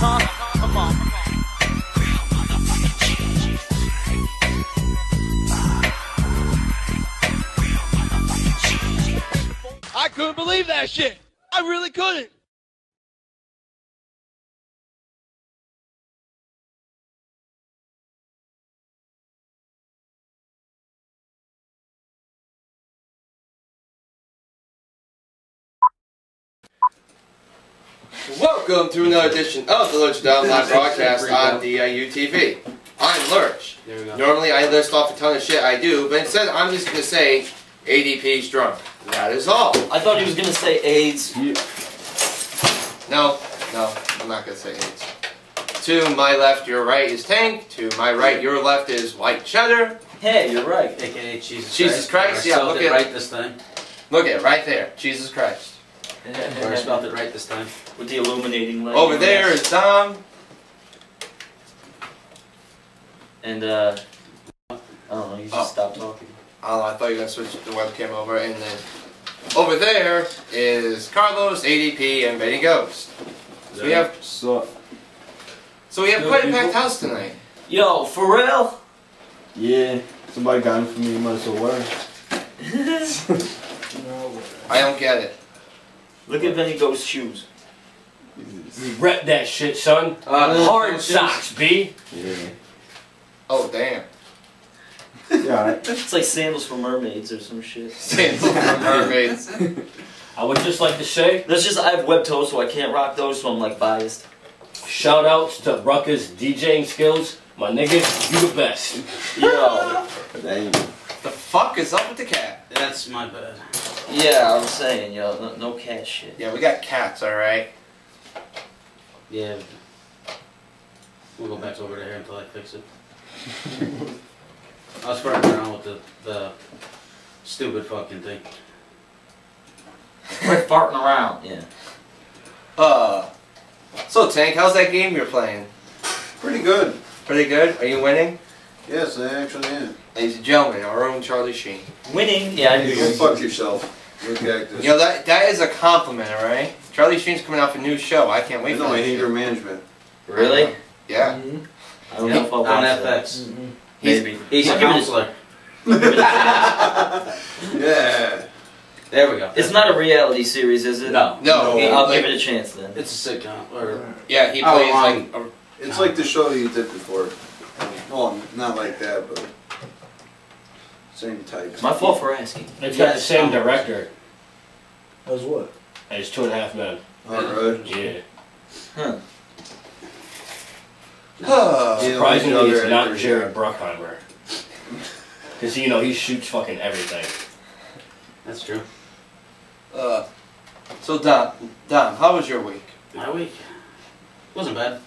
Come on. I couldn't believe that shit. I really couldn't. Welcome to another edition of the Lurch live broadcast on DIU TV. I'm Lurch. There we go. Normally I list off a ton of shit I do, but instead I'm just going to say ADP's drunk. That is all. I thought he was going to say AIDS. No, I'm not going to say AIDS. To my left, your right is Tank. To my right, your left is White Cheddar. Hey, you're right. AKA Jesus Jesus Christ, I yeah, spelled look it at right this time. Look at it, right there. Jesus Christ. Or I spelled it right this time. With the illuminating light. Over there is Dom. And, I don't know, you just stopped talking. I don't know, I thought you were going to switch the webcam over. And then over there is Carlos, ADP, and Betty Ghost. So we have quite a packed house tonight. Yo, for real? Yeah, somebody got him for me, you might as well wear it. I don't get it. Look at Benny Ghost's shoes. Rep that shit, son. Hard socks, B. Yeah. Oh, damn. Yeah, alright. It's like sandals for mermaids or some shit. Sandals for mermaids. I would just like to say, That's just, I have web toes, so I can't rock those, so I'm like biased. shout outs to Rucka's DJing skills. My nigga, you the best. Yo. Dang. The fuck is up with the cat? That's my bad. Yeah, I'm saying, yo, no cat shit. Yeah, we got cats, alright? Yeah. We'll go back over there until I fix it. I was farting around with the stupid fucking thing. We're farting around, yeah. So Tank, how's that game you're playing? Pretty good. Pretty good? Are you winning? Yes, I actually am. Ladies and gentlemen, our own Charlie Sheen. Winning, yeah, I knew Go you. fuck yourself. Look at this. You know, that is a compliment, alright? Charlie Sheen's coming out with a new show. I can't I wait for know, that I hate shit. your management. Really? Yeah. I don't know if I'll watch On that. FX. Maybe. He's a I'll give it counselor. Yeah. There we go. It's not a reality series, is it? No. No, No. I'll like, give it a chance then. It's a sitcom. Or yeah, he Oh, plays like It's like the show you did before. Well, not like that, but same type. It's my fault for asking. It's got the same director As what? as 2.5 Men. Alright. Yeah. Huh. Surprisingly, it's not Jared Bruckheimer. Because, you know, he shoots fucking everything. that's true. So Dom, how was your week? My week wasn't bad.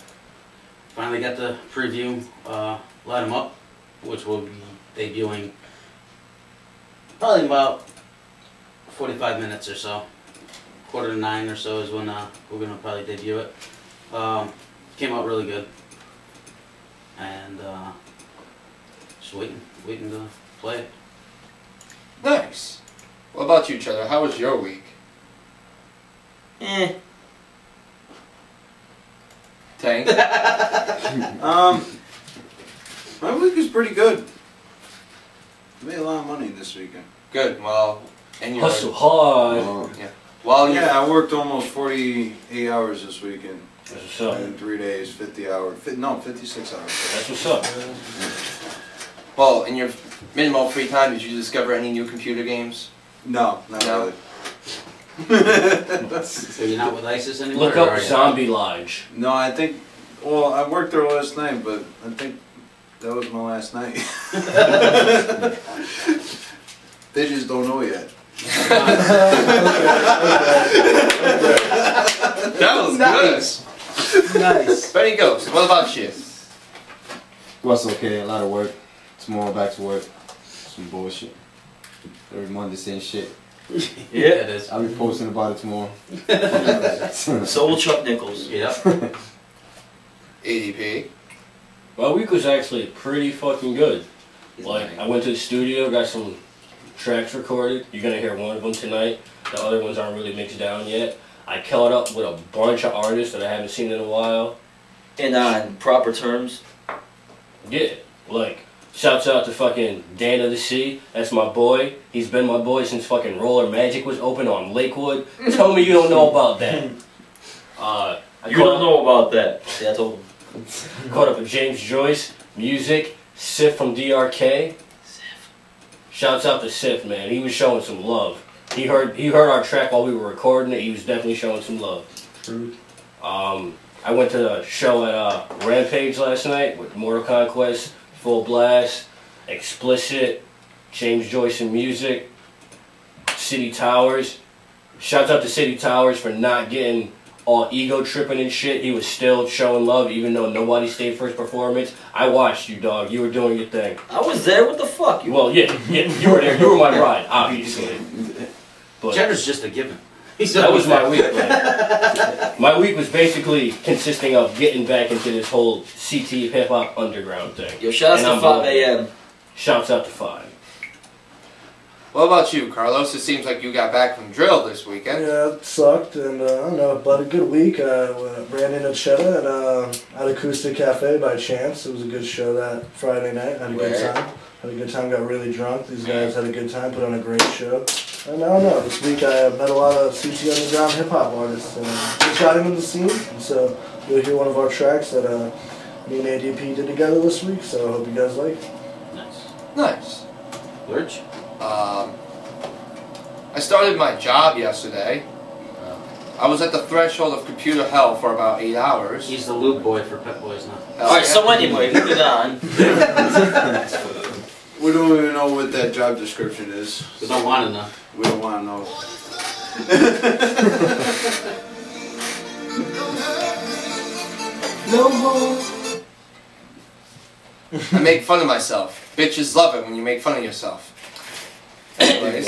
Finally got the preview, Light 'Em Up, which will be debuting probably about 45 minutes or so. 8:45 or so is when we're gonna probably debut it. Came out really good, and just waiting to play it. Nice. What about you, Cheddar? How was your week? Eh. Tank? My week was pretty good. Made a lot of money this weekend. Good. Well, and you Hustle hard. While you Yeah, I worked almost 48 hours this weekend. That's what's up. In 3 days, 50 hours. No, 56 hours. That's what's up. well, in your minimal free time, did you discover any new computer games? No, not No. really. So you're not with ISIS anymore? Look or up are you? Zombie Lodge. No, I think, well, I worked there last night, but I think that was my last night. They just don't know yet. That was Nice. good. Nice. Betty Ghost, what about you? What's okay? A lot of work. Tomorrow back to work. Some bullshit. Every Monday same shit. Yeah, it is. I'll be posting about it tomorrow. So will Chuck Nichols. Yep. ADP. My week was actually pretty fucking good. Like, I went to the studio, got some tracks recorded. You're gonna hear one of them tonight. The other ones aren't really mixed down yet. I caught up with a bunch of artists that I haven't seen in a while. And on proper terms. Yeah, like, shouts out to fucking Dan of the Sea. That's my boy. He's been my boy since fucking Roller Magic was open on Lakewood. Tell me you don't know about that. You don't know about that. Yeah, I told him. Caught up with James Joyce, music, Sif from DRK. Shouts out to Sif, man. He was showing some love. He heard our track while we were recording it. He was definitely showing some love. True. I went to the show at Rampage last night with Mortal Conquest, Full Blast, Explicit, James Joyce and music, City Towers. Shouts out to City Towers for not getting all ego tripping and shit. He was still showing love even though nobody stayed for his performance. I watched you, dog. You were doing your thing. I was there. What the fuck? Well, yeah, you were there. You were my ride, obviously. But Cheddar's just a given. that was my week. Like, my week was basically consisting of getting back into this whole CT hip hop underground thing. Yo, shouts to 5 a.m. Shouts out to 5. What about you, Carlos? It seems like you got back from drill this weekend. Yeah, it sucked, and I don't know, but a good week. I ran into Cheddar at Acoustic Cafe by chance. It was a good show that Friday night. Had a good time. Had a good time, got really drunk. These guys had a good time, put on a great show. And I don't know, this week I met a lot of CT underground hip-hop artists, and just got into the scene. And so you'll hear one of our tracks that me and ADP did together this week, so I hope you guys like it. Nice. Nice. Lurch? I started my job yesterday. I was at the threshold of computer hell for about 8 hours. He's the lube boy for Pet Boys now. Alright, so anyway, moving on. We don't even know what that job description is. We don't want to know. We don't want to know. No more. I make fun of myself. Bitches love it when you make fun of yourself. Anyways.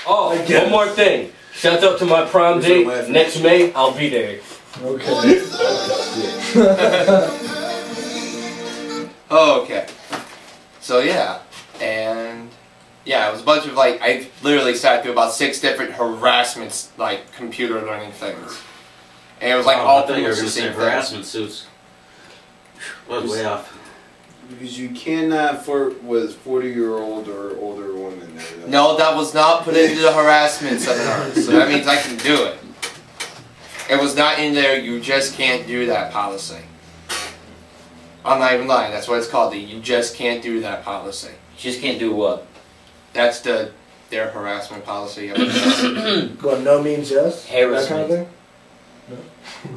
Oh, one more thing. Shouts out to my prom date next May. I'll be there. Okay. Okay. So yeah, and yeah, it was a bunch of like, I literally sat through about 6 different harassments, like computer learning things. And it was like all I thought you were pretty much going the to say same thing. harassment suits. I was way off. Because you cannot flirt with 40-year-old or older women there. No, that was not put into the harassment seminar, so that means I can do it. It was not in there, you just can't do that policy. I'm not even lying, that's what it's called, the you just can't do that policy. You just can't do what? That's their harassment policy. What, no means yes? Harassment. That kind of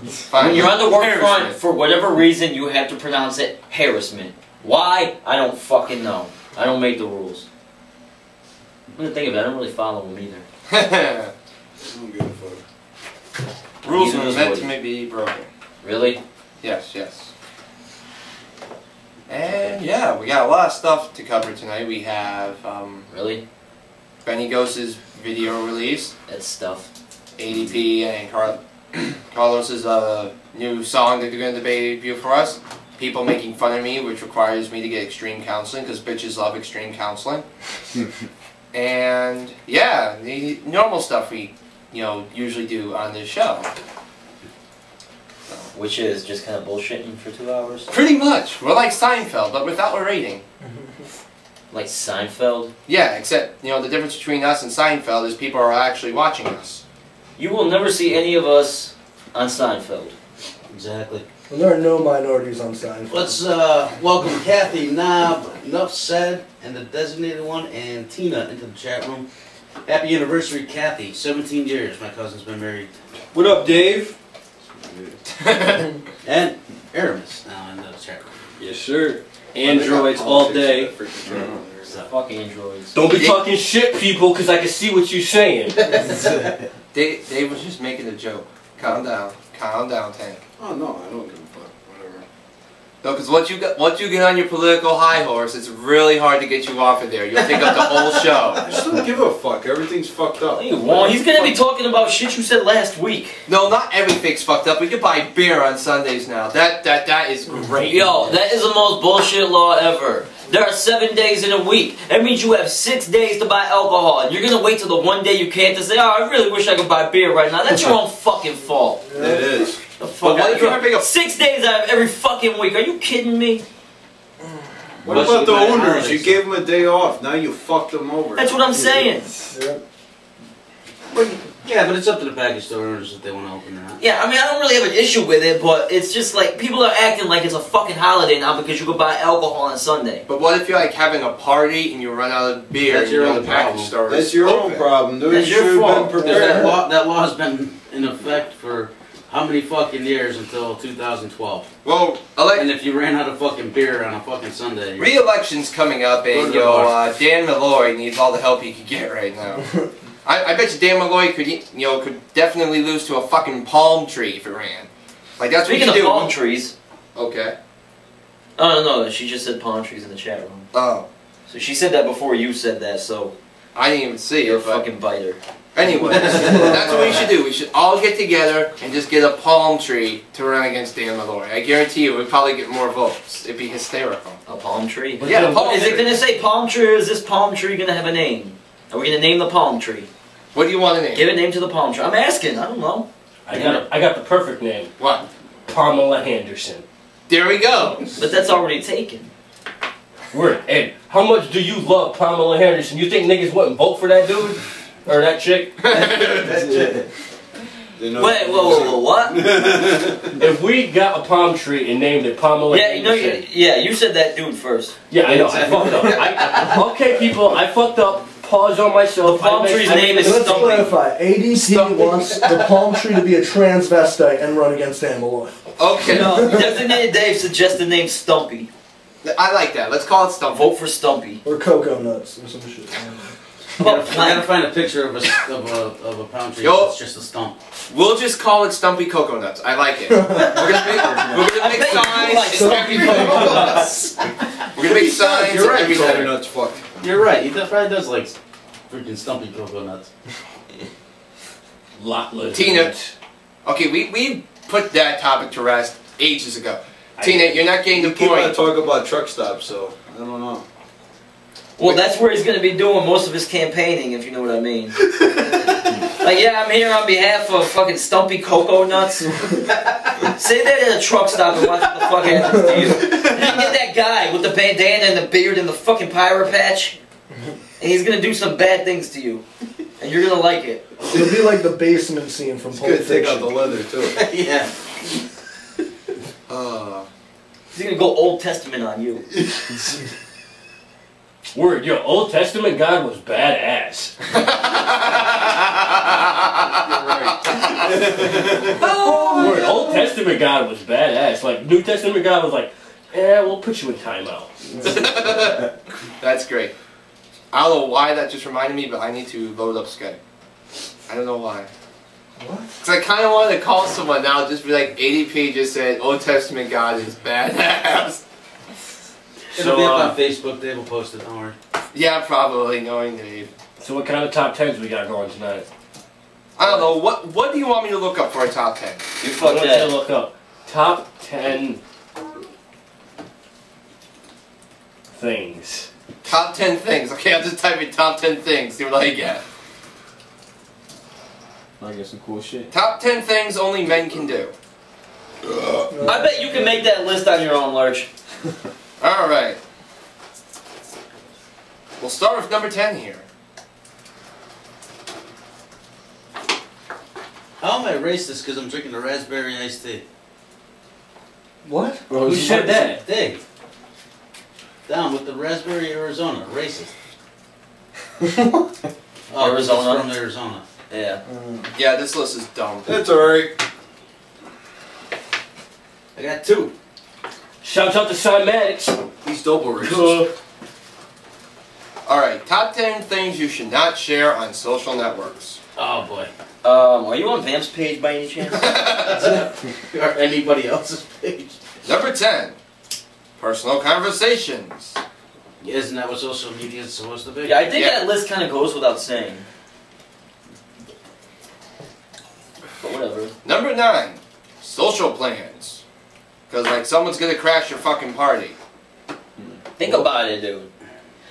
thing? Fine. When you're on the work Harassment. front, for whatever reason, you have to pronounce it harassment. Why? I don't fucking know. I don't make the rules. I'm gonna think of it, I don't really follow them either. I don't give a fuck. Rules Neither are does meant Woody. to be broken. Really? Yes, yes. And yeah, we got a lot of stuff to cover tonight. We have Really? Benny Ghost's video release, That's stuff. ADP and Carlos's new song that they're going to debut for us. People making fun of me, which requires me to get extreme counseling because bitches love extreme counseling. And yeah, the normal stuff we usually do on this show. Which is just kind of bullshitting for 2 hours. Pretty much, we're like Seinfeld, but without a rating. Like Seinfeld. Yeah, except the difference between us and Seinfeld is people are actually watching us. You will never see any of us on Seinfeld. Exactly. Well, there are no minorities on Seinfeld. Let's welcome Kathy, Knob, Enough Said, and the Designated One, and Tina into the chat room. Happy anniversary, Kathy. 17 years my cousin's been married. What up, Dave? And Aramis now in the chat room. Yes, sir. Androids all day. Fuck androids. Don't be talking shit, people, because I can see what you're saying. Dave was just making a joke. Calm down, Tank. Oh no, I don't give a fuck. Whatever. No, because once you get on your political high horse, it's really hard to get you off of there. You'll take up the whole I show. just don't give a fuck. Everything's fucked up. Well, he's gonna be talking about shit you said last week. No, not everything's fucked up. We can buy beer on Sundays now. That is great. Yo, that is the most bullshit law ever. There are 7 days in a week. That means you have 6 days to buy alcohol. And you're gonna wait till the one day you can't to say, oh, I really wish I could buy beer right now. That's your own fucking fault. It is. The fuck But what out if you're having a 6 days out of every fucking week. Are you kidding me? What about the owners? You gave them a day off. Now you fucked them over. That's what I'm saying. Yeah, but it's up to the package store owners if they want to open or not. Yeah, I mean, I don't really have an issue with it, but it's just like people are acting like it's a fucking holiday now because you go buy alcohol on Sunday. But what if you're like having a party and you run out of beer? That's and your you know own the package problem. store That's is your open? own problem, dude. That's You your should have fault. been Because prepared. that law has been in effect for how many fucking years until 2012? Well, And if you ran out of fucking beer on a fucking Sunday, re-election's coming up, and Dan Malloy needs all the help he could get right now. I bet you Dan Malloy could definitely lose to a fucking palm tree if it ran. Like that's Speaking what you of do. palm trees. Okay. Oh no, she just said palm trees in the chat room. Oh. So she said that before you said that, so I didn't even see you're a it. But fucking biter. anyways, that's what we should do. We should all get together and just get a palm tree to run against Dan Malloy. I guarantee you, we'd probably get more votes. It'd be hysterical. A palm tree? Yeah, a palm Is tree. it gonna say palm tree, or is this palm tree gonna have a name? Are we gonna name the palm tree? What do you want to name? Give a name to the palm tree. I'm asking. I don't know. I got the perfect name. What? Pamela Henderson. There we go. But that's already taken. Word. And how much do you love Pamela Henderson? You think niggas wouldn't vote for that dude? Or that chick? That's it. Wait, whoa, what? If we got a palm tree and named it Pamela Yeah, you know, Henderson. you said that dude first. Yeah, I know. I fucked up. Okay, people, I fucked up. Pause on myself. The palm tree's name is Let's Stumpy. clarify. ADP wants the palm tree to be a transvestite and run against Dan Malloy. Okay. No, Designated Dave suggests the name Stumpy. I like that. Let's call it Stumpy. Vote for Stumpy. Or cocoa nuts or some shit. I gotta find a picture of a palm tree. Yo. It's just a stump. We'll just call it Stumpy Cocoa Nuts. I like it. We're gonna make signs. like Stumpy Cocoa Nuts. We're gonna make signs. You're right. every Coconut letter. nuts fucked. You're right. He probably does like freaking stumpy cocoa nuts. Tina. Okay, we put that topic to rest ages ago. Tina, you're not getting the You keep on point. talking about truck stops, so I don't know. Well, that's where he's going to be doing most of his campaigning, if you know what I mean. Like, yeah, I'm here on behalf of fucking Stumpy Cocoa Nuts. Say that at a truck stop and watch what the fuck happens to you. You get that guy with the bandana and the beard and the fucking pirate patch, and he's going to do some bad things to you. And you're going to like it. It'll be like the basement scene from It's Pulp good to take out Fiction. the leather, too. Yeah. He's going to go Old Testament on you. Word, your Old Testament God was badass. Word, Old Testament God was badass. Like, New Testament God was like, we'll put you in timeout. That's great. I don't know why that just reminded me, but I need to load up Skype. I don't know why. What? Because I kind of wanted to call someone now, just be like, ADP just said Old Testament God is badass. It'll be up on Facebook. Dave will post it. Don't worry. Yeah, probably, knowing Dave. So what kind of top 10s we got going tonight? I don't know, what do you want me to look up for a top 10? You I fuck want you to that. look up top 10 things. Top 10 things. Okay, I'll just type in top 10 things, see what I get. I get some cool shit. Top 10 things only men can do. I bet you can make that list on your own, Lurch. Alright. We'll start with number 10 here. How am I racist? Because I'm drinking a raspberry iced tea. What? Who said that? Dave. Down with the raspberry Arizona. Racist. Oh, Arizona? It's from Arizona. Yeah. Yeah, this list is dumb. That's alright. I got 2. Shout out to Cymatics. He's double racist. Alright, top 10 things you should not share on social networks. Oh boy. Are you on Vamp's page by any chance? Or anybody else's page. Number 10. Personal conversations. Isn't that what social media is supposed to be? Yeah, I think Yeah. that list kind of goes without saying. But whatever. Number 9. Social plans. Because, like, someone's gonna crash your fucking party. Think about it, dude.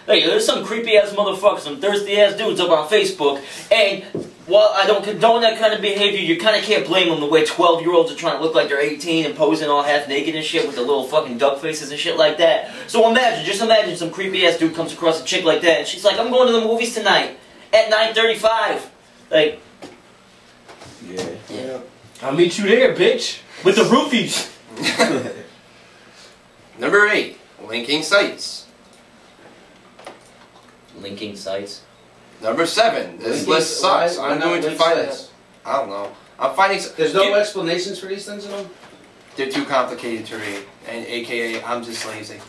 Hey, there's some creepy ass motherfuckers, some thirsty ass dudes up on Facebook, and while I don't condone that kind of behavior, you kind of can't blame them the way 12-year-olds are trying to look like they're 18 and posing all half naked and shit with the little fucking duck faces and shit like that. So just imagine some creepy ass dude comes across a chick like that, and she's like, I'm going to the movies tonight at 9:35. Like, Yeah. I'll meet you there, bitch. With the roofies. Number 8, linking sites. linking sites. Number 7, this Linking- list sucks. why I'm not going to link find sites? this. I don't know. I'm finding. There's no explanations for these things at all? They're too complicated to read, and AKA I'm just lazy.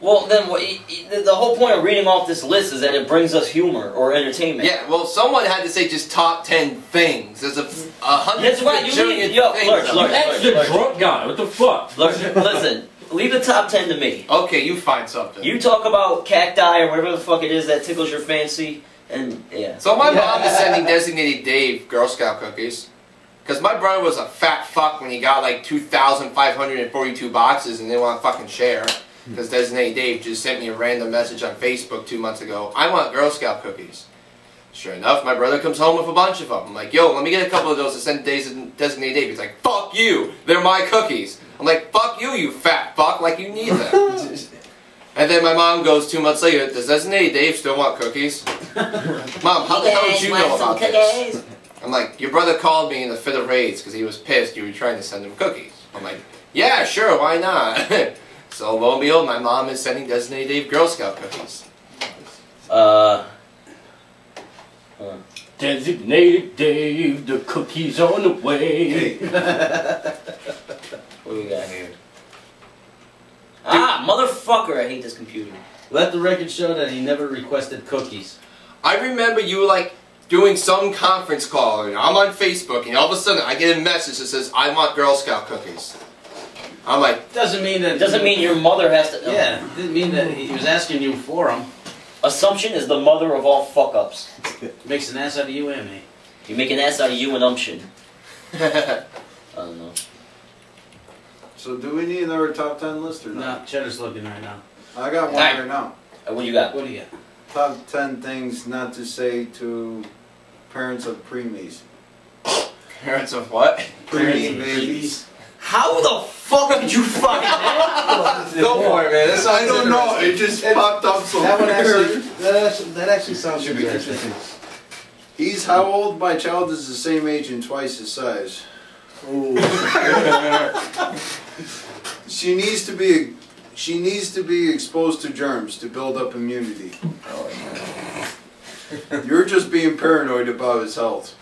Well, then the whole point of reading off this list is that it brings us humor or entertainment. Yeah, well, someone had to say just top 10 things. There's a hundred That's right, you bajillion need- yo, things. Lurch. That's the drunk guy. What the fuck? Listen, leave the top 10 to me. Okay, you find something. You talk about cacti or whatever the fuck it is that tickles your fancy, and yeah. So my mom is sending Designated Dave Girl Scout cookies. Because my brother was a fat fuck when he got like 2,542 boxes and didn't want to fucking share. Because Designated Dave just sent me a random message on Facebook 2 months ago. I want Girl Scout cookies. Sure enough, my brother comes home with a bunch of them. I'm like, yo, let me get a couple of those to send to Designated Dave. He's like, fuck you, they're my cookies. I'm like, fuck you, you fat fuck, like you need them. And then my mom goes 2 months later, does Designated Dave still want cookies? Mom, how the hell did you know about this? I'm like, your brother called me in a fit of rage because he was pissed you were trying to send him cookies. I'm like, yeah, sure, why not? So lo and behold, my mom is sending Designated Dave Girl Scout cookies. Designated Dave, the cookies on the way. What do we got here? Ah, motherfucker, I hate this computer. Let the record show that he never requested cookies. I remember you like doing some conference call and I'm on Facebook and all of a sudden I get a message that says I want Girl Scout cookies. I'm like, Doesn't mean that. It doesn't mean your mother has to. Yeah, it didn't mean that he was asking you for them. Assumption is the mother of all fuck-ups. Makes an ass out of you and me. You make an ass out of you and umption. I don't know. So do we need another top 10 list or No, not? Cheddar's looking right now. I got one right now. What do you got? What do you got? Top 10 things not to say to parents of preemies. parents of what? Preemie babies. How the fuck did you find that? Go for it, man. That sounds I don't know. interesting. It just popped up so That one weird. that actually sounds Should be interesting. He's how old? My child is the same age and twice his size. She needs to be exposed to germs to build up immunity. You're just being paranoid about his health.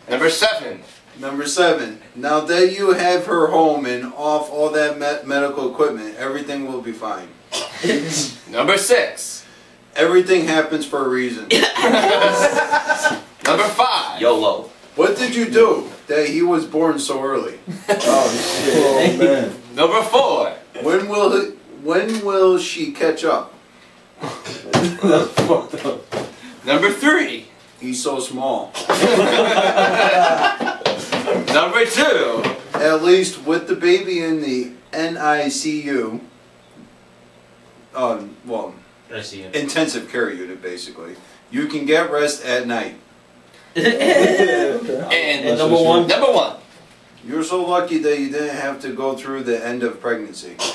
Number 7. Number 7. Now that you have her home and off all that medical equipment, everything will be fine. Number 6. Everything happens for a reason. Number 5. YOLO. What did you do that he was born so early? Oh shit. Oh man. Number 4. When will she catch up? That's fucked up. Number 3. He's so small. Number 2. At least with the baby in the NICU, well, I see it. intensive care unit basically, you can get rest at night. And number 1. Number 1. You're so lucky that you didn't have to go through the end of pregnancy. Yeah,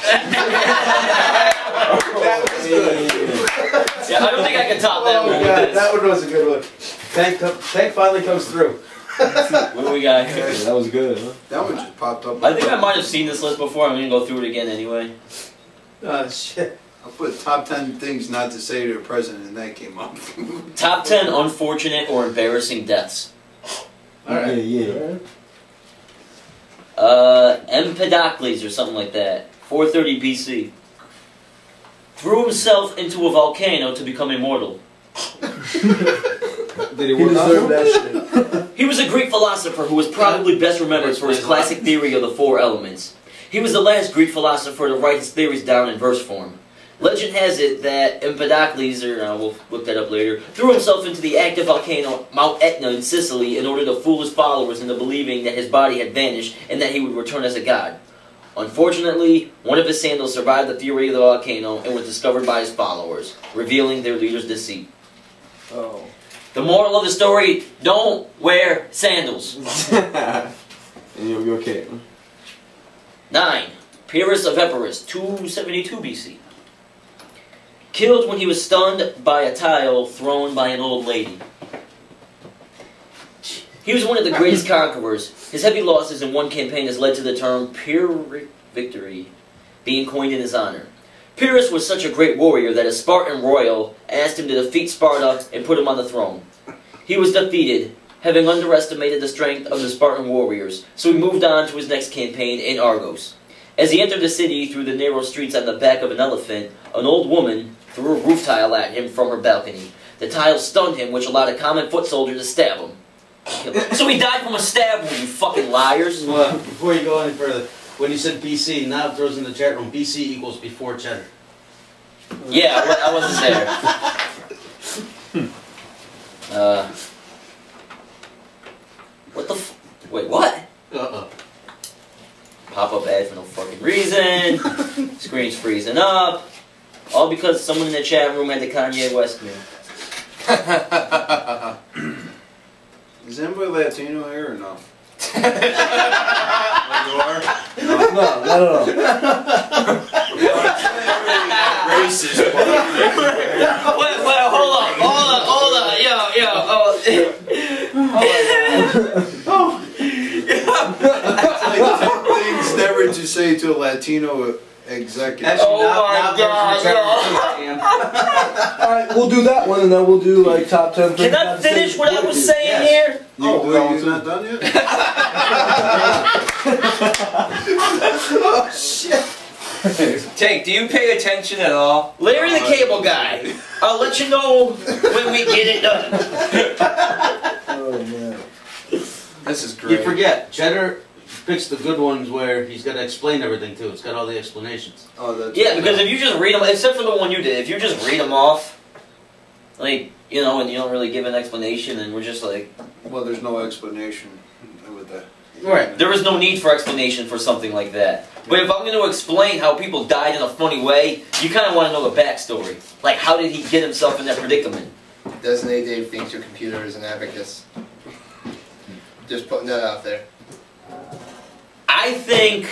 I don't think I can top that one. that one was a good one. Tank finally comes through. What do we got here? Yeah, that was good, huh? That one just popped up. I think I might have seen this list before. I'm gonna go through it again anyway. Oh shit. I put top 10 things not to say to the president, and that came up. Top 10 unfortunate or embarrassing deaths. Alright. Yeah. Empedocles or something like that. 430 BC. Threw himself into a volcano to become immortal. Did He deserved that shit. He was a Greek philosopher who was probably best remembered for his classic theory of the 4 elements. He was the last Greek philosopher to write his theories down in verse form. Legend has it that Empedocles, or we'll look that up later, threw himself into the active volcano Mount Etna in Sicily in order to fool his followers into believing that his body had vanished and that he would return as a god. Unfortunately, one of his sandals survived the fury of the volcano and was discovered by his followers, revealing their leader's deceit. Oh. The moral of the story, don't wear sandals. And you'll be okay. 9. Pyrrhus of Epirus, 272 BC. Killed when he was stunned by a tile thrown by an old lady. He was one of the greatest conquerors. His heavy losses in one campaign has led to the term Pyrrhic victory being coined in his honor. Pyrrhus was such a great warrior that a Spartan royal asked him to defeat Sparta and put him on the throne. He was defeated, having underestimated the strength of the Spartan warriors, so he moved on to his next campaign in Argos. As he entered the city through the narrow streets on the back of an elephant, an old woman threw a roof tile at him from her balcony. The tile stunned him, which allowed a common foot soldier to stab him. So he died from a stab wound, you fucking liars. Well, before you go any further, when you said BC, now it throws in the chat room, BC equals before Cheddar. Yeah, I wasn't there. What the f... Wait, what? Uh-oh. Pop-up ad for no fucking reason. Screen's freezing up. All because someone in the chat room had the Kanye West meme. Is anybody Latino here or no? No, not at all. Racist. Wait, hold on. Things never to say to a Latino executive. Oh my god, Alright, we'll do that one and then we'll do like top 10 things. Can I finish what I was saying here? You're not done yet? Oh shit. Tank, do you pay attention at all? Larry the Cable Guy. I'll let you know when we get it done. Oh man. This is You great. forget, Cheddar picks the good ones where he's got to explain everything too. It's got all the explanations. Oh, that's Yeah, because if you just read them, except for the one you did, if you just read them off, like, you know, and you don't really give an explanation, and we're just like... Well, there's no explanation with that. Right. There is no need for explanation for something like that. But if I'm going to explain how people died in a funny way, you kind of want to know the backstory. Like, how did he get himself in that predicament? Doesn't Dave thinks your computer is an abacus? Just putting that out there. I think...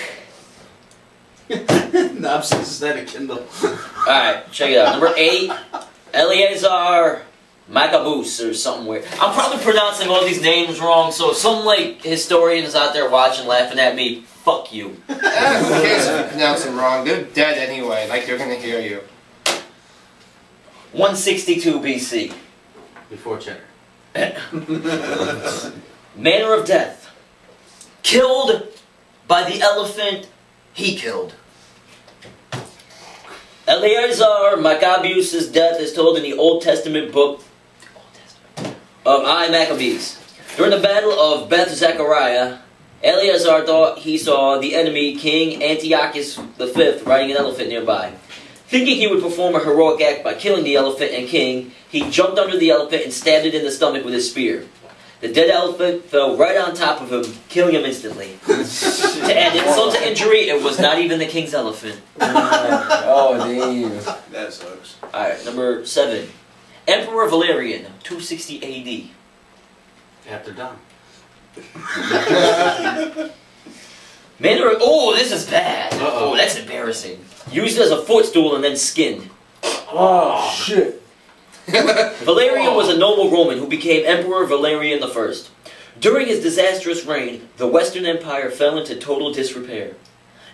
Knobs is that a Kindle? Alright, check it out. Number 8, Eleazar Maccabeus or something weird. I'm probably pronouncing all these names wrong, so if some, like, historian is out there watching, laughing at me, fuck you. Who cares if you pronounce them wrong? They're dead anyway, like they're gonna hear you. 162 BC. Before Cheddar. Manner of death. Killed by the elephant he killed. Eleazar Maccabeus' death is told in the Old Testament book of I Maccabees. During the battle of Beth Zechariah, Eleazar thought he saw the enemy King Antiochus V riding an elephant nearby. Thinking he would perform a heroic act by killing the elephant and king, he jumped under the elephant and stabbed it in the stomach with his spear. The dead elephant fell right on top of him, killing him instantly. To add insult to injury, it was not even the king's elephant. Oh, damn. That sucks. Alright, number 7. Emperor Valerian, 260 AD. After dawn. Manner of... Oh, this is bad. Uh-oh. Oh, that's embarrassing. Used as a footstool and then skinned. Oh shit. Valerian was a noble Roman who became Emperor Valerian I. During his disastrous reign, the Western Empire fell into total disrepair.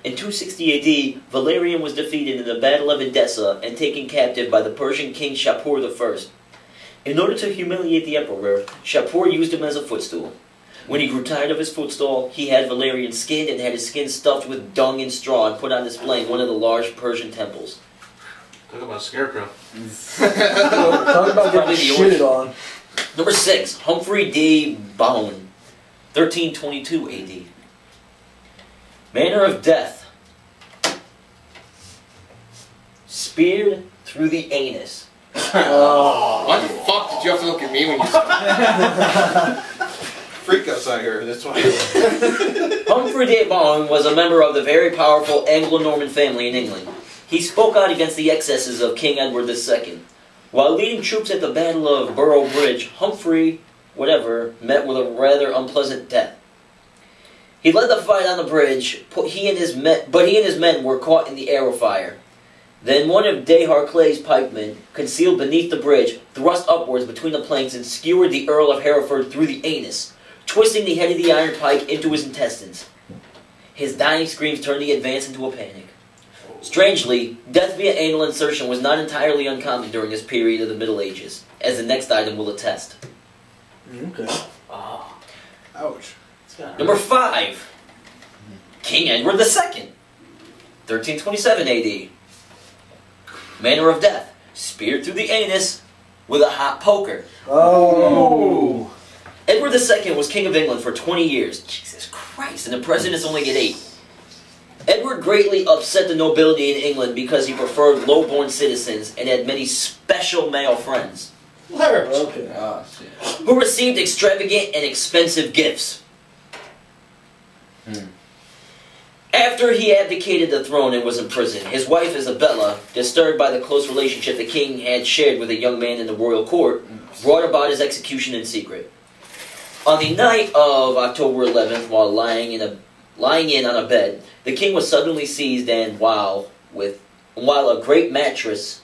In 260 AD, Valerian was defeated in the Battle of Edessa and taken captive by the Persian king Shapur I. In order to humiliate the emperor, Shapur used him as a footstool. When he grew tired of his footstool, he had Valerian skinned and had his skin stuffed with dung and straw and put on display in one of the large Persian temples. Talk about Scarecrow. Talk about Probably getting the shitted on. Number 6, Humphrey de Bohun, 1322 AD. Manner of death. Speared through the anus. Why the fuck did you have to look at me when you said that? Freakout's not here, that's why. Humphrey de Bohun was a member of the very powerful Anglo-Norman family in England. He spoke out against the excesses of King Edward II. While leading troops at the Battle of Boroughbridge, Bridge, Humphrey, met with a rather unpleasant death. He led the fight on the bridge, but he and his men were caught in the arrow fire. Then one of de Harclay's pikemen, concealed beneath the bridge, thrust upwards between the planks and skewered the Earl of Hereford through the anus, twisting the head of the iron pike into his intestines. His dying screams turned the advance into a panic. Strangely, death via anal insertion was not entirely uncommon during this period of the Middle Ages, as the next item will attest. Okay. Oh, Ouch. Number 5. King Edward II. 1327 AD. Manner of death. Speared through the anus with a hot poker. Oh. Edward II was King of England for 20 years. Jesus Christ, and the presidents only get 8. Edward greatly upset the nobility in England because he preferred low-born citizens and had many special male friends. Lurch. Okay. Oh, shit. Who received extravagant and expensive gifts. After he abdicated the throne and was imprisoned, his wife Isabella, disturbed by the close relationship the king had shared with a young man in the royal court, brought about his execution in secret. On the night of October 11th, while lying in on a bed, the king was suddenly seized and, while a great mattress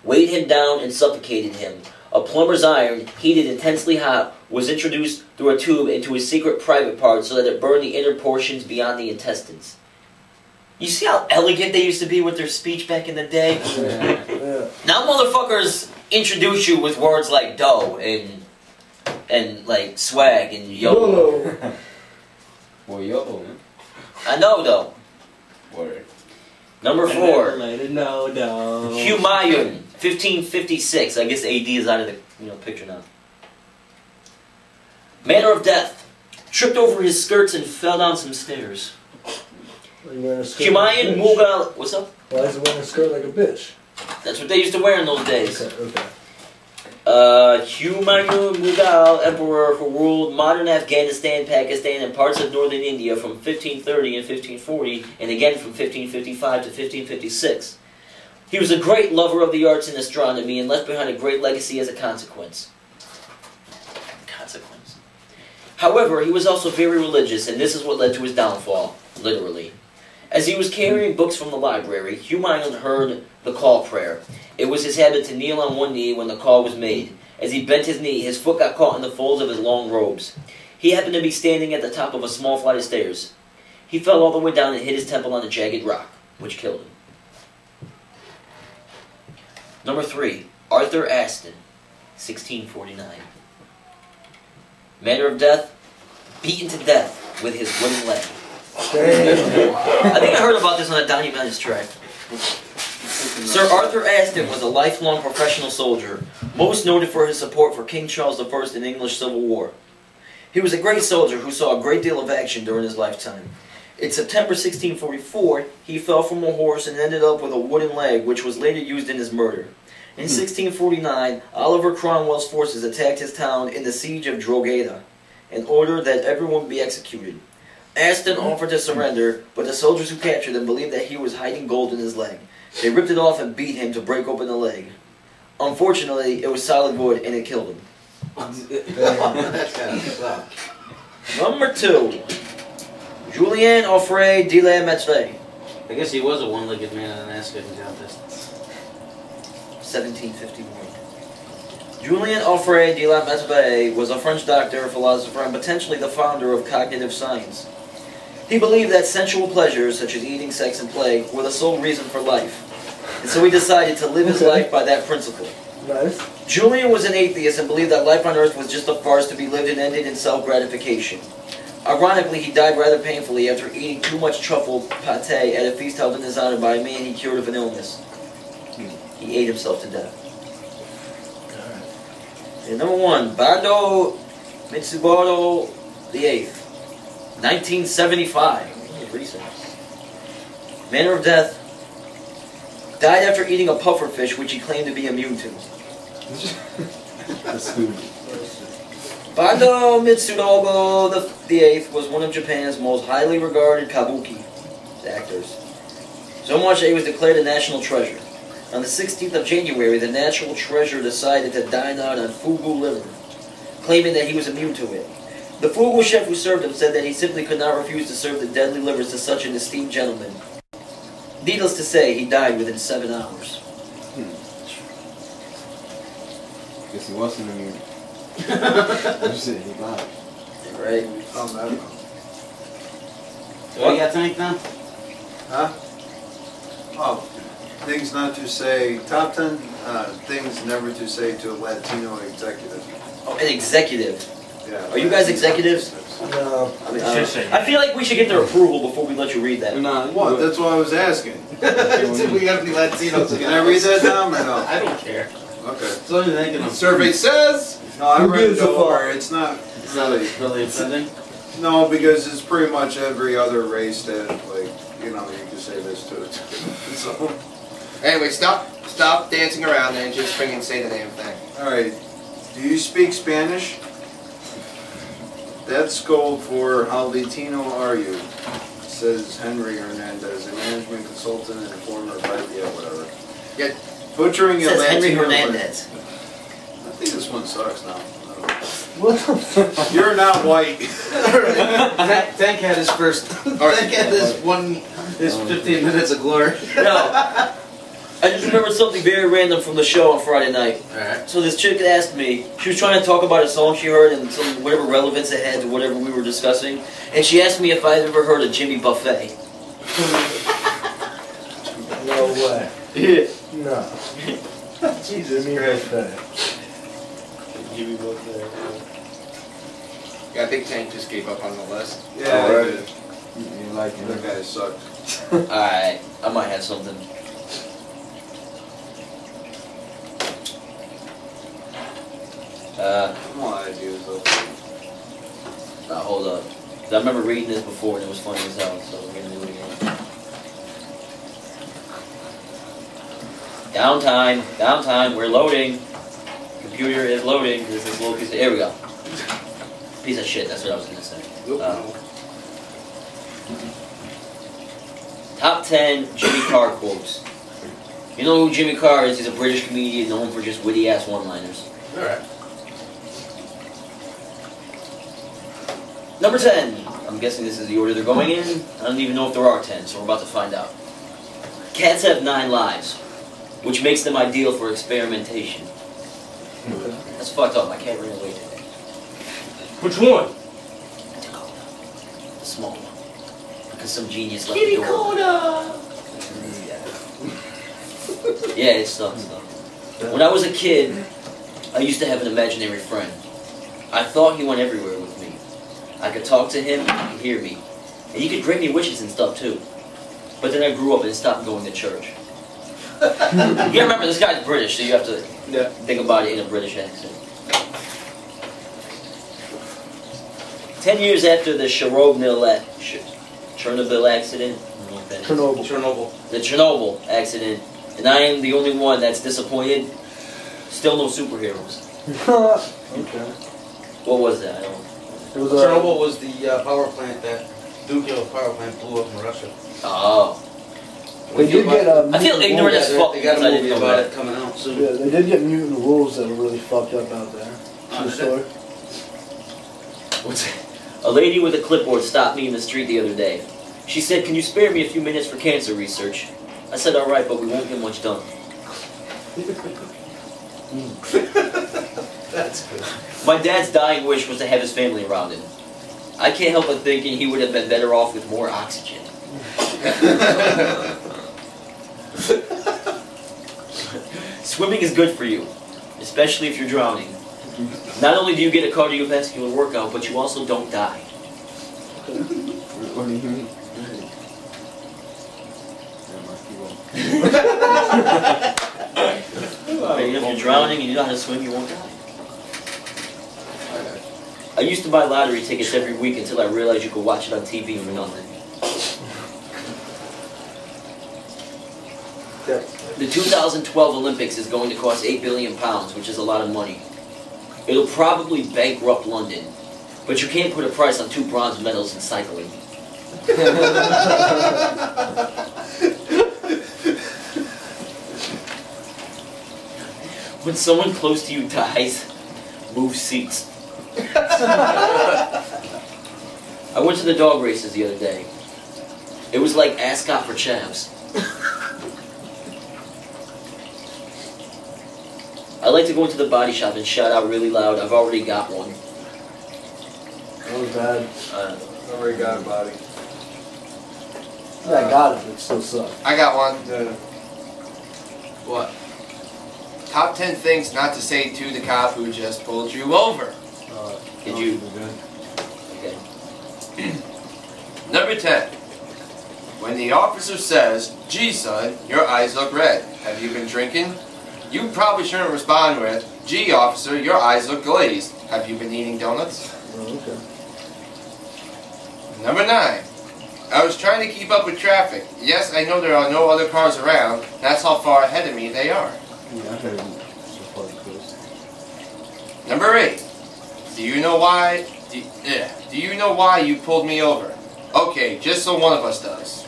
weighed him down and suffocated him, a plumber's iron, heated intensely hot, was introduced through a tube into his secret private part so that it burned the inner portions beyond the intestines. You see how elegant they used to be with their speech back in the day? Yeah. Now motherfuckers introduce you with words like dough and like swag and YOLO. Well, yo, man. I know though. Word. Number 4. Let it know, dog. Humayun, 1556. I guess AD is out of the picture now. Manner of death. Tripped over his skirts and fell down some stairs. Are you wearing a skirt Humayun like a bitch? Mughal. What's up? Why is he wearing a skirt like a bitch? That's what they used to wear in those days. Okay. Humayun Mughal emperor who ruled modern Afghanistan, Pakistan, and parts of northern India from 1530 and 1540, and again from 1555 to 1556. He was a great lover of the arts and astronomy and left behind a great legacy as a consequence. However, he was also very religious, and this is what led to his downfall, literally. As he was carrying books from the library, Humayun heard the call prayer. It was his habit to kneel on one knee when the call was made. As he bent his knee, his foot got caught in the folds of his long robes. He happened to be standing at the top of a small flight of stairs. He fell all the way down and hit his temple on a jagged rock, which killed him. Number 3. Arthur Aston, 1649. Manner of death, beaten to death with his wooden leg. I think I heard about this on a Donnie Menace track. Sir Arthur Aston was a lifelong professional soldier, most noted for his support for King Charles I in the English Civil War. He was a great soldier who saw a great deal of action during his lifetime. In September 1644, he fell from a horse and ended up with a wooden leg, which was later used in his murder. In 1649, Oliver Cromwell's forces attacked his town in the siege of Drogheda and ordered that everyone be executed. Aston offered to surrender, but the soldiers who captured him believed that he was hiding gold in his leg. They ripped it off and beat him to break open the leg. Unfortunately, it was solid wood and it killed him. That's kind of suck. Number 2. Julien Offray de la Mettray, I guess he was a one-legged man in an ass-kicking contest. 1751. Julien Offray de la Mettray was a French doctor, philosopher, and potentially the founder of cognitive science. He believed that sensual pleasures, such as eating, sex, and play, were the sole reason for life. And so he decided to live his life by that principle. Nice. Julian was an atheist and believed that life on earth was just a farce to be lived and ended in self-gratification. Ironically, he died rather painfully after eating too much truffle pate at a feast held in his honor by a man he cured of an illness. He ate himself to death. And number 1, Bando Mitsubaro VIII, 1975. Recent. Manner of death. Died after eating a pufferfish which he claimed to be immune to. That's stupid. Bando Mitsunobu the Eighth was one of Japan's most highly regarded kabuki actors. So much that he was declared a national treasure. On the 16th of January, the national treasure decided to dine out on fugu liver, claiming that he was immune to it. The fugu chef who served him said that he simply could not refuse to serve the deadly livers to such an esteemed gentleman. Needless to say, he died within 7 hours. Guess he wasn't immune. You said he lied. Right. Oh, man. What do you got tonight now? Huh? Oh, things not to say. Top 10 things never to say to a Latino executive. Oh, an executive. Yeah. Are you guys executives? No. I mean, I feel like we should get their approval before we let you read that. Nah, What? That's what I was asking. We gotta be Latinos. Can I read that down or no? I don't care. Okay. It's only thinking of Survey says. No, I Who read gives it a over. fuck? It's not it's not really. really offending. No, because it's pretty much every other race that, like, you know, you can say this to it. So, Anyway, stop dancing around and just freaking say the damn thing. all right. Do you speak Spanish? That's code for how Latino are you? Says Henry Hernandez, a management consultant and former whatever. Yeah. Butchering a Says Henry Latino. Hernandez. I think this one sucks now. What the fuck? You're not white. Tank had his first. Tank had his 15 minutes of glory. No. I just remembered something very random from the show on Friday night. Alright. So this chick asked me, she was trying to talk about a song she heard and some whatever relevance it had to whatever we were discussing, and she asked me if I'd ever heard of Jimmy Buffett. No way. Yeah. No. Jesus Jimmy Christ. Buffett. Jimmy Buffett. Yeah, I think Tank just gave up on the list. Yeah, Oh, I right. did. You like him? That guy sucked. Alright, I might have something. Come on, ideas though. Hold up. 'Cause I remember reading this before and it was funny as hell, so we're gonna do it again. Downtime, we're loading. Computer is loading. This is low piece. Here we go. Piece of shit, that's what I was gonna say. Top 10 Jimmy Carr quotes. You know who Jimmy Carr is? He's a British comedian known for just witty ass one-liners. Alright. Number 10. I'm guessing this is the order they're going in. I don't even know if there are 10, so we're about to find out. Cats have 9 lives, which makes them ideal for experimentation. That's fucked up. My cat ran away today. Which one? The small one. Because some genius left the door. Yeah, it sucks though. When I was a kid, I used to have an imaginary friend. I thought he went everywhere with me. I could talk to him, he could hear me. And he could bring me wishes and stuff too. But then I grew up and stopped going to church. You gotta remember, this guy's British, so you have to think about it in a British accent. 10 years after the Chernobyl accident, I don't know what that is. Chernobyl. The Chernobyl accident, and I am the only one that's disappointed. Still no superheroes. Okay. What was that? I don't. It was Chernobyl was the power plant that nuclear power plant blew up in Russia. Oh. They did get I feel ignorant as fuck They got because a I movie didn't know about that. it coming out soon. Yeah, they did get mutant wolves that were really fucked up out there. True did story. What's that? A lady with a clipboard stopped me in the street the other day. She said, "Can you spare me a few minutes for cancer research?" I said, "All right, but we won't get much done." That's good. My dad's dying wish was to have his family around him. I can't help but thinking he would have been better off with more oxygen. Swimming is good for you, especially if you're drowning. Not only do you get a cardiovascular workout, but you also don't die. What do you mean? I mean, if you're drowning and you know how to swim, you won't die. I used to buy lottery tickets every week until I realized you could watch it on TV for nothing. The 2012 Olympics is going to cost £8 billion, which is a lot of money. It'll probably bankrupt London, but you can't put a price on 2 bronze medals in cycling. When someone close to you dies, move seats. I went to the dog races the other day. It was like Ascot for chavs. I like to go into the body shop and shout out really loud, I've already got one. That was bad. I already got a body. Yeah, I got it, but it still sucked. I got one. Yeah. What? Top 10 things not to say to the cop who just pulled you over. Did you? Okay. Number 10. When the officer says, "Gee, son, your eyes look red. Have you been drinking?" You probably shouldn't respond with, "Gee, officer, your eyes look glazed. Have you been eating donuts?" Oh, okay. Number 9. I was trying to keep up with traffic. Yes, I know there are no other cars around. That's how far ahead of me they are. Yeah, I heard it. So fucking close. Number 8. Do you know why you pulled me over? Okay, just so one of us does.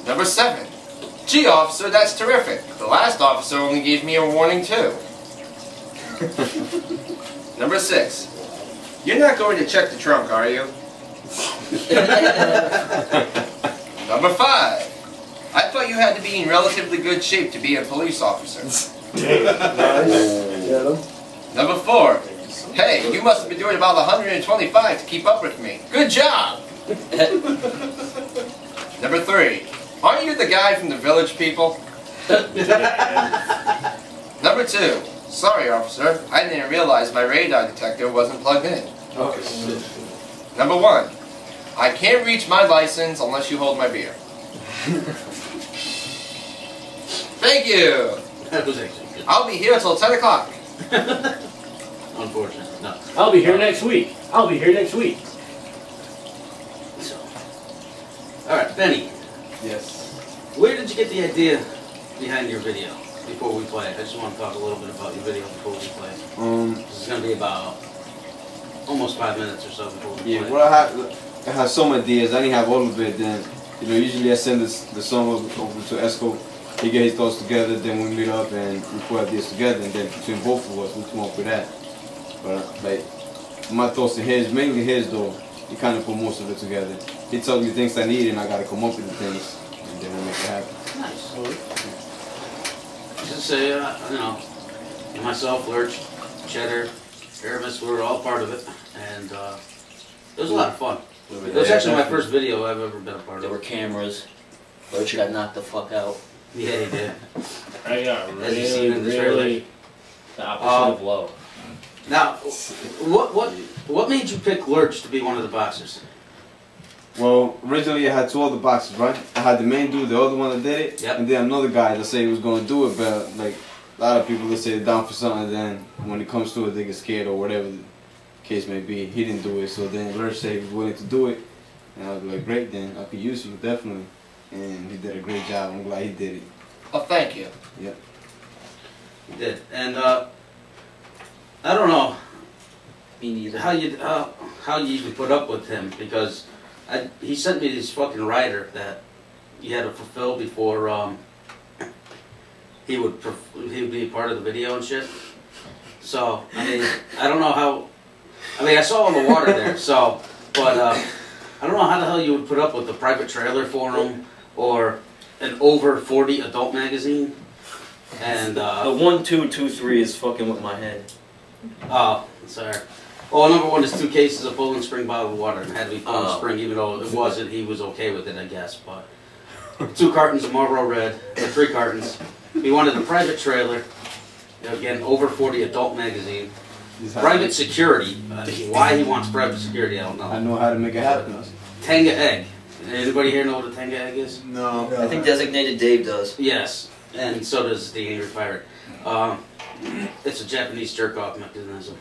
Number 7. Gee, officer, that's terrific. The last officer only gave me a warning too. Number 6. You're not going to check the trunk, are you? Number 5. I thought you had to be in relatively good shape to be a police officer. Nice. Get him. Number 4. Hey, you must have been doing about 125 to keep up with me. Good job! Number 3. Aren't you the guy from the Village People? Number 2. Sorry, officer. I didn't realize my radar detector wasn't plugged in. Number 1. I can't reach my license unless you hold my beer. Thank you! That was actually good. I'll be here till 10 o'clock. Unfortunately, no. I'll be here next week. I'll be here next week. So, all right, Benny. Yes. Where did you get the idea behind your video? Before we play it, I just want to talk a little bit about your video before we play it. This is going to be about almost 5 minutes or so before we Yeah, play. well, I have some ideas. I didn't have all of it. Then, usually I send the song over to Esco. He get his thoughts together. Then we meet up and we put ideas together. And then between both of us, we come up with that. But like my thoughts and his, mainly his though. He kind of put most of it together. He tells me things I need, and I got to come up with the things, and then I make it happen. Nice. Just say, myself, Lurch, Cheddar, Aramis, we were all part of it, and it was a lot of fun. It was actually my first video I've ever been a part of. There were cameras. Lurch got knocked the fuck out. Yeah, he did. I got As you see in the trailer. really the opposite of low. Now, what made you pick Lurch to be one of the boxers? Well, originally I had 2 other boxers, right? I had the main dude, the other one that did it, Yep. and then another guy that said he was going to do it, but like a lot of people that say they're down for something, then when it comes to it, they get scared or whatever the case may be. He didn't do it, so then Lurch said he was willing to do it, and I was like, great, then I could use you, definitely. And he did a great job. I'm glad he did it. Oh, thank you. Yep. He did, and I don't know Me neither. how you even put up with him, because he sent me this fucking rider that you had to fulfill before he would be a part of the video and shit. So I mean, I don't know how. I mean, I saw all the water there, so but I don't know how the hell you would put up with the private trailer for him or an over 40 adult magazine. And The 1, 2, 2, 3 is fucking with my head. oh, sorry. Well, number 1 is 2 cases of Poland Spring bottled water, and it had to be Poland Spring, even though it wasn't. He was okay with it, I guess. But 2 cartons of Marlboro Red, or 3 cartons. He wanted the private trailer. Again, over 40 adult magazine. Private security. Why he wants private security, I don't know. I know how to make it happen. Tenga egg. Anybody here know what a Tenga egg is? No. I think Designated Dave does. Yes, and so does the Angry Pirate. It's a Japanese jerk-off mechanism.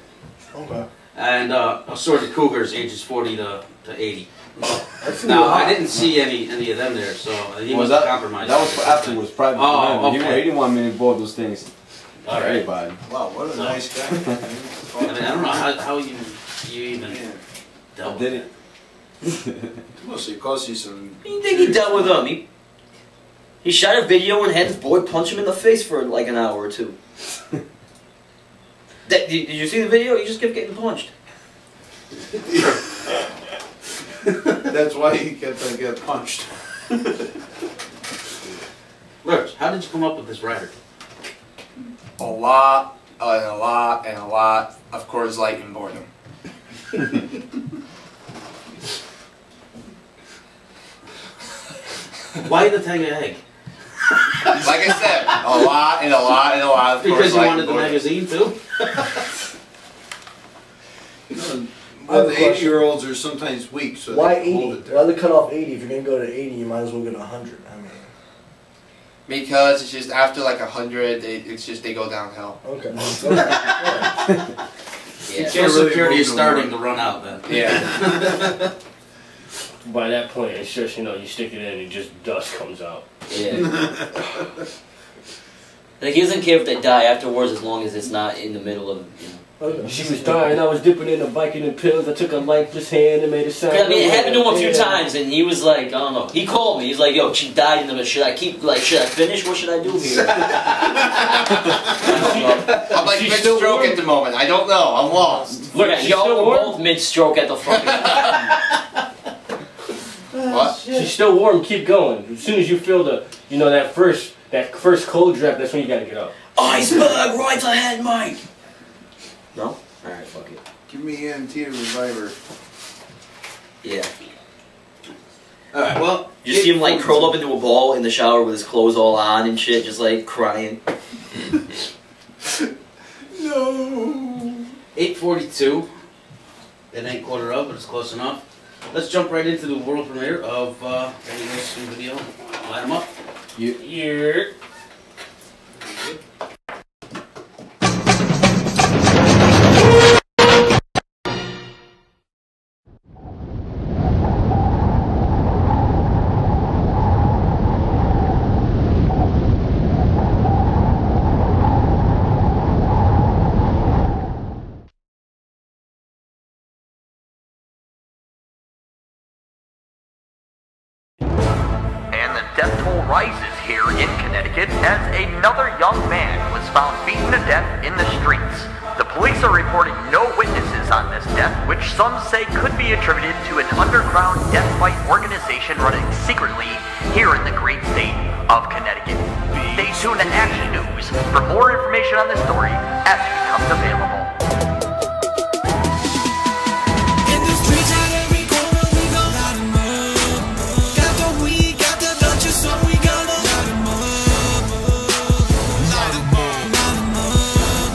Okay. And assorted cougars, ages 40 to 80. Now, I didn't see any of them there, so he was compromised. That was for afterwards, private. Oh, for him. okay. He didn't want me to board those things. All right. Everybody. Wow, what a nice guy. I mean, I don't know how you even Yeah. dealt Did with it? Mostly cost you some. What do you think he dealt with him? He shot a video and had his boy punch him in the face for like an hour or two. Did you see the video? He just kept getting punched. That's why he kept on getting punched. Lurch, how did you come up with this rider? A lot, and a lot, and a lot of Coors Light and boredom. Why the tag egg? Like I said, a lot, and a lot, and a lot of Coors Because you Light wanted and the boredom. magazine too? Well, the 80-year-olds are sometimes weak, so Why they can hold 80? it there. Why the cut off 80? If you're gonna go to 80, you might as well go to 100. I mean, Because it's just after like 100, it's just they go downhill. okay. Yeah. Social really Security is move starting no to run out then. Yeah. By that point, it's just, you know, you stick it in and just dust comes out. Yeah. Like he doesn't care if they die afterwards as long as it's not in the middle of, you know. Okay. She was dying, I was dipping in the Vicodin pills, I took a lifeless hand and made it sound. 'Cause, I mean, it happened to him a few Yeah. times, and he was like, I don't know. He called me. He's like, "Yo, she died in the. Should I keep? Like, should I finish? What should I do here?" I don't know. I'm like She's still mid-stroke warm? at the moment. I don't know. I'm lost. Look, Yeah, she's y'all still were warm? both mid-stroke at the fucking. What? She's still warm, keep going. As soon as you feel the, you know, that first cold draft, that's when you gotta get up. Iceberg right ahead, Mike. No. All right, fuck it. Give me EMT Reviver. Yeah. Alright, well. You see him like curled up into a ball in the shower with his clothes all on and shit, just like crying. No. 8:42. It ain't quarter up, but it's close enough. Let's jump right into the world premiere of Danny Wilson video. Light 'em up. Yeah. And the death toll rises here in Connecticut as another young man was found beaten to death in the streets. The police are reporting no witnesses on this death, which some say could be attributed to an underground death fight organization running secretly here in the great state of Connecticut. Stay tuned to Action News for more information on this story as it becomes available. In the streets at every corner we go light 'em up. Got the weed, got the Dutchess, so we gonna light 'em up. Light 'em up, light 'em up,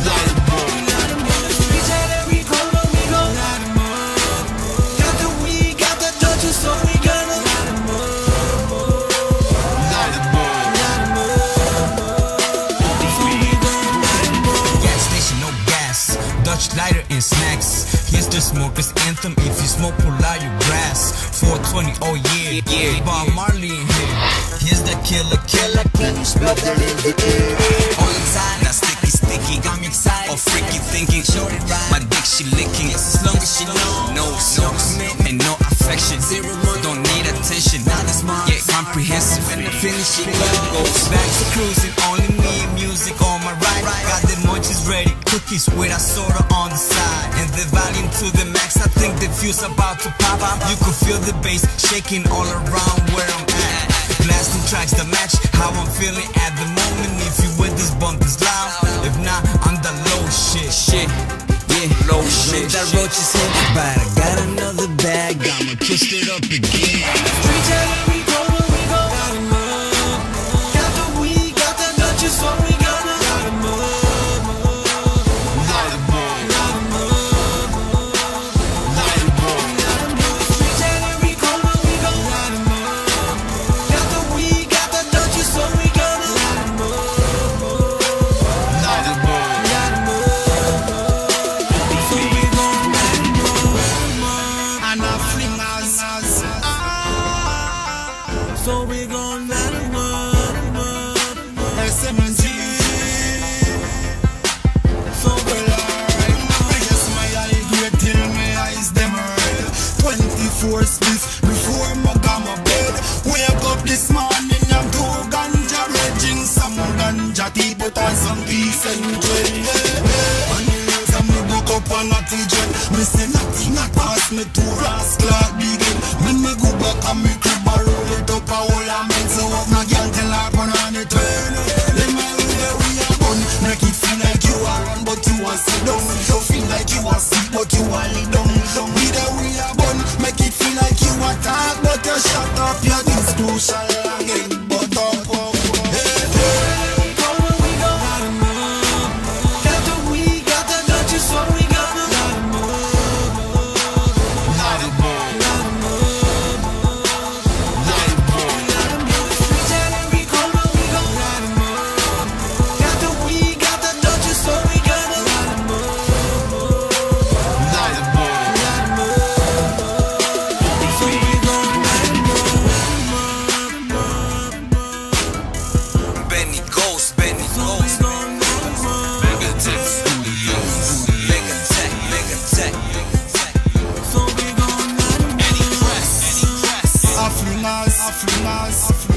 light 'em up, light 'em up. In the streets at every corner we go light 'em up. Got the weed, got the Dutchess, so we gonna light 'em up. Light 'em up, light 'em up. So we gonna light 'em up. Gas station, no gas. Dutch lighter and snacks. Here's the smoker's anthem. If you smoke, pull out your grass. 420, oh yeah, yeah. Bob Marley in here. Here's the killer. Can you smell that in the air? All the time, that sticky. Got me excited. Oh, freaky thinking. My dick, she licking. As long as she knows. No commitment and no affection. Don't need attention. Yeah, comprehensive. And the finish it goes back to cruising. Only me and music on my right. Got the munchies ready. Cookies with a soda on the side. And the volume to the max. I think the fuse about to pop. You could feel the bass shaking all around where I'm at. Blasting tracks that match how I'm feeling at the moment. If you with this bump is loud. If not, I'm the low shit. Yeah, low shit. That roach is hit, but I got another bag. I'ma twist it up again. Streets at every corner we go light 'em up. Got the weed, got the Dutchess, so we gonna light 'em up. Light 'em up, light 'em up, light 'em up, light 'em up. Streets at every corner we go light 'em up. Got the weed, got the Dutchess, so we gonna light 'em up. Light 'em up, light 'em up. So we gonna light 'em up. And I fling us. So we gon' let 'em up. SMG. 4 spliff before I got my bed. Wake up this morning, I'm too ganja, raging some ganja tea, but on some peace and dread. And the reason me book up on a tea-jet, me say nothing not pass me to rascal begin. When me go back and me crib a roll it up a hole and men so up, no girl tell her put on it turn. Let me know we are gun, make it feel like you are run, but you are sit down. You feel like you are sick, but you are lay down. With the we are gun, make it feel like you are talk, but you shut up your discussion again. But up,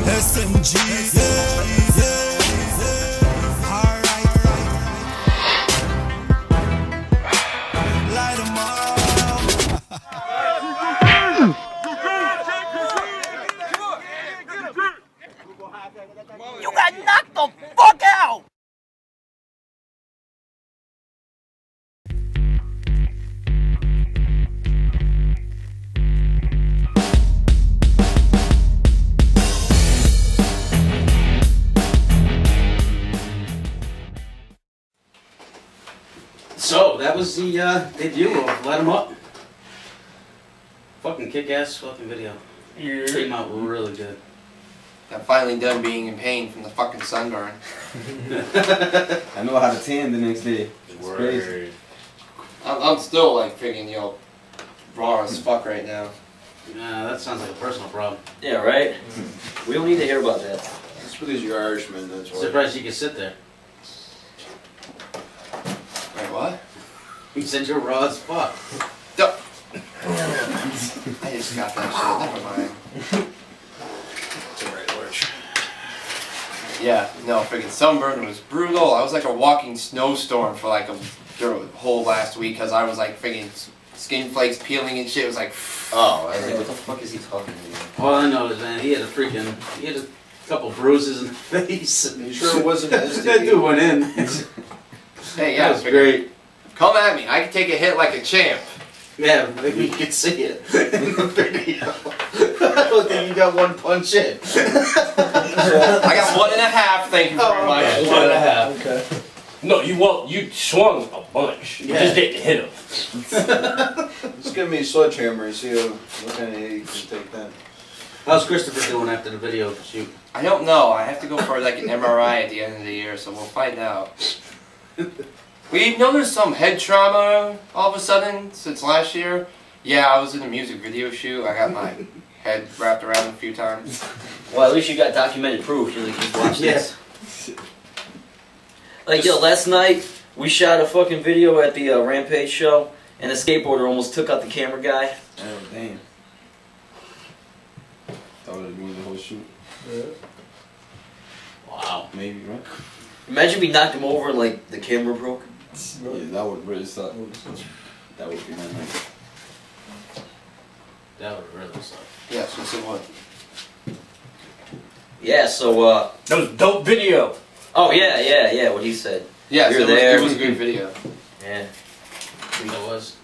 SMG, alright, light 'em up. You got knocked the fuck out! So that was the debut of Let 'Em Up. Fucking kick-ass fucking video. Came out really good. I'm finally done being in pain from the fucking sunburn. I know how to tan the next day. It's crazy. I'm still like freaking, you know, raw as fuck right now. Yeah, that sounds like a personal problem. Yeah, right? We don't need to hear about that. It's because you're Irishman, that's why. Surprised you could sit there. Wait, what? You said you're raw as fuck. I just got that shit, never mind. It's alright, Lurch. Yeah, no, freaking sunburn was brutal. I was like a walking snowstorm for like a whole last week because I was like freaking skin flakes peeling and shit. It was like, oh, I think, what the fuck is he talking about? All I know is, man, he had a couple bruises in the face. You sure it wasn't STD? That dude went in. hey, yeah, that was great. Come at me. I can take a hit like a champ. Yeah, maybe you can see it in the video. I don't think you got one punch in. I got 1.5, thank you very much. 1.5. Okay. No, you swung a bunch. You just didn't hit him. Just give me a sledgehammer and see what kind of hit you can take then. How's Christopher doing after the video shoot? I don't know. I have to go for like an MRI at the end of the year, so we'll find out. We noticed some head trauma all of a sudden since last year. Yeah, I was in a music video shoot. I got my head wrapped around a few times. Well, at least you got documented proof. You can watch this. Like, yo, last night we shot a fucking video at the Rampage show, and a skateboarder almost took out the camera guy. Oh, damn. Thought it was doing the whole shoot. Yeah. Wow. Maybe, right? Imagine we knocked him over and, like, the camera broke. Yeah, that would really suck. That would be my night. That would really suck. Yes, yes it would. Yeah, so, That was a dope video. oh, yeah, what he said. Yes, You're it there. was a good video. Yeah. It was.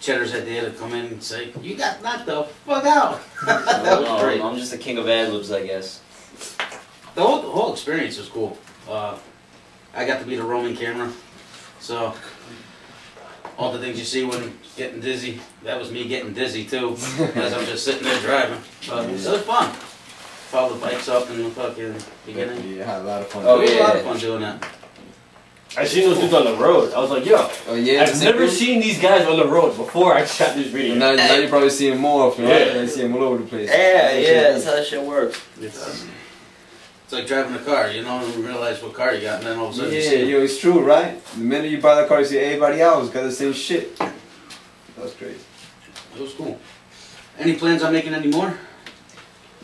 Cheddar's idea to come in and say, "You got knocked the fuck out." That was great. I'm just the king of ad-libs, I guess. The whole experience was cool. I got to be the roaming camera, so all the things you see when getting dizzy, that was me getting dizzy too, as I'm just sitting there driving. But it was fun. Follow the bikes up in the fucking beginning. Yeah, I had a lot of fun. Oh yeah, a lot of fun doing that. I seen those dudes on the road. I was like, yo, Oh, yeah, I've never seen these guys on the road before I shot this video. Now you probably see him more often, right? Yeah. You see him all over the place. Yeah, that's how that shit works. It's like driving a car, you don't even realize what car you got, and then all of a sudden you Yeah, see yo, it's true, right? The minute you buy the car, you see everybody else got the same shit. That's crazy. it was cool. Any plans on making any more?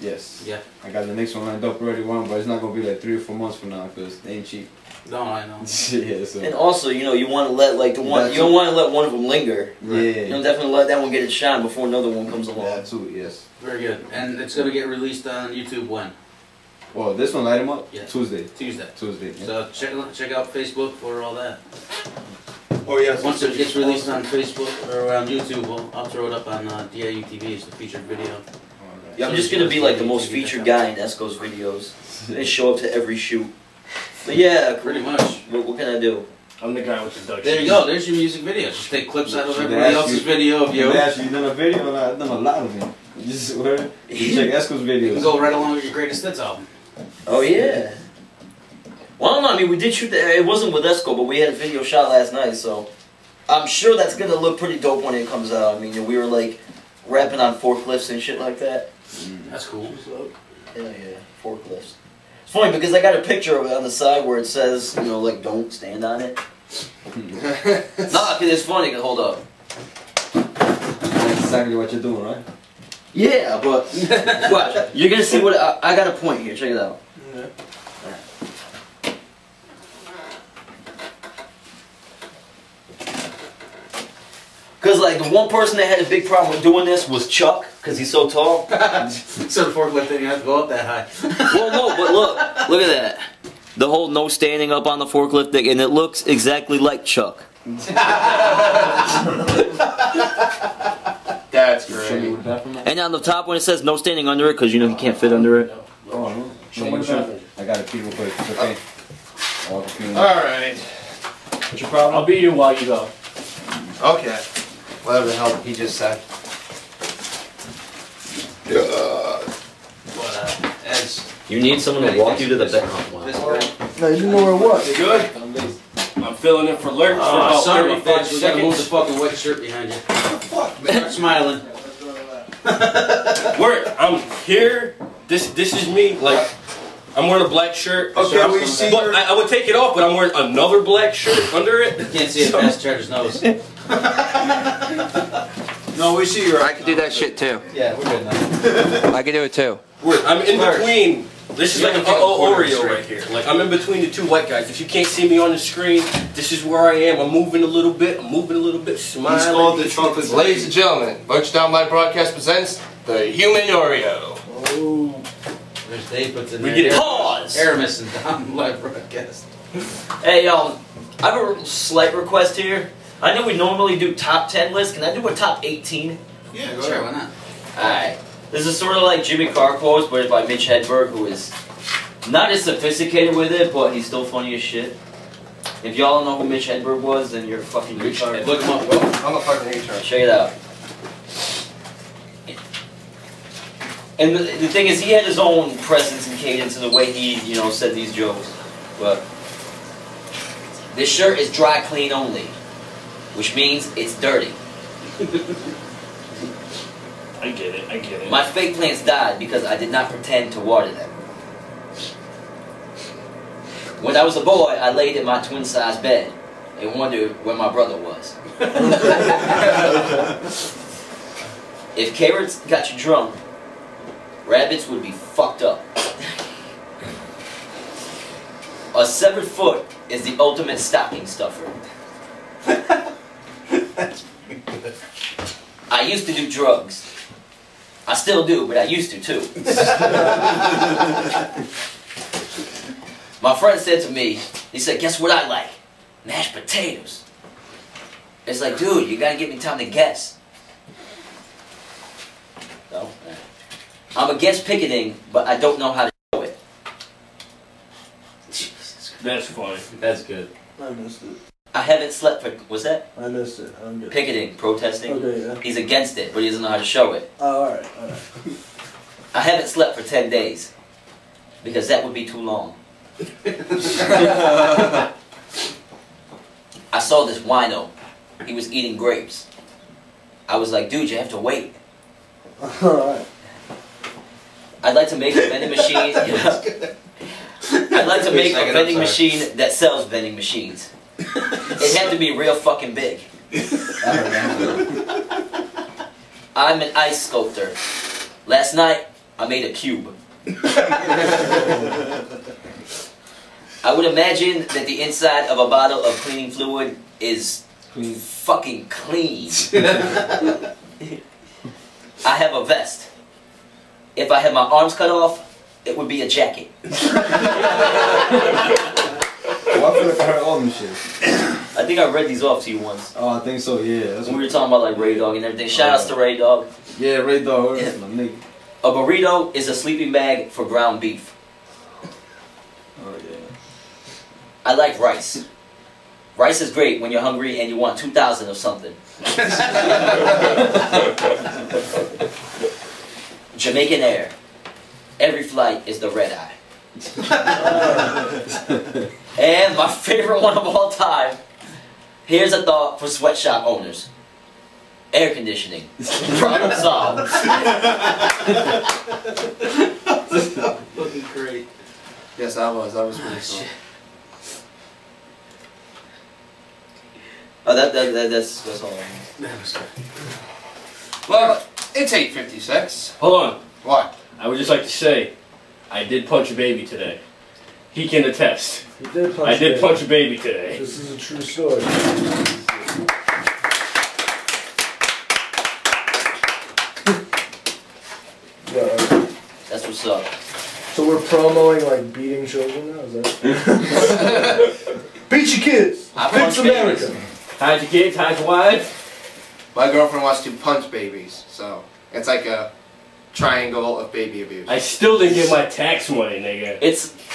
Yes. Yeah. I got the next one lined up already, but it's not gonna be like 3 or 4 months from now because they ain't cheap. No, I know. Yeah, so. And also, you know, you want to let like the one. You don't want to let one of them linger. Yeah. You don't definitely let that one get its shine before another one comes along. That too, yes. Very good. And it's gonna get released on YouTube when? Well, this one light him up? Yeah. Tuesday. Tuesday. Yeah. So check out Facebook for all that. Oh yes. Once it gets released on Facebook or on YouTube, I'll throw it up on DIU TV as the featured video. I'm just gonna be like the most featured guy in Esco's videos. They show up to every shoot. But yeah, Pretty much. What can I do? I'm the guy with the duck. There you go. There's your music video. Just take clips out of everybody else's video of you. They actually done a video. I've done a lot of them. You just where? You check Esco's videos. You can go right along with your greatest hits album. Oh yeah. Well, no, I mean we did shoot. It wasn't with Esco, but we had a video shot last night, so I'm sure that's gonna look pretty dope when it comes out. I mean, we were like rapping on forklifts and shit like that. That's cool. Hell yeah, forklifts. It's funny because I got a picture of it on the side where it says, you know, like don't stand on it. Nah, cause it's funny. Cause hold up. That's exactly what you're doing, right? Yeah, but watch. You're gonna see what I got a point here. Check it out. Okay. Cause like the one person that had a big problem with doing this was Chuck, cause he's so tall. So the forklift didn't have to go up that high. Well, no, but look at that. The whole no standing up on the forklift thing, and it looks exactly like Chuck. That's great. And on the top when it says no standing under it, cause you know he can't fit under it. Oh, no. Show me the I got it, people, quick. It's okay. Alright. What's your problem? I'll beat you while you go. Okay. Whatever the hell he just said. But as You need someone to walk you to the bed. this way. No, you didn't know where it was. You good? I'm filling in for Lurch for about Son of a 35 bitch, we gotta move the seconds. fucking white shirt behind you. Fuck, man. Start smiling. Where I'm here. This is me. Like I'm wearing a black shirt. Okay, we see But your... I would take it off, but I'm wearing another black shirt under it. You can't see it past Cheddar's nose. No, we see your... I could do that shit too. Yeah, we're good now. I could do it too. I'm in between. This is You like an have to take a quarter Oreo straight. right here. Like I'm in between the two white guys. If you can't see me on the screen, this is where I am. I'm moving a little bit. Smiling. He's called the chocolate... Ladies and gentlemen, Butch Down Live Broadcast presents the Human Oreo. Oh. There's Dave puts in We there. get it. Pause. Aramis and Tom live broadcast. Hey, I have a slight request here. I know we normally do top 10 lists. Can I do a top 18? Yeah, go Sure, ahead. why not? Alright. This is sort of like Jimmy Carr quotes, but it's by Mitch Hedberg, who is not as sophisticated with it, but he's still funny as shit. If y'all don't know who Mitch Hedberg was, then you're fucking retarded. Look him up. I'm a fucking retard. Check it out. And the thing is, he had his own presence and cadence in the way he, you know, said these jokes. But this shirt is dry clean only, which means it's dirty. I get it. My fake plants died because I did not pretend to water them. When I was a boy, I laid in my twin-sized bed and wondered where my brother was. If carrots got you drunk, rabbits would be fucked up. A severed foot is the ultimate stocking stuffer. I used to do drugs. I still do, but I used to too. My friend said to me, he said, guess what I like? Mashed potatoes. It's like, dude, you gotta give me time to guess. No? I'm against picketing, but I don't know how to show it. That's funny. That's good. I missed it. I haven't slept for, what's that? I missed it. I'm good. Picketing, protesting. Okay, yeah. He's against it, but he doesn't know how to show it. Oh, alright, alright. I haven't slept for 10 days, because that would be too long. I saw this wino. He was eating grapes. I was like, dude, you have to wait. Alright. I'd like to make a vending machine. I'd like to make a vending machine that sells vending machines. It had to be real fucking big. I'm an ice sculptor. Last night, I made a cube. I would imagine that the inside of a bottle of cleaning fluid is fucking clean. I have a vest. If I had my arms cut off, it would be a jacket. Well, I feel like I heard all them shit. I think I read these off to you once. Oh, I think so, yeah. That's when we were talking about like Ray Dog and everything. Shout outs to Ray Dog. Yeah, Ray Dog, that's my nigga. A burrito is a sleeping bag for ground beef. Oh, yeah. I like rice. Rice is great when you're hungry and you want 2,000 of something. Jamaican Air. Every flight is the red eye. And my favorite one of all time. Here's a thought for sweatshop owners. Air conditioning. Problem solved. Looking great. Yes, I was pretty cool. Oh, that's all. Well, it's 8:56. Hold on. What? I would just like to say, I did punch a baby today. He can attest. You did punch I did punch a baby today. This is a true story. That's what's up. So we're promoting like beating children now, is that? Beat your kids! Fix America! Hide your kids, hide your wives. My girlfriend wants to punch babies, so it's like a triangle of baby abuse. I still didn't get my tax money, nigga.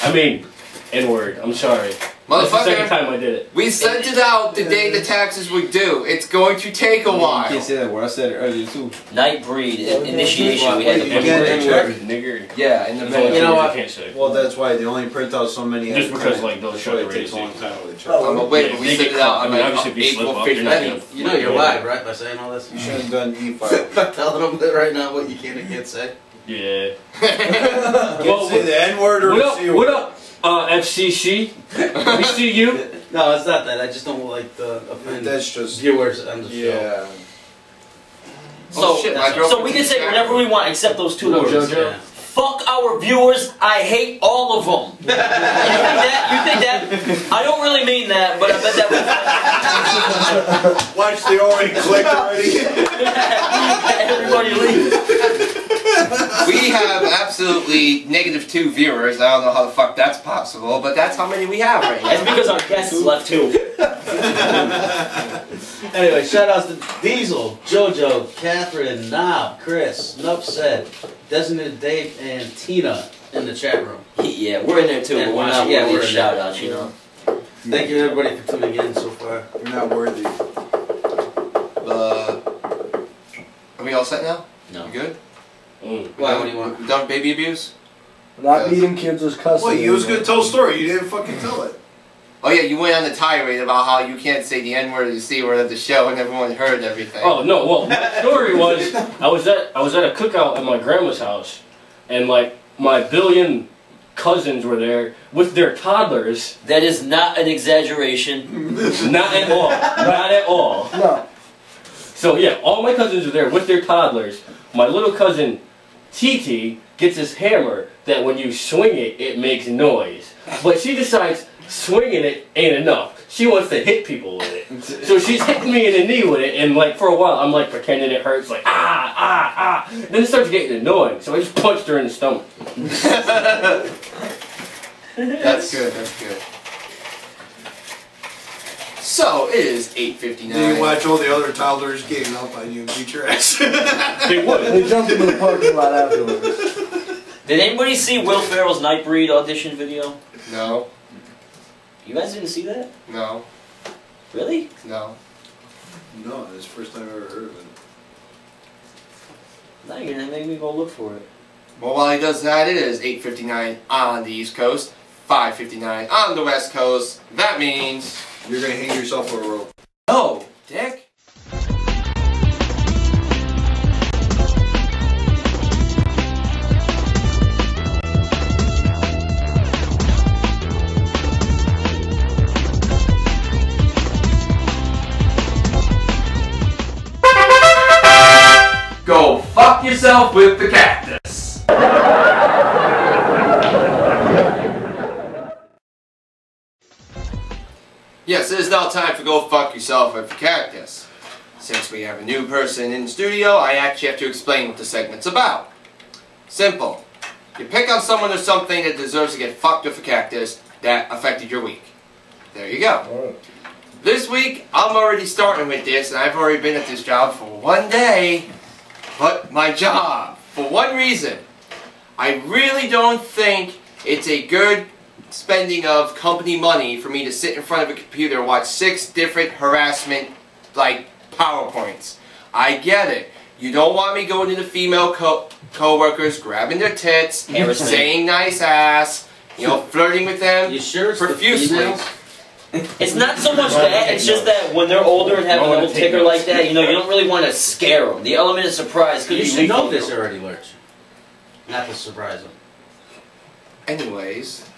I mean, N-word. I'm sorry. That's the second time I did it. We sent it out the day the taxes were due. It's going to take a while. You can't say that word. I said it earlier too. Nightbreed initiation. We had to nigger. Yeah, in the You know what? Can't say. Well, that's why they only print out so many. Just because like those show it takes a long time with the check. Wait, but we sent it out on like obviously if you slip April up, you're not 15th. gonna. You know you're live, right? By saying all this. You should have done E-file. Telling them that right now what you can and can't say. Yeah. Well, say the N-word or what the up? C-word. What up? FCC. We see you. No, it's not that. I just don't like the offend That's just viewers on the show. yeah. Oh, shit, my girlfriend So we can say whatever we want except those two What up, words. JoJo? Yeah. Fuck our viewers, I hate all of them. You think that? I don't really mean that, but I bet that was... Watch, they already clicked already. Everybody leave. We have absolutely -2 viewers. I don't know how the fuck that's possible, but that's how many we have right That's now. because our guests left too. Anyway, shout outs to Diesel, JoJo, Catherine, Knob, Chris, Nupset, Designated Dave, and Tina in the chat room. Yeah, we're in there too, but we're not Yeah, worthy we're of in shout there. outs, you know. Thank you everybody for tuning in so far. You're not worthy. Are we all set now? No. You good? Why? What do you want? We done with baby abuse? Not beating kids was cussing. Well, you was gonna tell a story. You didn't fucking tell it. Oh yeah, you went on the tirade about how you can't say the N-word or the C-word at the show and everyone heard everything. Oh no! Well, my story was I was at a cookout at my grandma's house, and like my billion cousins were there with their toddlers. That is not an exaggeration. Not at all. Not at all. No. So yeah, all my cousins are there with their toddlers. My little cousin Titi gets this hammer that when you swing it, it makes noise. But she decides swinging it ain't enough. She wants to hit people with it. So she's hitting me in the knee with it, and like for a while I'm like pretending it hurts, like ah. Then it starts getting annoying, so I just punched her in the stomach. That's good, that's good. So, it is 8:59. Then you watch all the other toddlers getting up on you and beat your ass. They would. They jumped into the parking lot afterwards. Did anybody see Will Ferrell's Nightbreed audition video? No, You guys didn't see that? no, Really? no. No, it's the first time I've ever heard of it. Now you're gonna make me go look for it. Well, while he does that, it is 8:59 on the East Coast, 5:59 on the West Coast. That means... You're gonna hang yourself on a rope. No, Dick. Go fuck yourself with the cactus. Yes, it is now time for Go Fuck Yourself with the Cactus. Since we have a new person in the studio, I actually have to explain what the segment's about. Simple. You pick on someone or something that deserves to get fucked with a cactus that affected your week. There you go. This week, I'm already starting with this, and I've already been at this job for 1 day. But my job, for one reason, I really don't think it's a good spending of company money for me to sit in front of a computer and watch 6 different harassment, like, PowerPoints. I get it. You don't want me going to the female co-workers, grabbing their tits, saying nice ass, you know, flirting with them. You sure it's profusely. It's not so much that, it's just that when they're older and have a little ticker like that, you know, you don't really want to scare them. The element of surprise could be You should know lethal. this already, Lurch. Not to surprise them. Anyways,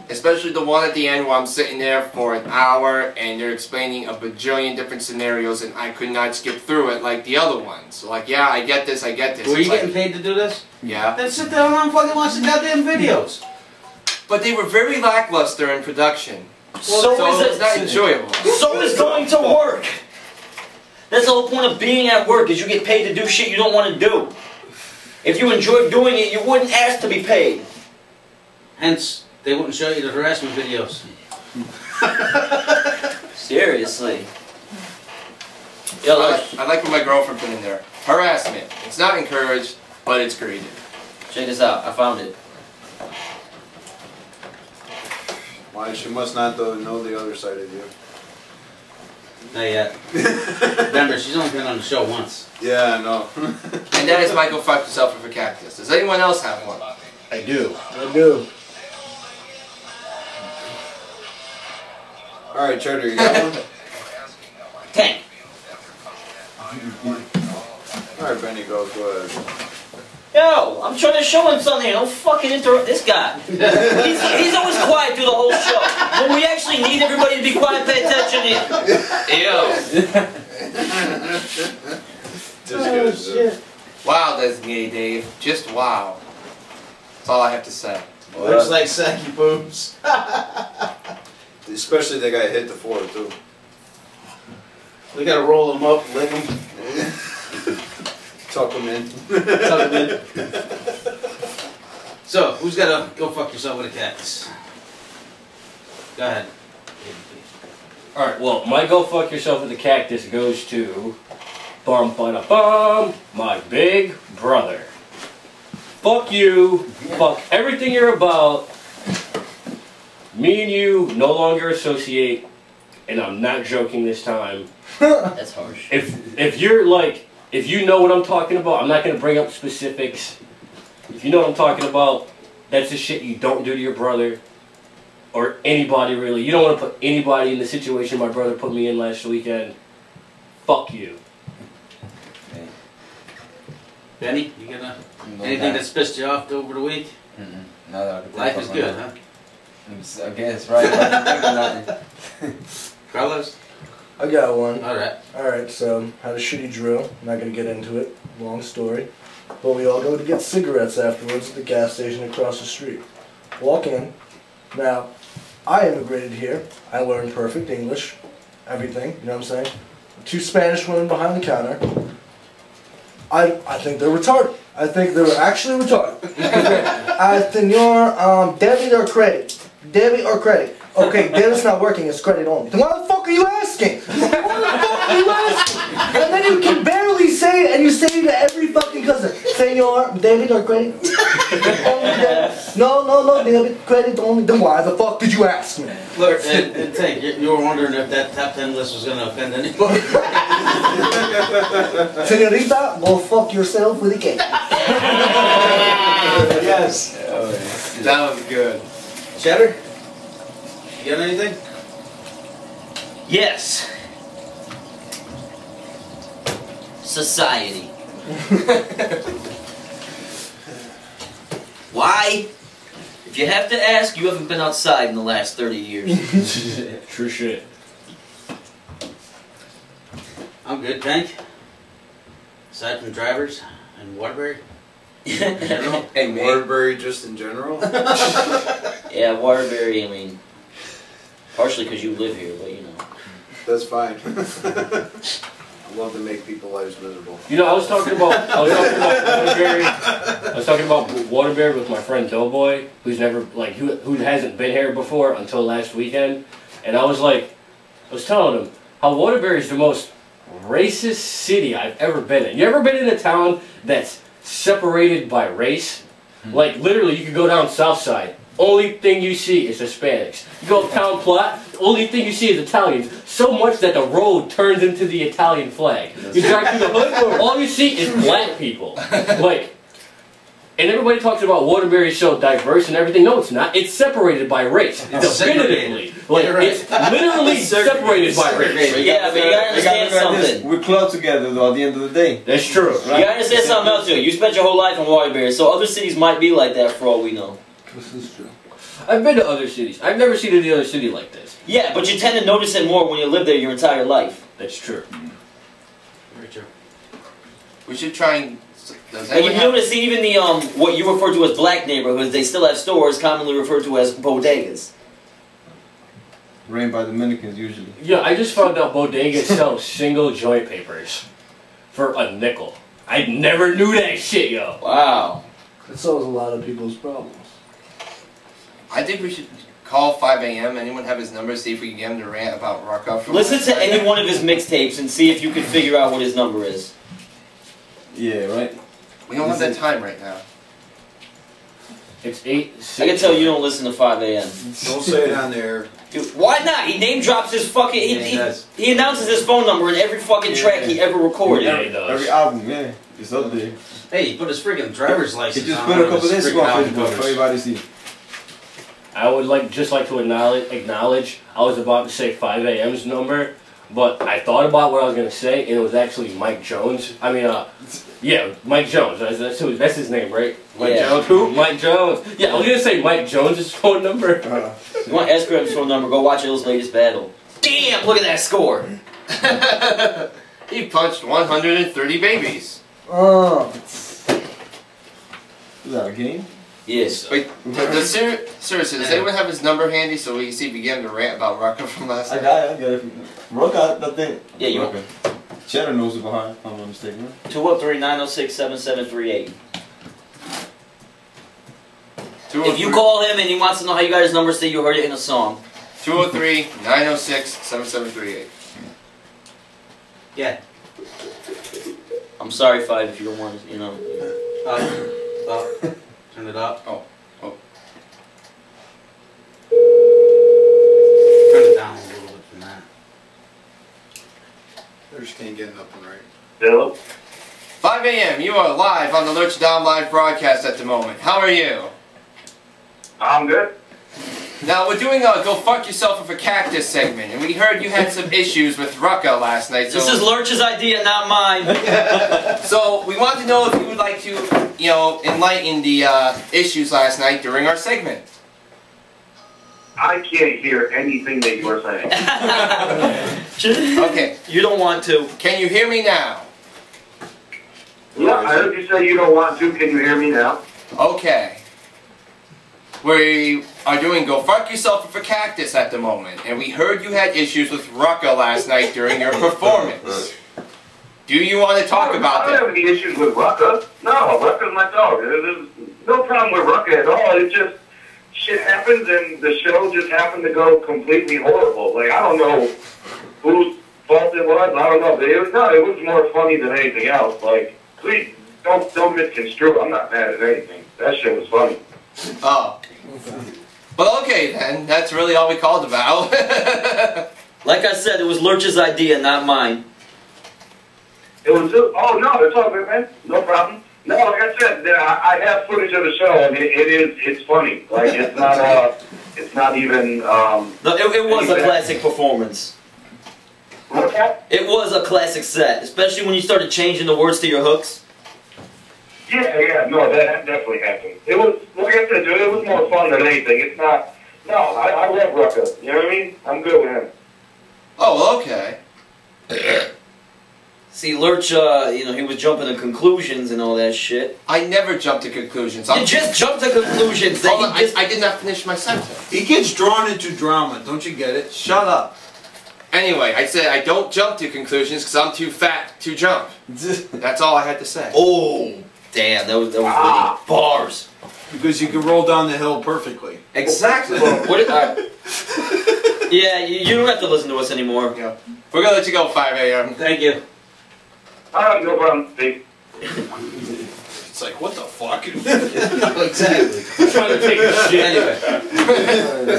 especially the one at the end where I'm sitting there for an hour and they're explaining a bajillion different scenarios and I could not skip through it like the other ones. So like, yeah, I get this, I get this. Were you It's like, getting paid to do this? Yeah. Then sit down and fucking watch the goddamn videos. But they were very lackluster in production. So is it's not enjoyable. So is going to work. That's the whole point of being at work, is you get paid to do shit you don't want to do. If you enjoyed doing it, you wouldn't ask to be paid. Hence, they wouldn't show you the harassment videos. Seriously. I like what my girlfriend put in there. Harassment. It's not encouraged, but it's graded. Check this out. I found it. Why, she must not know the other side of you. Not yet. Remember, she's only been on the show once. Yeah, I know. And that is my Go Fuck Yourself with a Cactus. Does anyone else have one? I do. I do. Alright, Cheddar, you got one? Tank. Alright, Benny, go ahead. Yo, I'm trying to show him something. Don't fucking interrupt this guy. He's always quiet through the whole show. When we actually need everybody to be quiet, pay attention. Shit. Wow, Designated Dave. Just wow. That's all I have to say. Looks like sacky boobs. Especially the guy hit the floor, too. We gotta roll them up, lick them. Tuck him in. Tuck them in. So, who's gotta go fuck yourself with a cactus? Go ahead. Alright, well, my Go Fuck Yourself with the Cactus goes to bum, my big brother. Fuck you. Fuck everything you're about. Me and you no longer associate, and I'm not joking this time. That's harsh. If you're like, if you know what I'm talking about, I'm not going to bring up specifics. If you know what I'm talking about, that's the shit you don't do to your brother. Or anybody really. You don't want to put anybody in the situation my brother put me in last weekend. Fuck you. Benny, you gonna anything that's pissed you off over the week? No, Life is good, huh? I guess, right? Carlos? I got one. Alright, so had a shitty drill. I'm not gonna get into it. Long story. But we all go to get cigarettes afterwards at the gas station across the street. Walk in. Now, I immigrated here. I learned perfect English. Everything, you know what I'm saying? 2 Spanish women behind the counter. I think they're retarded. I think they're actually retarded. Senor, debit or credit? Debit or credit? Okay, debit's not working, it's credit only. Then why the fuck are you asking? Why the fuck are you asking? And then you can barely say it, and you say it to every fucking cousin. Senor, debit or credit? Only debit. No, debit, credit only. Then why the fuck did you ask me? Look, and Tank, you were wondering if that top 10 list was going to offend anybody. Senorita, go fuck yourself with a cake. Yes. That was good. Cheddar? You got anything? Yes. Society. Why? If you have to ask, you haven't been outside in the last 30 years. True shit. I'm good, Tank. Aside from drivers and Waterbury? Hey, Waterbury just in general? Yeah, Waterbury, I mean, partially because you live here, but you know. That's fine. I love to make people's lives miserable. You know, I was talking about Waterbury. I was talking about Waterbury with my friend Doughboy, who's never who hasn't been here before until last weekend, and I was telling him how Waterbury is the most racist city I've ever been in. You ever been in a town that's separated by race? Like literally, you could go down South Side. Only thing you see is Hispanics. You go uptown Platte, only thing you see is Italians. So much that the road turns into the Italian flag. You drive through the hood, all you see is black people. Like, and everybody talks about Waterbury is so diverse and everything. No, it's not. It's separated by race. Definitively. Like, it's literally separated by race. Yeah, but you gotta understand something. We're clubbed together though at the end of the day. That's true. Right? You gotta understand something else too. You spent your whole life in Waterbury, so other cities might be like that for all we know. This is true. I've been to other cities. I've never seen any other city like this. Yeah, but you tend to notice it more when you live there your entire life. That's true. Very true. We should try and... And you notice even the what you refer to as black neighborhoods, they still have stores commonly referred to as bodegas. Ran by Dominicans usually. Yeah, I just found out bodegas sell single joint papers for a nickel. I never knew that shit, yo. Wow. It solves a lot of people's problems. I think we should call 5 a.m. Anyone have his number? See if we can get him to rant about Rucka. Listen to any one of his mixtapes and see if you can figure out what his number is. Yeah, right? We don't have that time right now. It's 8:06. I can tell you don't listen to 5 a.m. Don't say it on there. Dude, why not? He name drops his fucking... He announces his phone number in every fucking track he ever recorded. Yeah, he does. Every album, yeah. It's up there. Hey, he put his freaking driver's license He just on put a one of couple his of this freaking on album Facebook for covers. everybody to see. I would just like to acknowledge I was about to say 5 a.m.'s number, but I thought about what I was going to say, and it was actually Mike Jones. I mean, yeah, Mike Jones. That's his name, right? Mike Jones. Who? Mike Jones. Yeah, I was going to say Mike Jones' phone number. You want Escrim's phone number, go watch Ill's latest battle. Damn, look at that score. He punched 130 babies. Oh. Is that a game? Yes. Wait, seriously, does anyone have his number handy so we can see if we get him to rant about Rucka from last night? I got it. Rucka, I think. Yeah, you Rucka. Cheddar knows it behind, if I'm not mistaken. 203-906-7738. If you 203 call him and he wants to know how you got his number, say you heard it in a song. 203-906-7738. Yeah. I'm sorry, Five, if you don't want to, you know. Turn it up. Oh. Turn it down a little bit from that. I just can't get nothing right. Hello? 5 a.m. You are live on the Lurch Dom live broadcast at the moment. How are you? I'm good. Now, we're doing a Go Fuck Yourself with a Cactus segment, and we heard you had some issues with Rucka last night. So This is Lurch's idea, not mine. So, we want to know if you would like to, you know, enlighten the issues last night during our segment. I can't hear anything that you are saying. Okay. You don't want to. Can you hear me now? Yeah, I heard you say you don't want to. Can you hear me now? Okay. We are doing Go Fuck Yourself with a Cactus at the moment, and we heard you had issues with Rucka last night during your performance. Do you want to talk about I don't that? have any issues with Rucka. No, Rucka's my dog. There's no problem with Rucka at all. It just, shit happens and the show just happened to go completely horrible. Like, I don't know whose fault it was. I don't know. But it was more funny than anything else. Like, please, don't misconstrue. I'm not mad at anything. That shit was funny. Oh. Well, okay then. That's really all we called about. Like I said, it was Lurch's idea, not mine. It was just, oh no, it's all good, man. No problem. No, like I said, I have footage of the show, and it's funny. Like it's not even. No, it was a classic performance. What's that? It was a classic set, especially when you started changing the words to your hooks. Yeah, no, that definitely happened. It was, like I said, dude, it was more fun than anything. It's not. No, I love Rucka. You know what I mean? I'm good with him. Oh, okay. See, Lurch, you know, he was jumping to conclusions and all that shit. I never jump to conclusions. You just jumped to conclusions. Hold on, I did not finish my sentence. He gets drawn into drama, don't you get it? Shut up. Anyway, I said I don't jump to conclusions because I'm too fat to jump. That's all I had to say. Oh, damn, that was witty. Bars. Because you can roll down the hill perfectly. Exactly. Yeah, you don't have to listen to us anymore. Yeah. We're going to let you go 5 a.m. Thank you. Alright, no problem, Steve. It's like, what the fuck? No, exactly. I'm trying to take a shit. Anyway,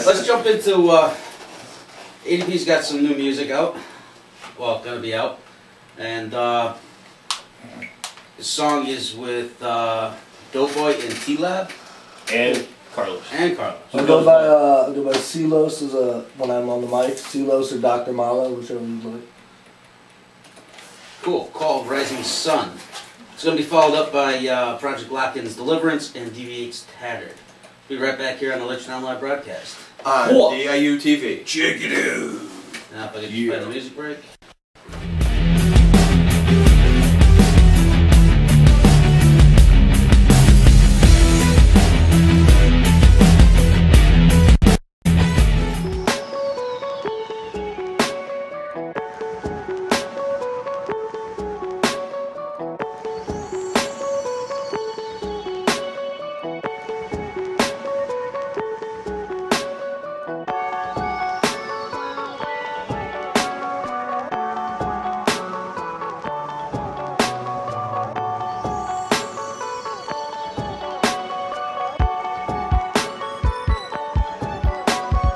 let's jump into, ADP's got some new music out. Well, gonna be out. And, the song is with, Doughboy and T-Lab. And Carlos. And Carlos. I go by Silos as when I'm on the mic. Silos or Dr. Malo, whichever you like. Cool. Called Rising Sun. It's going to be followed up by Project Lock-in's Deliverance and DV8's Tattered. Be right back here on the Lurch Live broadcast. On DIU TV. Check it out. Now if I could just play the music break.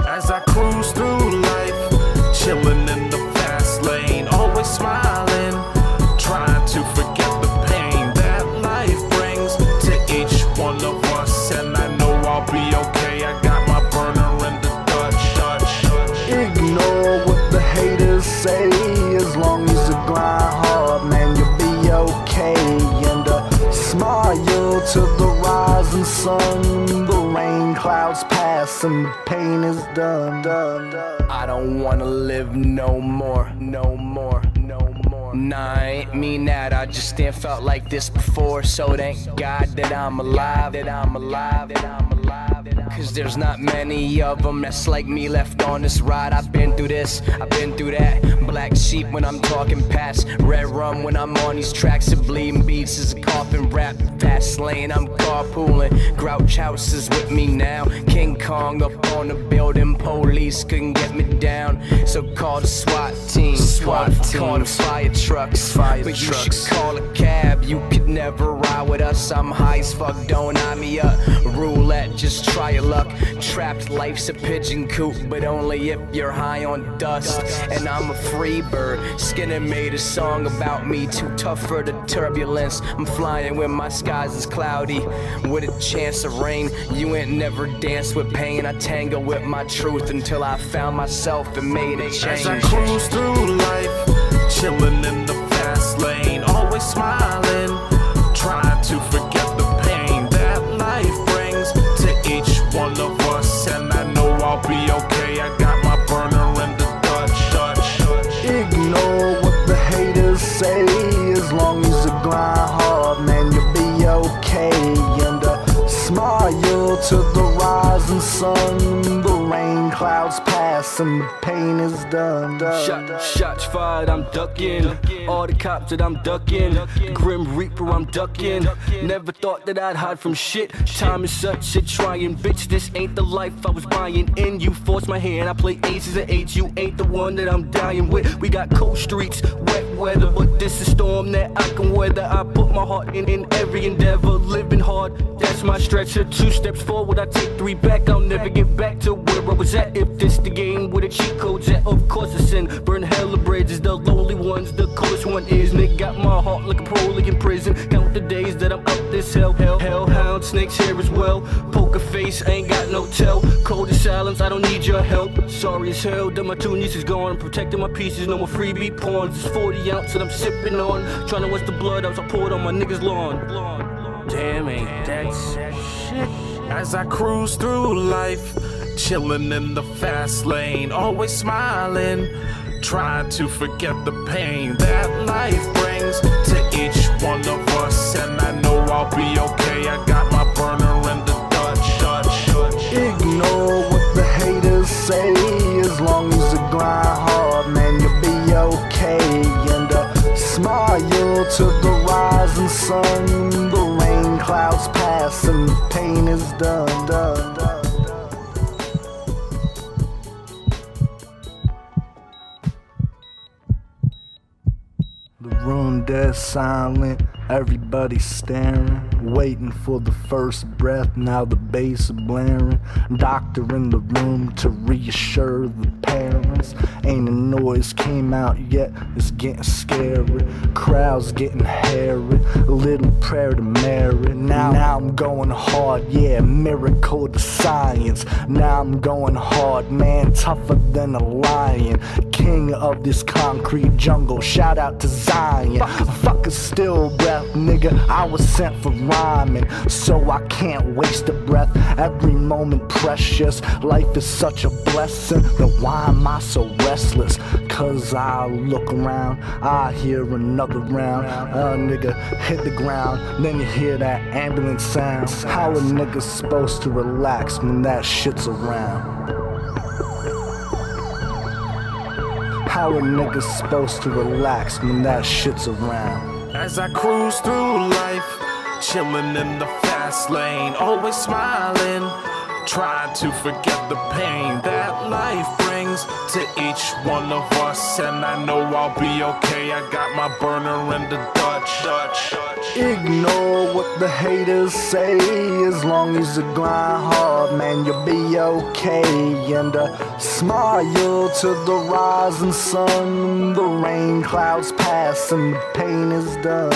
As I cruise through life, chilling in the fast lane, always smiling, trying to forget the pain that life brings to each one of us. And I know I'll be okay. I got my burner in the Dutch. Ignore what the haters say. As long as you grind hard, man, you'll be okay. And smile to the rising sun. The rain clouds pass and the pain is done. I don't wanna live no more. Nah, I ain't mean that. I just ain't felt like this before. So thank God that I'm alive. Cause there's not many of them that's like me left on this ride. I've been through this, I've been through that. Black sheep when I'm talking past, red rum when I'm on these tracks. And bleeding beats is a coffin rap. Fast lane, I'm carpooling. Grouch House is with me now. King Kong up on the building. Police couldn't get me down, so call the SWAT team. Call the fire trucks. But you should call a cab. You could never ride with us. I'm high as fuck, don't eye me up. Roulette, just try your luck. Trapped life's a pigeon coop, but only if you're high on dust. And I'm a free bird. Skinner made a song about me, too tough for the turbulence. I'm flying when my skies is cloudy, with a chance of rain. You ain't never danced with pain. I tangle with my truth until I found myself and made a change. As I cruise through life, chilling in the fast lane, always smiling, trying to forget the pain that life brings to each one of us. And I know I'll be okay. I got my burner in the Dutch. Ignore what the haters say. As long as you grind hard, man, you'll be okay. And smile to the rising sun. The rain clouds pass and the pain is done. Shots fired, I'm ducking. All the cops that I'm ducking. Grim Reaper, I'm ducking. Never thought that I'd hide from shit. Time is such a trying bitch. This ain't the life I was buying in. You forced my hand, I play aces and eights. You ain't the one that I'm dying with. We got cold streets, wet weather, but this is a storm that I can weather. I put my heart in every endeavor. Living hard, that's my stretcher. 2 steps forward, I take 3 back. I'll never get back to where I was at. If this the game with the cheat codes at, of course it's in. Burn hella bridges, the lonely ones, the coolest one is. And it got my heart like a prolific in prison. Count the days that I'm up this hellhound, snakes here as well. Poker face, ain't got no tell. Cold as silence, I don't need your help. Sorry as hell that my 2 nieces gone. I'm protecting my pieces, no more freebie pawns. It's 40 ounce that I'm sipping on. Trying to wash the blood out, I poured on my niggas' lawn. Damn, ain't that shit. As I cruise through life, chilling in the fast lane, always smiling, trying to forget the pain that life brings to each one of us. And I know I'll be okay, I got my burner in the Dutch. Ignore what the haters say, as long as you grind hard, man, you'll be okay. And smile to the rising sun, the rain clouds pass and the pain is done. The room dead silent, everybody staring, waiting for the first breath. Now the bass is blaring, doctor in the room to reassure the parents. Ain't a noise came out yet, it's getting scary. Crowds getting hairy, a little prayer to Mary. Now I'm going hard, yeah, miracle to science. Now I'm going hard, man, tougher than a lion. King of this concrete jungle, shout out to Zion. Fuck a still breath, nigga, I was sent for rhyming, so I can't waste a breath. Every moment precious, life is such a blessing. Then why am I so restless? Cause I look around, I hear another round. Nigga hit the ground, then you hear that ambulance sound. How a nigga supposed to relax when that shit's around? How a nigga supposed to relax when that shit's around? As I cruise through life, chillin' in the fast lane, always smiling, trying to forget the pain that life brings to each one of us. And I know I'll be okay, I got my burner in the Dutch. Ignore what the haters say, as long as you grind hard, man, you'll be okay. And smile to the rising sun, the rain clouds pass and the pain is done.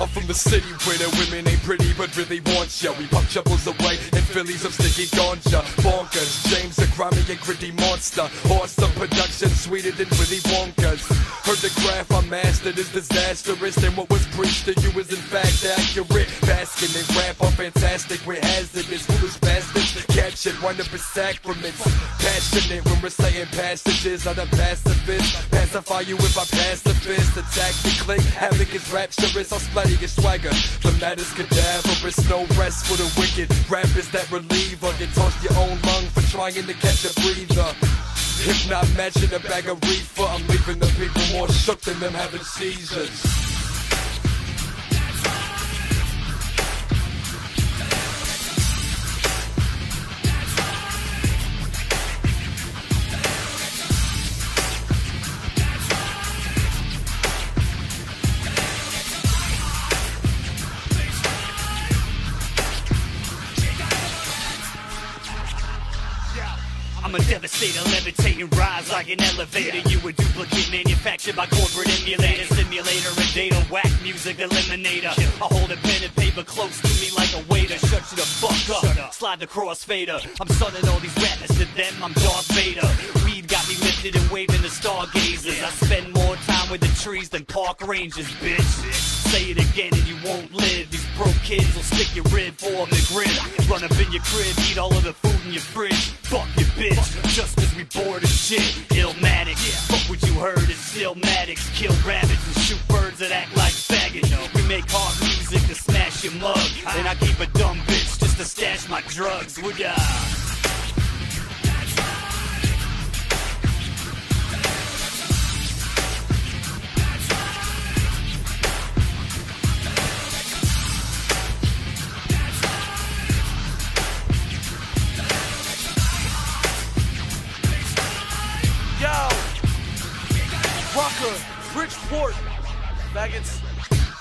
I'm from the city where the women ain't pretty but really want ya. We pump troubles away in Phillies of sticky ganja. Bonkers, James a grimy and gritty monster. Awesome production, sweeter than Willy Wonka's. Heard the craft I mastered is disastrous, and what was preached to you is in fact accurate. Basking in rap, I'm fantastic with hazardous foolish bastards. Captured, wind up in sacraments. Passionate when reciting passages. I'm a pacifist. Pacify you if I pass the fist. Tactically, havoc is rapturous. I'll splatter your swagger. The matter's cadaverous. No rest for the wicked. Rappers that relieve or get tossed your own lung for trying to catch a breather. If not matching a bag of reefer, I'm leaving the people more shook than them having seizures. I'm a devastator, levitating, rise like an elevator. You a duplicate manufactured by corporate emulators. Simulator and data, whack music eliminator. I hold a pen and paper close to me like a waiter. Shut you the fuck up, slide the crossfader. I'm sunning all these rappers, to them I'm Darth Vader. Weed got me lifted and waving the stargazers. I spend more time with the trees than park rangers, bitch. Say it again and you won't live. These broke kids will stick your rib for the grid. Run up in your crib, eat all of the food in your fridge. Fuck your bitch, just cause we bored as shit. Illmatic, fuck what you heard, it's still Maddox. Kill rabbits and shoot birds that act like faggots. We make hard music to smash your mug, and I keep a dumb bitch just to stash my drugs. Would ya? Rucker, Bridgeport, faggots.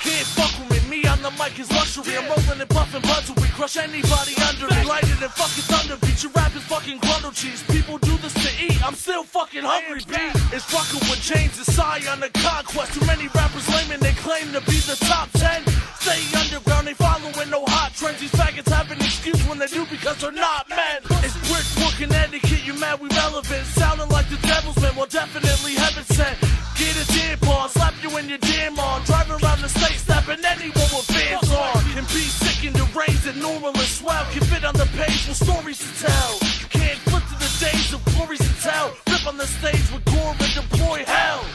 Can't fuck with me, on the mic is luxury. I'm rolling and puffing puzzle, we crush anybody under me. Light it and fucking thunder beat, your rap is fucking grundle cheese. People do this to eat, I'm still fucking hungry, B. It's fucking with James and Sai on the conquest. Too many rappers lame and they claim to be the top 10. Stay underground, they following no hot trends. These faggots have an excuse when they do because they're not men. It's Bridgeport, Connecticut, you mad we relevant. Sounding like the devil's man, well definitely heaven sent. Get a tampon, slap you in your damn on. Driving around the state, snapping anyone with bands on. Can be sick and deranged and normal and swell. Can fit on the page with stories to tell. Can't flip to the days of glories to tell. Rip on the stage with gore and deploy hell.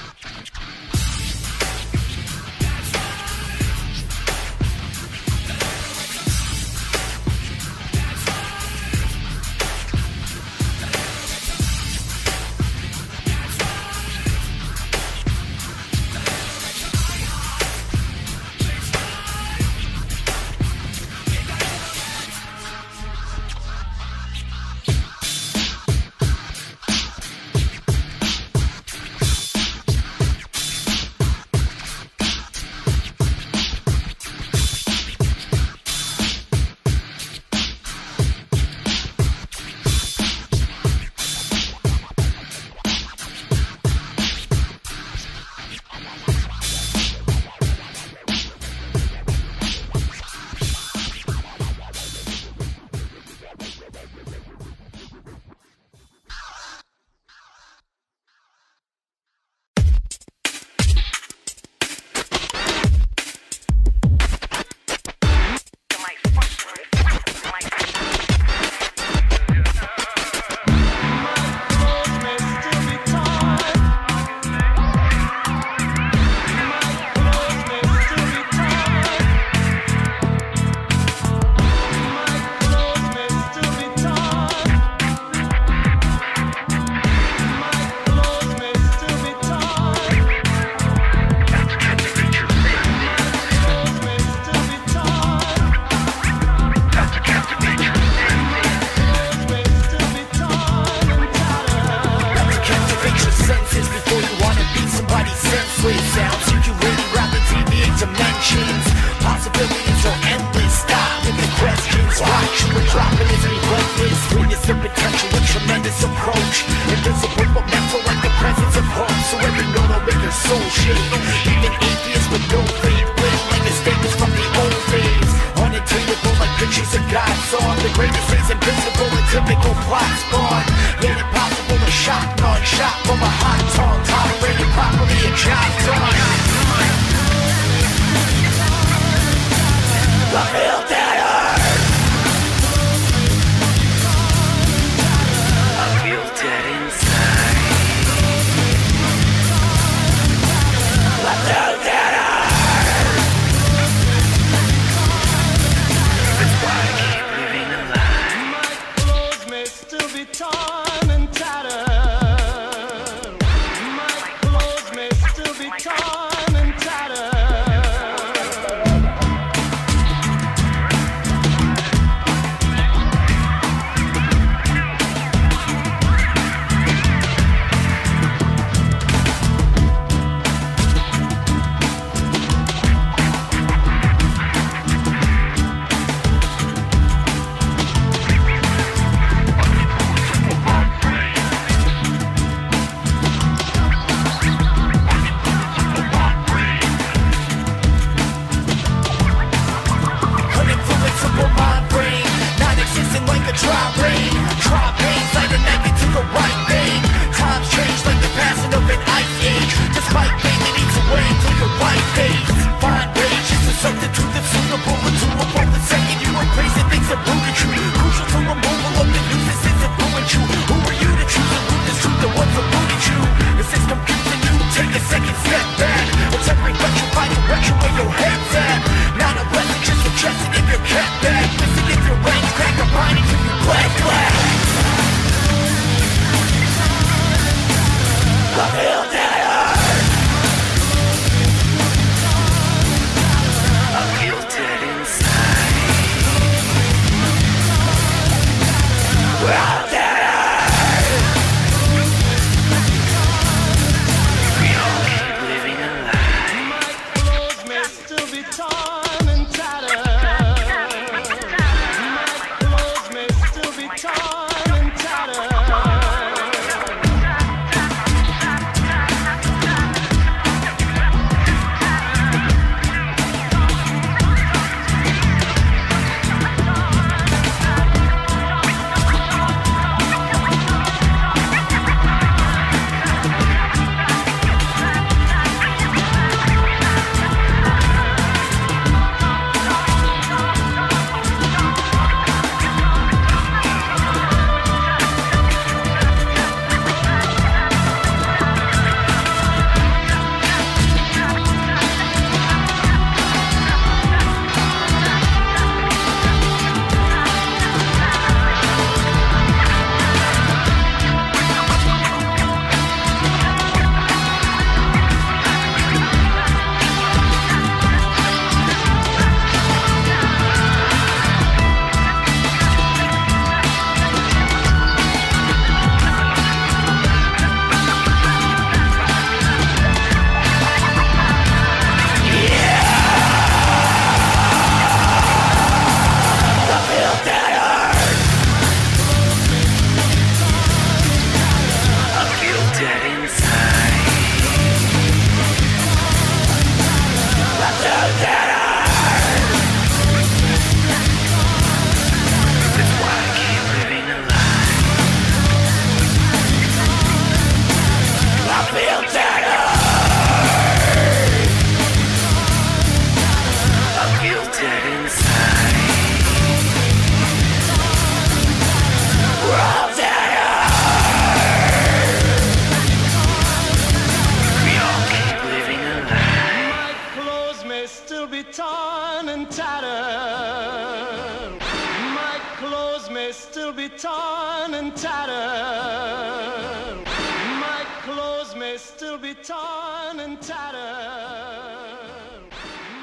torn and tattered. My clothes may still be torn and tattered. My clothes may still be torn and tattered.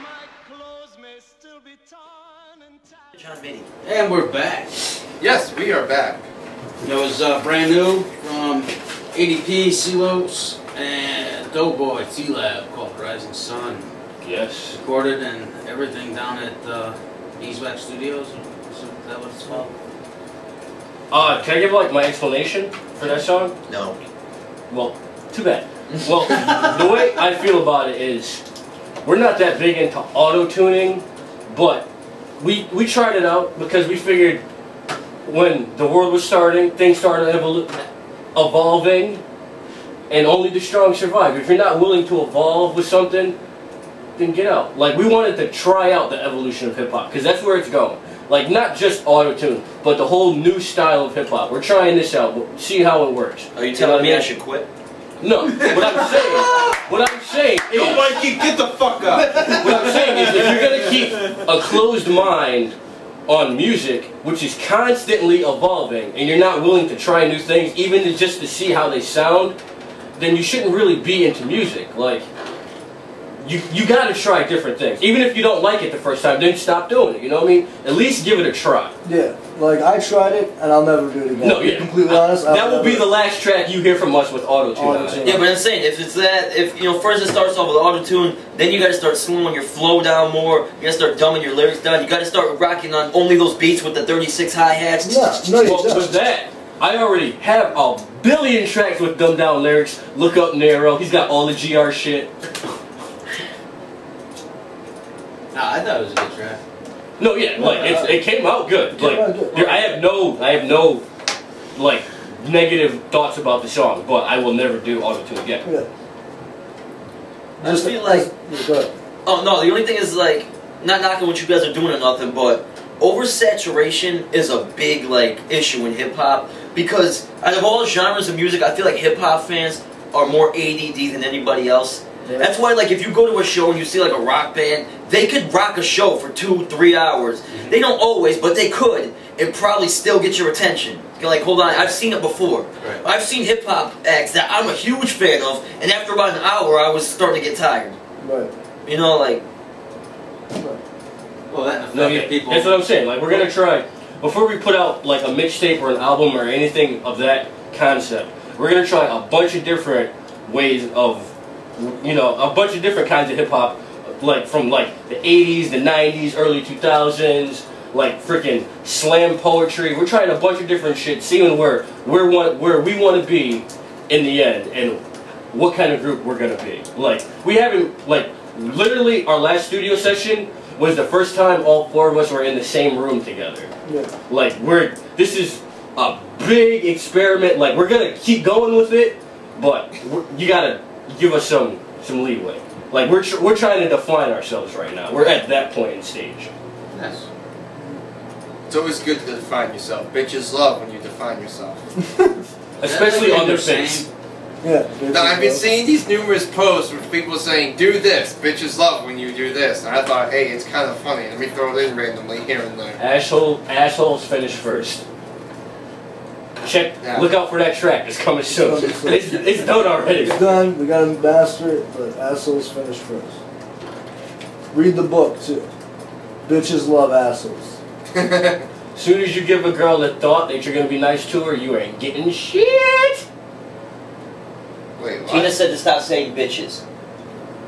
My clothes may still be torn and tattered. And we're back. Yes, we are back. That was brand new from ADP, Silos, and Doughboy T-Lab called Rising Sun. Yes. Recorded and everything down at Beeswax Studios. Is that what it's called? Can I give like my explanation for that song? No. Well, too bad. Well, the way I feel about it is, we're not that big into auto-tuning, but we tried it out because we figured when the world was starting, things started evolving, and only the strong survive. If you're not willing to evolve with something, then get out. Like, we wanted to try out the evolution of hip-hop, because that's where it's going. Like, not just auto-tune, but the whole new style of hip-hop. We're trying this out, but see how it works. Are you telling me I should quit? No. What I'm saying is... Yo, Mikey, get the fuck up! What I'm saying is, if you're going to keep a closed mind on music, which is constantly evolving, and you're not willing to try new things, even just to see how they sound, then you shouldn't really be into music. Like, you gotta try different things. Even if you don't like it the first time, then stop doing it, you know what I mean? At least give it a try. Yeah, like I tried it and I'll never do it again. No, yeah. To be completely honest, that will be the last track you hear from us with auto-tune. Yeah, but I'm saying, if it's that, if, you know, first it starts off with auto-tune, then you gotta start slowing your flow down more, you gotta start dumbing your lyrics down, you gotta start rocking on only those beats with the 36 hi-hats. Yeah, no, you well, with that, I already have a billion tracks with dumbed down lyrics. Look up Nero, he's got all the GR shit. Nah, I thought it was a good track. No, yeah, like it came out good. Like I have no like negative thoughts about the song, but I will never do auto-tune again. Yeah. I just feel like, oh no, the only thing is like, not knocking what you guys are doing or nothing, but oversaturation is a big like issue in hip hop, because out of all genres of music, I feel like hip hop fans are more ADD than anybody else. Yeah. That's why, like, if you go to a show and you see like a rock band, they could rock a show for 2-3 hours. They don't always, but they could. It probably still get your attention. You're like, hold on, I've seen it before. Right. I've seen hip hop acts that I'm a huge fan of, and after about an hour, I was starting to get tired. Right. You know, like. Well, that no, yeah, people. That's what I'm saying. Like, we're gonna try before we put out like a mixtape or an album or anything of that concept. We're gonna try a bunch of different ways of, you know, a bunch of different kinds of hip hop, like from like the 80s, the 90s, early 2000s, like freaking slam poetry. We're trying a bunch of different shit, seeing where we want to be in the end, and what kind of group we're gonna be. Like, we haven't, like, literally our last studio session was the first time all 4 of us were in the same room together. Yeah. Like, this is a big experiment. Like, we're gonna keep going with it, but you gotta give us some leeway. Like, we're trying to define ourselves right now. We're at that point in stage. Yes. It's always good to define yourself. Bitches love when you define yourself. Especially on their face. Yeah. Now, I've been seeing these numerous posts with people saying, do this. Bitches love when you do this. And I thought, hey, it's kind of funny. Let me throw it in randomly here and there. Assholes finish first. Check. Yeah. Look out for that track. It's coming soon. It's done already. It's done. We got to master it, but assholes finish first. Read the book too. Bitches love assholes. Soon as you give a girl the thought that you're gonna be nice to her, you ain't getting shit. Wait, what? Tina said to stop saying bitches.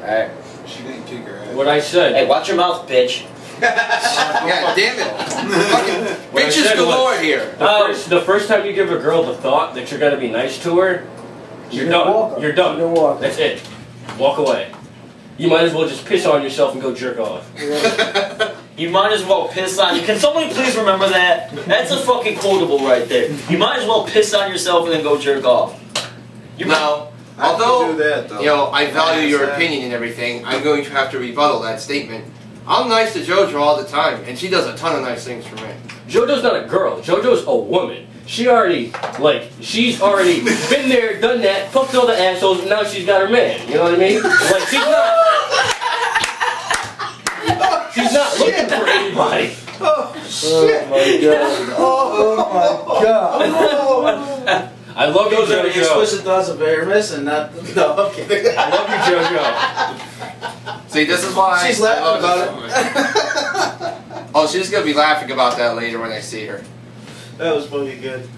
Alright. She didn't kick her ass. What I said. Hey, watch your mouth, bitch. God damn it. Fucking bitches galore here. The first time you give a girl the thought that you're gonna be nice to her, you're done. You're done. That's it. Walk away. You might as well just piss on yourself and go jerk off. You might as well piss on you. Can somebody please remember that? That's a fucking quotable right there. You might as well piss on yourself and then go jerk off. Now, although you know, I value your opinion and everything, I'm going to have to rebuttal that statement. I'm nice to JoJo all the time, and she does a ton of nice things for me. JoJo's not a girl. JoJo's a woman. She's already been there, done that, fucked all the assholes, and now she's got her man. You know what I mean? Like, she's not. She's not looking for anybody. Oh my god. Oh my god. I love you, Those are the JoJo. explicit thoughts of Aramis and not. No, I'm kidding. I love you, JoJo. See, this is why She's I laughing love about this woman. Oh, she's gonna be laughing about that later when I see her. That was fucking good.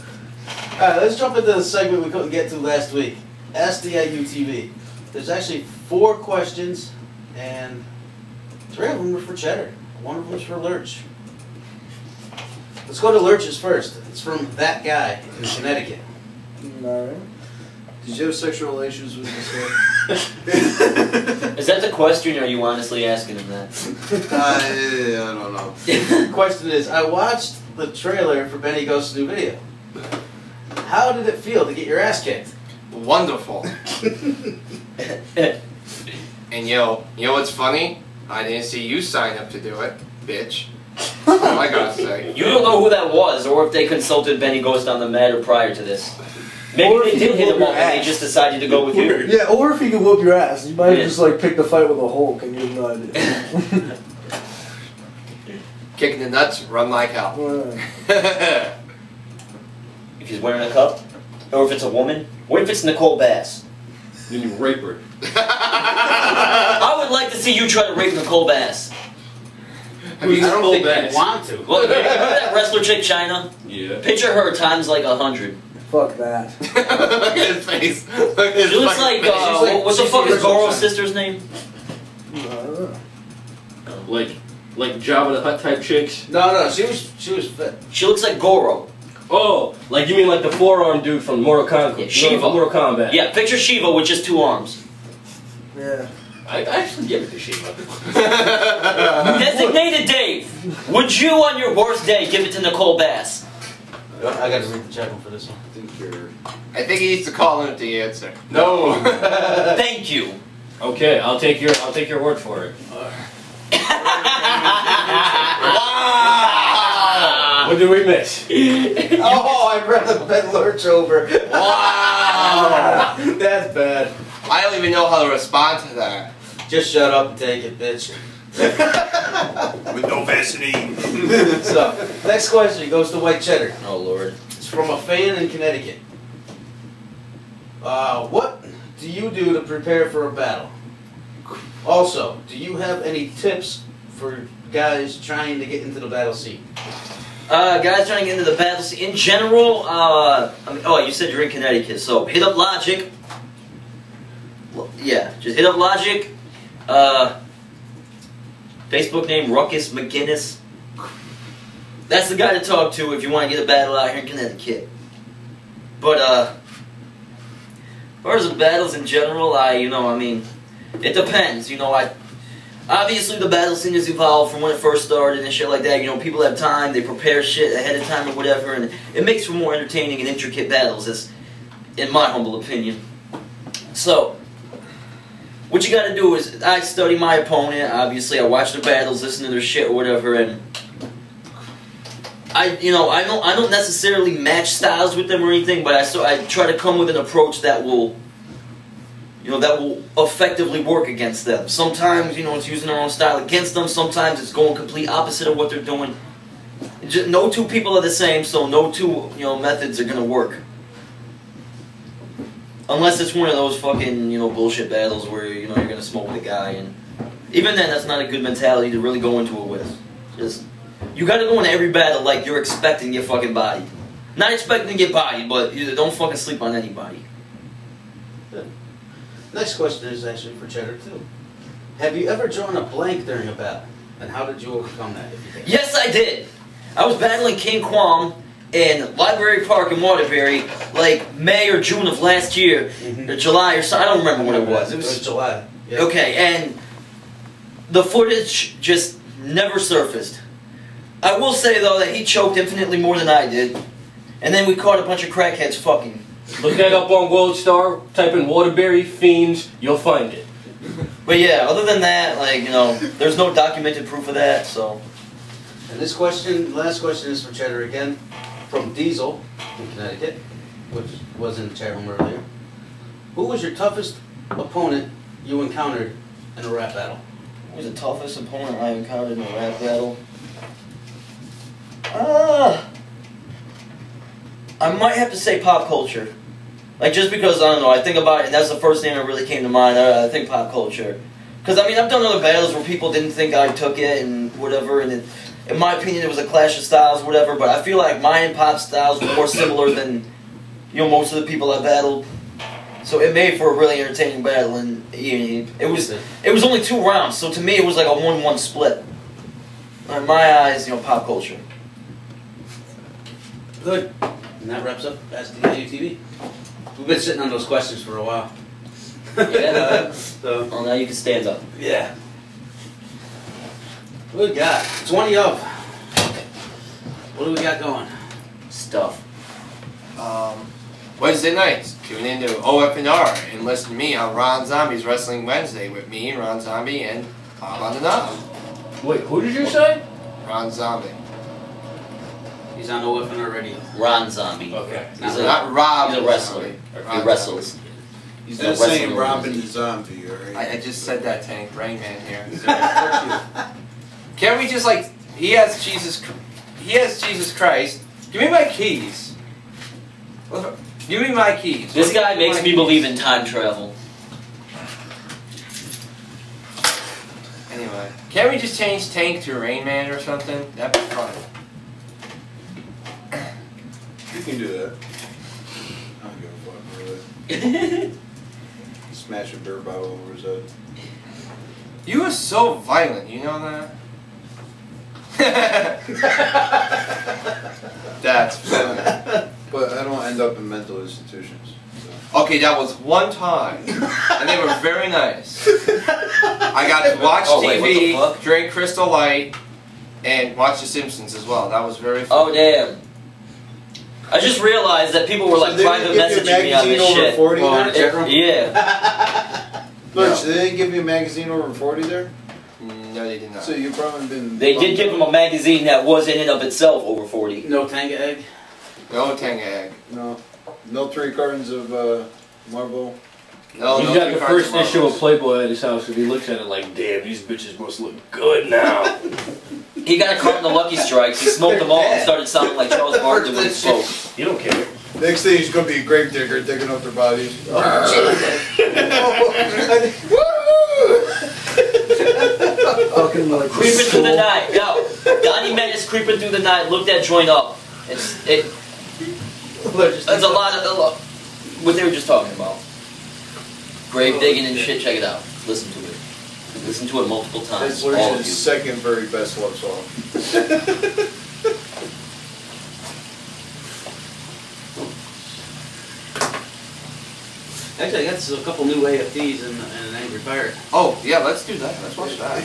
Alright, let's jump into the segment we couldn't get to last week. Ask DIU TV. There's actually 4 questions, and 3 of them are for Cheddar. 1 of them is for Lurch. Let's go to Lurch's first. It's from that guy in Connecticut. Alright. Did you have sexual relations with this guy? Is that the question, or are you honestly asking him that? I don't know. Question is, I watched the trailer for Benny Ghost's new video. How did it feel to get your ass kicked? Wonderful. And yo, you know what's funny? I didn't see you sign up to do it, bitch. That's all I gotta say. You don't know who that was, or if they consulted Benny Ghost on the matter prior to this. Maybe they did hit him up and they just decided to go with you. Yeah, or if he could whoop your ass. You might have just like picked a fight with a Hulk and you have no idea. Kicking the nuts, run like hell. If he's wearing a cup, or if it's a woman, what if it's Nicole Bass? Then you rape her. I would like to see you try to rape Nicole Bass. I don't think I want to. Well, you remember that wrestler chick, China? Yeah. Picture her times like 100. Fuck that. Look at his face. Look at his She looks like, what the fuck is Goro's sister's name? Like Jabba the Hutt type chicks? No, she was fit. She looks like Goro. Oh, like you mean like the forearm dude from Mortal Kombat? Yeah, Shiva. Mortal Kombat. Yeah, picture Shiva with just 2 arms. Yeah. I actually give it to Shiva. Designated Dave, would you on your worst day give it to Nicole Bass? I got to read the check one for this one. I think he needs to call in the answer. No. Thank you. Okay, I'll take your word for it. Wow! What did we miss? Oh, I'd rather bet Lurch over. Wow! That's bad. I don't even know how to respond to that. Just shut up and take it, bitch. With no Vaseline. So, next question goes to White Cheddar. Oh, Lord. It's from a fan in Connecticut. What do you do to prepare for a battle? Also, do you have any tips for guys trying to get into the battle scene? Guys trying to get into the battle scene. In general, oh, you said you're in Connecticut, so hit up Logic. Yeah, just hit up Logic. Facebook name Ruckus McGinnis. That's the guy to talk to if you want to get a battle out here in Connecticut. But as far as the battles in general, it depends. Obviously the battle scene has evolved from when it first started and shit like that. People have time, they prepare shit ahead of time or whatever, and it makes for more entertaining and intricate battles, as in my humble opinion. So, what you gotta do is, I study my opponent, obviously, I watch their battles, listen to their shit or whatever, and I don't necessarily match styles with them or anything, but I try to come with an approach that will effectively work against them. Sometimes, it's using their own style against them, sometimes it's going complete opposite of what they're doing. No 2 people are the same, so no 2, methods are gonna work. Unless it's one of those fucking, bullshit battles where, you're gonna smoke the guy, and even then, that's not a good mentality to really go into it with. You gotta go into every battle like you're expecting to get fucking bodied. Not expecting to get bodied, but don't fucking sleep on anybody. Good. Next question is actually for Cheddar, too. Have you ever drawn a blank during a battle? And how did you overcome that, if you think? Yes, I did! I was battling King Quam in Library Park in Waterbury, like May or June of last year, or July or so, I don't remember when it was. It was July. Yeah. Okay, and the footage just never surfaced. I will say, though, that he choked infinitely more than I did, and then we caught a bunch of crackheads fucking. Look that up on World Star, type in Waterbury Fiends, you'll find it. But yeah, other than that, there's no documented proof of that, so. And this question, last question is for Cheddar again, from Diesel in Connecticut, which was in the chat room earlier. Who was your toughest opponent you encountered in a rap battle? Who's the toughest opponent I encountered in a rap battle? I might have to say pop culture. Like, just because, I don't know, I think about it, and that's the first thing that really came to mind. I think pop culture. Because, I mean, I've done other battles where people didn't think I took it and whatever, and in my opinion, it was a clash of styles, whatever, but I feel like mine and Pop's styles were more similar than, you know, most of the people I battled. So it made for a really entertaining battle, and it was only 2 rounds, so to me it was like a 1-1 split. In my eyes, you know, pop culture. Good. And that wraps up DIU TV. We've been sitting on those questions for a while. Yeah. Well, now you can stand up. Yeah. What do we got? 20 of. What do we got going? Stuff. Wednesday nights, tune into OFNR and listen to me on Ron Zombie's Wrestling Wednesday with me, Ron Zombie, and Bob on the Knob. Wait, who did you say? Ron Zombie. He's on OFNR Radio. Ron Zombie. Okay. Not Rob. He's a wrestler. Zombie. He wrestles. He's not saying Robin Zombie, alright? I just said that, Tank. Rain Man here. Can't we just, like, he has Jesus Christ. Give me my keys. Give me my keys. This guy makes me believe in time travel. Anyway, can't we just change Tank to Rain Man or something? That'd be fun. You can do that. I don't give a fuck, really. Smash a beer bottle over his head. You are so violent, you know that? That's funny. But I don't end up in mental institutions. So. Okay, that was one time. And they were very nice. I got to watch TV, drink Crystal Light, and watch The Simpsons as well. That was very fun. Oh, damn. I just realized that people were like private messaging me on this shit. 40 there? Yeah. Lurch, did they give you a magazine over 40 there? No, they did not. So you've probably been... They did give him a magazine that was in and of itself over 40. No Tanga egg? No Tanga egg. No. No 3 cartons of Marlboro? No, He's got the first issue of Playboy at his house, and he looks at it like, damn, these bitches must look good now. He got a carton of Lucky Strikes, he smoked them all and started sounding like Charles Barkley when he spoke. You don't care. Next thing he's going to be a grave digger digging up their bodies. Fucking like creeping through the night. Yo, Donnie Menace creeping through the night. Look that joint up. It's a lot of what they were just talking about. Grave digging and shit. Check it out. Listen to it. Listen to it multiple times. That's Lurch's second very best love song. Actually, I got a couple new AFDs and an Angry Pirate. Oh, yeah, let's do that. Let's watch that.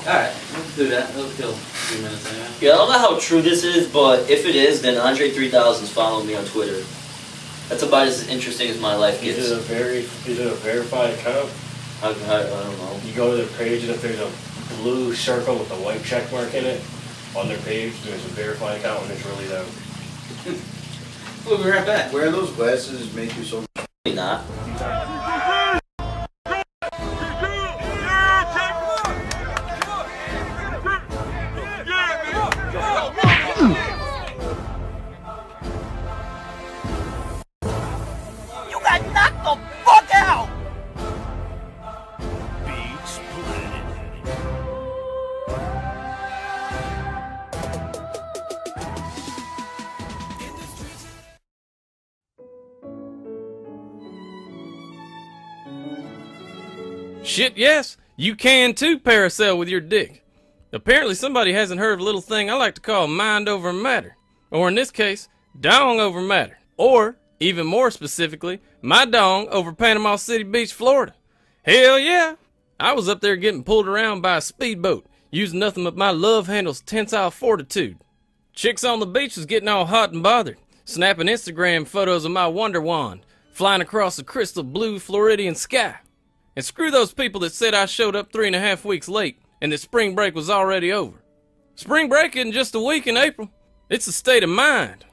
Alright, let's do that. That'll kill a few minutes anyway. Yeah, I don't know how true this is, but if it is, then Andre 3000's following me on Twitter. That's about as interesting as my life gets. Is it a verified account? I don't know. You go to their page, and if there's a blue circle with a white check mark in it, on their page, there's a verified account, and it's really them. We'll be right back. Wearing those glasses make you so... Not. You got knocked the fuck out! Beach Shit, yes, you can too parasail with your dick. Apparently somebody hasn't heard of a little thing I like to call mind over matter. Or in this case, dong over matter. Or, even more specifically, my dong over Panama City Beach, Florida. Hell yeah! I was up there getting pulled around by a speedboat, using nothing but my love handle's tensile fortitude. Chicks on the beach was getting all hot and bothered, snapping Instagram photos of my wonder wand, flying across the crystal blue Floridian sky. And screw those people that said I showed up 3.5 weeks late and that spring break was already over. Spring break isn't just a week in April. It's a state of mind.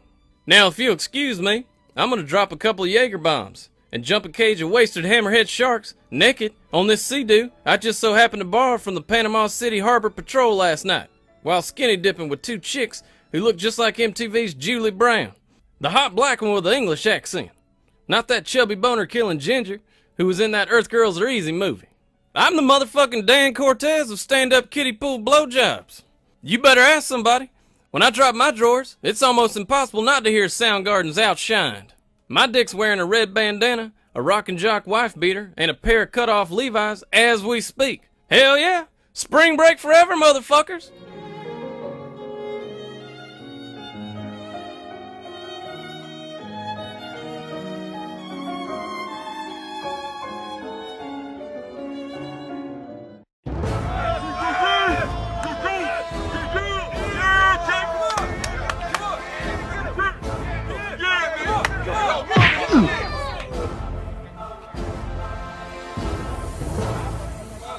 Now, if you'll excuse me, I'm gonna drop a couple of Jaeger bombs and jump a cage of wasted hammerhead sharks naked on this sea-doo I just so happened to borrow from the Panama City Harbor Patrol last night, while skinny dipping with 2 chicks who look just like MTV's Julie Brown. The hot black one with the English accent. Not that chubby boner killing ginger who was in that Earth Girls Are Easy movie. I'm the motherfucking Dan Cortez of stand-up kiddie pool blowjobs. You better ask somebody. When I drop my drawers, it's almost impossible not to hear Soundgarden's Outshined. My dick's wearing a red bandana, a rockin' jock wife beater, and a pair of cut-off Levi's as we speak. Hell yeah! Spring break forever, motherfuckers!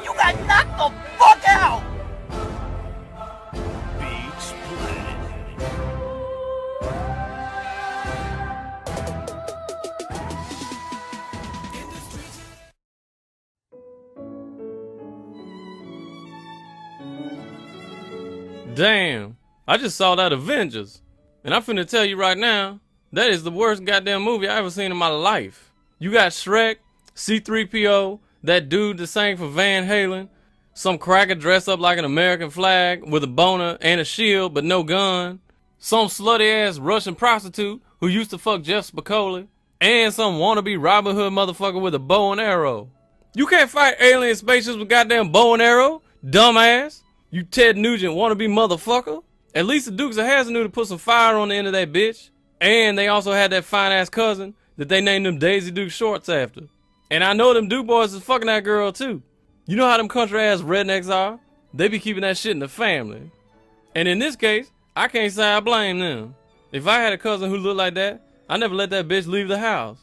You got knocked the fuck out! Damn, I just saw that Avengers, and I'm finna tell you right now, that is the worst goddamn movie I ever seen in my life. You got Shrek, C-3PO, that dude that sang for Van Halen, some cracker dressed up like an American flag with a boner and a shield but no gun, some slutty ass Russian prostitute who used to fuck Jeff Spicoli, and some wannabe Robin Hood motherfucker with a bow and arrow. You can't fight alien spaceships with goddamn bow and arrow, dumbass. You Ted Nugent wannabe motherfucker. At least the Dukes of Hazzard knew to put some fire on the end of that bitch. And they also had that fine ass cousin that they named them Daisy Duke shorts after. And I know them Duke boys is fucking that girl too. You know how them country ass rednecks are? They be keeping that shit in the family. And in this case, I can't say I blame them. If I had a cousin who looked like that, I never let that bitch leave the house.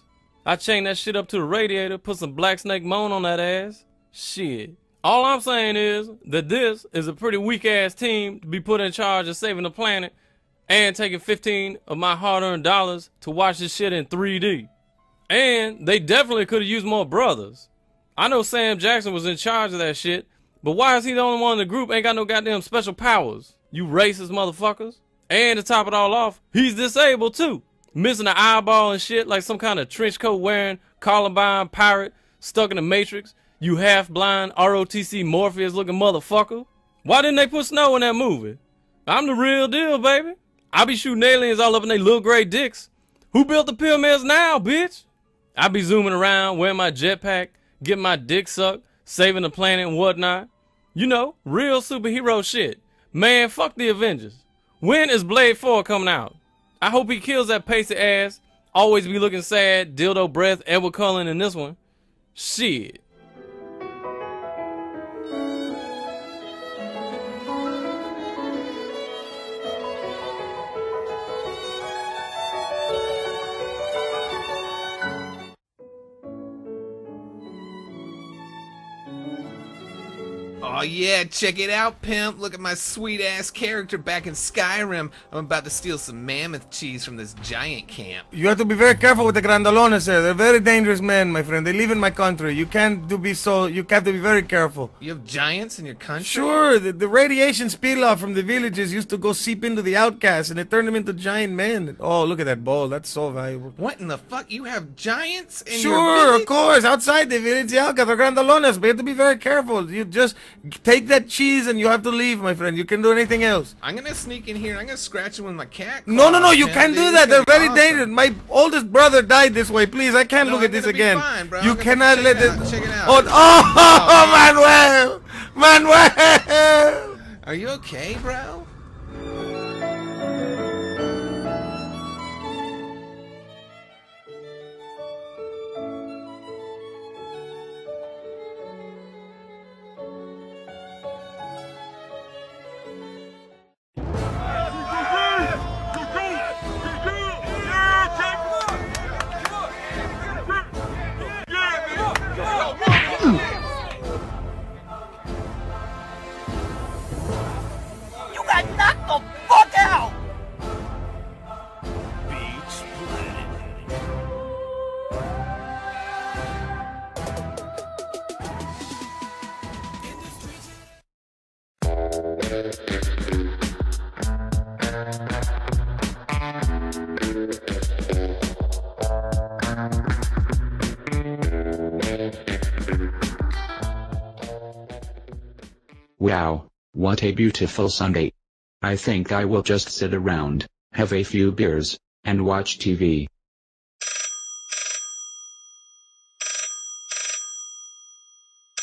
I chain that shit up to the radiator, put some Black Snake Moan on that ass. Shit. All I'm saying is that this is a pretty weak ass team to be put in charge of saving the planet and taking 15 of my hard-earned dollars to watch this shit in 3D. And they definitely could have used more brothers. I know Sam Jackson was in charge of that shit, but why is he the only one in the group ain't got no goddamn special powers? You racist motherfuckers. And to top it all off, he's disabled too. Missing an eyeball and shit like some kind of trench coat wearing Columbine pirate stuck in the Matrix. You half-blind ROTC Morpheus looking motherfucker. Why didn't they put Snow in that movie? I'm the real deal, baby. I be shooting aliens all up in their little gray dicks. Who built the pyramids now, bitch? I be zooming around, wearing my jetpack, getting my dick sucked, saving the planet and whatnot. You know, real superhero shit. Man, fuck the Avengers. When is Blade 4 coming out? I hope he kills that pacey ass, always be looking sad, dildo breath, Edward Cullen in this one. Shit. Oh yeah, check it out, pimp. Look at my sweet-ass character back in Skyrim. I'm about to steal some mammoth cheese from this giant camp. You have to be very careful with the Grandalones, sir. They're very dangerous men, my friend. They live in my country. You have to be very careful. You have giants in your country? Sure, the radiation spill off from the villages used to go seep into the outcasts, and it turned them into giant men. Oh, look at that ball. That's so valuable. What in the fuck? You have giants in your Sure, village? of course. Outside the village, the outcasts are Grandalones, but you have to be very careful. You just take that cheese and you have to leave, my friend. You can do anything else. I'm gonna sneak in here. I'm gonna scratch him with my cat. No, you pimp. can't do Dude, that. this is They're gonna very be dangerous. My oldest brother died this way. Please, I can't look at this again. Fine, bro. You cannot let this. Check it out. Oh, Manuel! Are you okay, bro? You got Wow, what a beautiful Sunday. I think I will just sit around, have a few beers, and watch TV.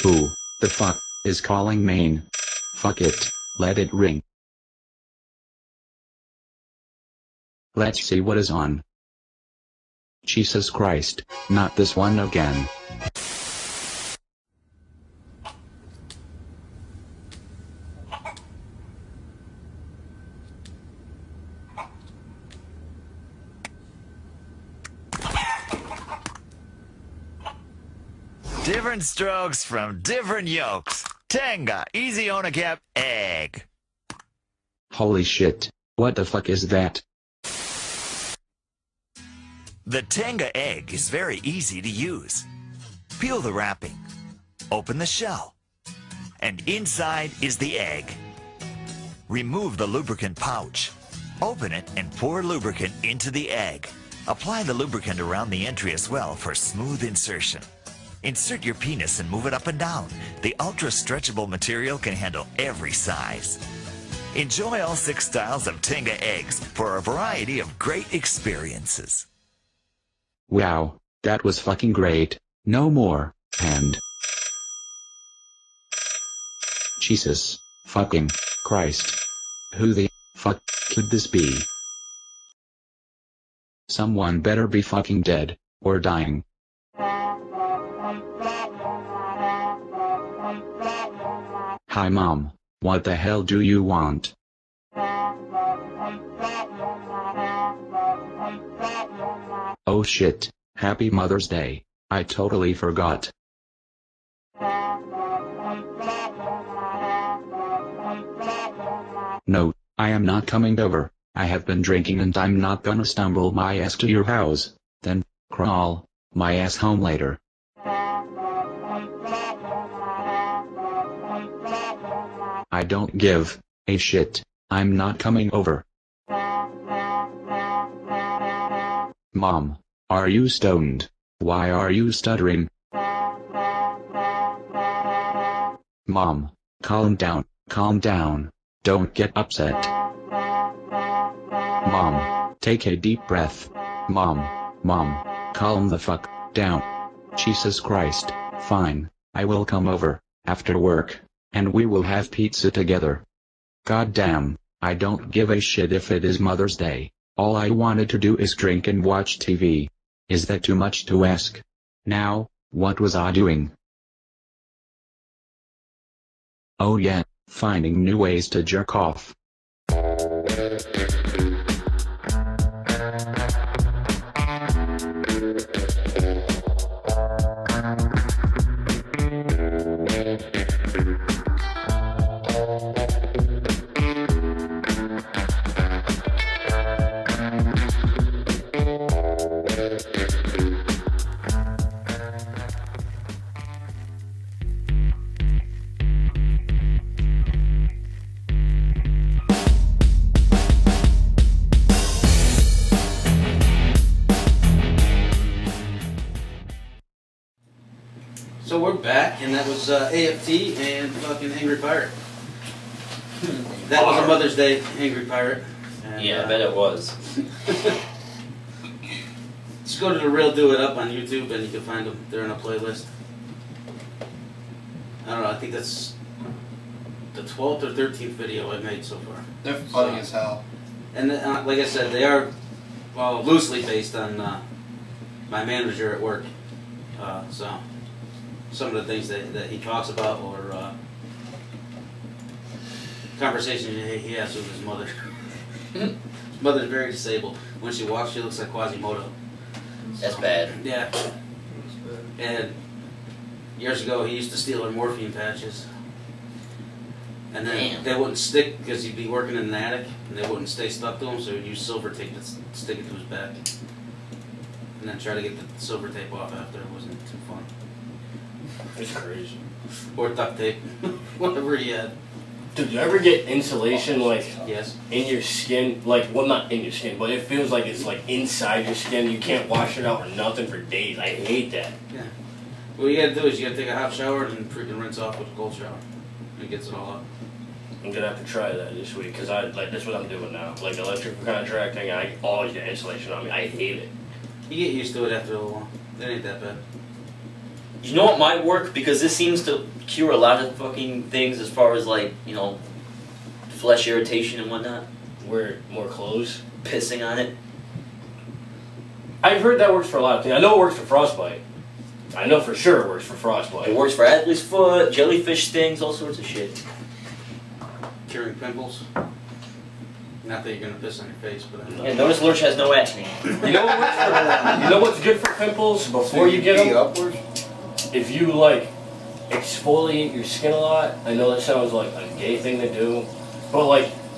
Who the fuck is calling Maine? Fuck it, let it ring. Let's see what is on. Jesus Christ, not this one again. Different strokes from different yolks. Tenga, easy on a cap, egg. Holy shit, what the fuck is that? The Tenga egg is very easy to use. Peel the wrapping, open the shell, and inside is the egg. Remove the lubricant pouch, open it and pour lubricant into the egg. Apply the lubricant around the entry as well for smooth insertion. Insert your penis and move it up and down. The ultra-stretchable material can handle every size. Enjoy all 6 styles of Tenga eggs for a variety of great experiences. Wow, that was fucking great. No more, and... Jesus, fucking, Christ. Who the fuck could this be? Someone better be fucking dead, or dying. Hi Mom, what the hell do you want? Oh shit, happy Mother's Day, I totally forgot. No, I am not coming over, I have been drinking and I'm not gonna stumble my ass to your house, then, crawl my ass home later. I don't give a shit, I'm not coming over. Mom, are you stoned? Why are you stuttering? Mom, calm down, don't get upset. Mom, take a deep breath. Mom, calm the fuck down. Jesus Christ, fine, I will come over, after work, and we will have pizza together. God damn, I don't give a shit if it is Mother's Day, all I wanted to do is drink and watch TV. Is that too much to ask? Now, what was I doing? Oh yeah, finding new ways to jerk off. So we're back, and that was AFT and fucking Angry Pirate. That was a Mother's Day Angry Pirate. And, Yeah, I bet it was. Just go to the Real Do It Up on YouTube, and you can find them. They're in a playlist. I don't know, I think that's the 12th or 13th video I made so far. They're funny as hell. And like I said, they are, well, loosely based on my manager at work. So some of the things that he talks about, or conversations he has with his mother. His mother's very disabled. When she walks, she looks like Quasimodo. That's bad. Yeah. And years ago, he used to steal her morphine patches. And then they wouldn't stick because he'd be working in an attic, and they wouldn't stay stuck to him, so he'd use silver tape to stick it to his back. And then try to get the silver tape off after. It wasn't too fun. It's crazy. Or duct tape. Whatever he had. Did you ever get insulation, like, yes, in your skin? Like, well, not in your skin, but it feels like it's, like, inside your skin. You can't wash it out or nothing for days. I hate that. Yeah. What you gotta do is you gotta take a hot shower and freaking rinse off with a cold shower. It gets it all up. I'm gonna have to try that this week because that's what I'm doing now. Like electrical contracting, I always get insulation on me. I hate it. You get used to it after a little while. It ain't that bad. You know what might work? Because this seems to cure a lot of fucking things as far as like, you know, flesh irritation and whatnot. Wear more clothes. Pissing on it. I've heard that works for a lot of things. I know it works for frostbite. I know for sure it works for frostbite. It works for athlete's foot, jellyfish stings, all sorts of shit. Curing pimples. Not that you're gonna piss on your face, but yeah, notice Lurch has no acne. You know what works for, you know what's good for pimples before you get them? If you like exfoliate your skin a lot. I know that sounds like a gay thing to do, but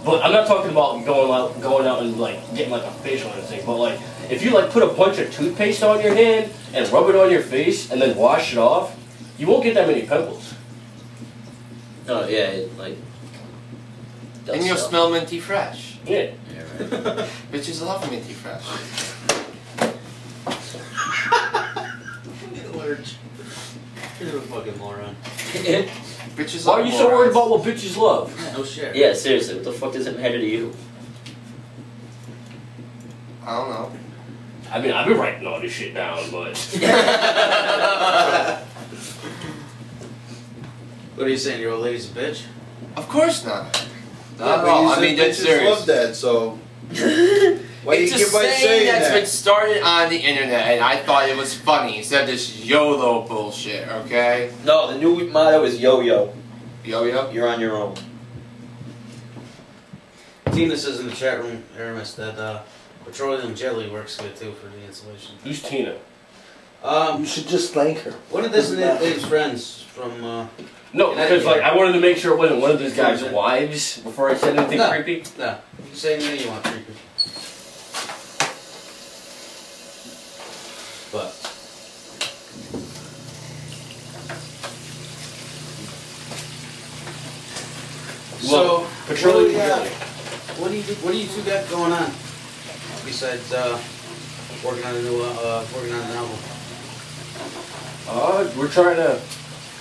I'm not talking about going out and like getting like a facial or anything. But like if you like put a bunch of toothpaste on your hand and rub it on your face and then wash it off, you won't get that many pimples. Oh yeah, it, like. And you'll smell minty fresh. Yeah. Right. Bitches love minty fresh. Lurch. You're a fucking moron. Bitches Why are you so worried about what bitches love? No shit. Yeah, seriously, what the fuck does it matter to you? I don't know. I mean, I've been writing all this shit down, but... What are you saying, your old lady's a bitch? Of course not. Yeah, No, I mean, that's serious. Love that, so... Why do you It's a give by saying saying that's that? been started on the internet, and I thought it was funny instead of this YOLO bullshit, okay? No, the new motto is yo-yo. Yo-yo? You're on your own. Tina says in the chat room, Aramis, that petroleum jelly works good too for the insulation. Who's Tina? You should just thank her. One of this lady's friends from... No, because like I wanted to make sure it wasn't one of those guys' wives before I said anything creepy. No, you can say anything you want creepy. But... So, petroleum jelly. What do you two got going on? Besides working on an album. We're trying to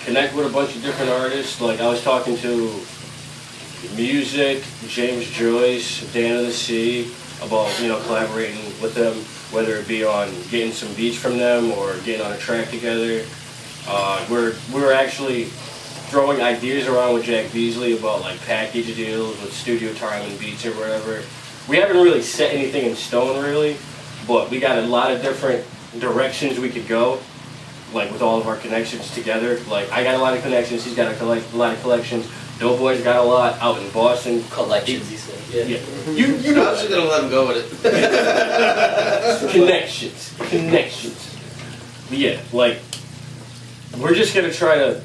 connect with a bunch of different artists. Like I was talking to Music, James Joyce, Dan of the Sea about collaborating with them, whether it be on getting some beats from them or getting on a track together. We're actually throwing ideas around with Jack Beasley about like package deals with studio time and beats or whatever. We haven't really set anything in stone really, but we got a lot of different directions we could go, like with all of our connections together. Like I got a lot of connections, he's got a lot of collections. Doughboy's got a lot out in Boston. Collections, he said. Yeah. You know. I was just gonna let him go with it. Connections. But yeah, like we're just gonna try to,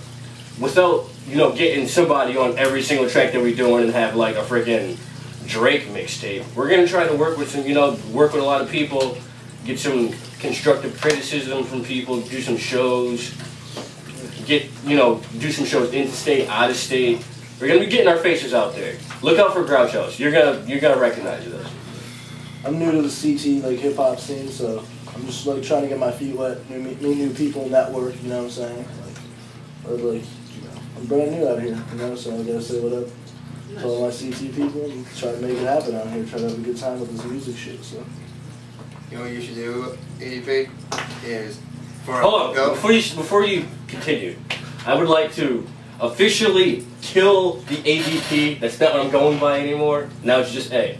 without getting somebody on every single track that we're doing and have like a freaking Drake mixtape. We're gonna try to work with some, work with a lot of people, get some constructive criticism from people, do some shows, do some shows in state, out of state. We're gonna be getting our faces out there. Look out for Groucho's. You're gonna recognize us. I'm new to the CT hip hop scene, so I'm just like trying to get my feet wet, meet new people, network. You know what I'm saying? I'm brand new out here, so I gotta say what up to all my CT people and try to make it happen out here. Try to have a good time with this music shit. So. You know what you should do, ADP? Is Hold on, before you continue, I would like to officially kill the ADP. That's not what I'm going by anymore. Now it's just A.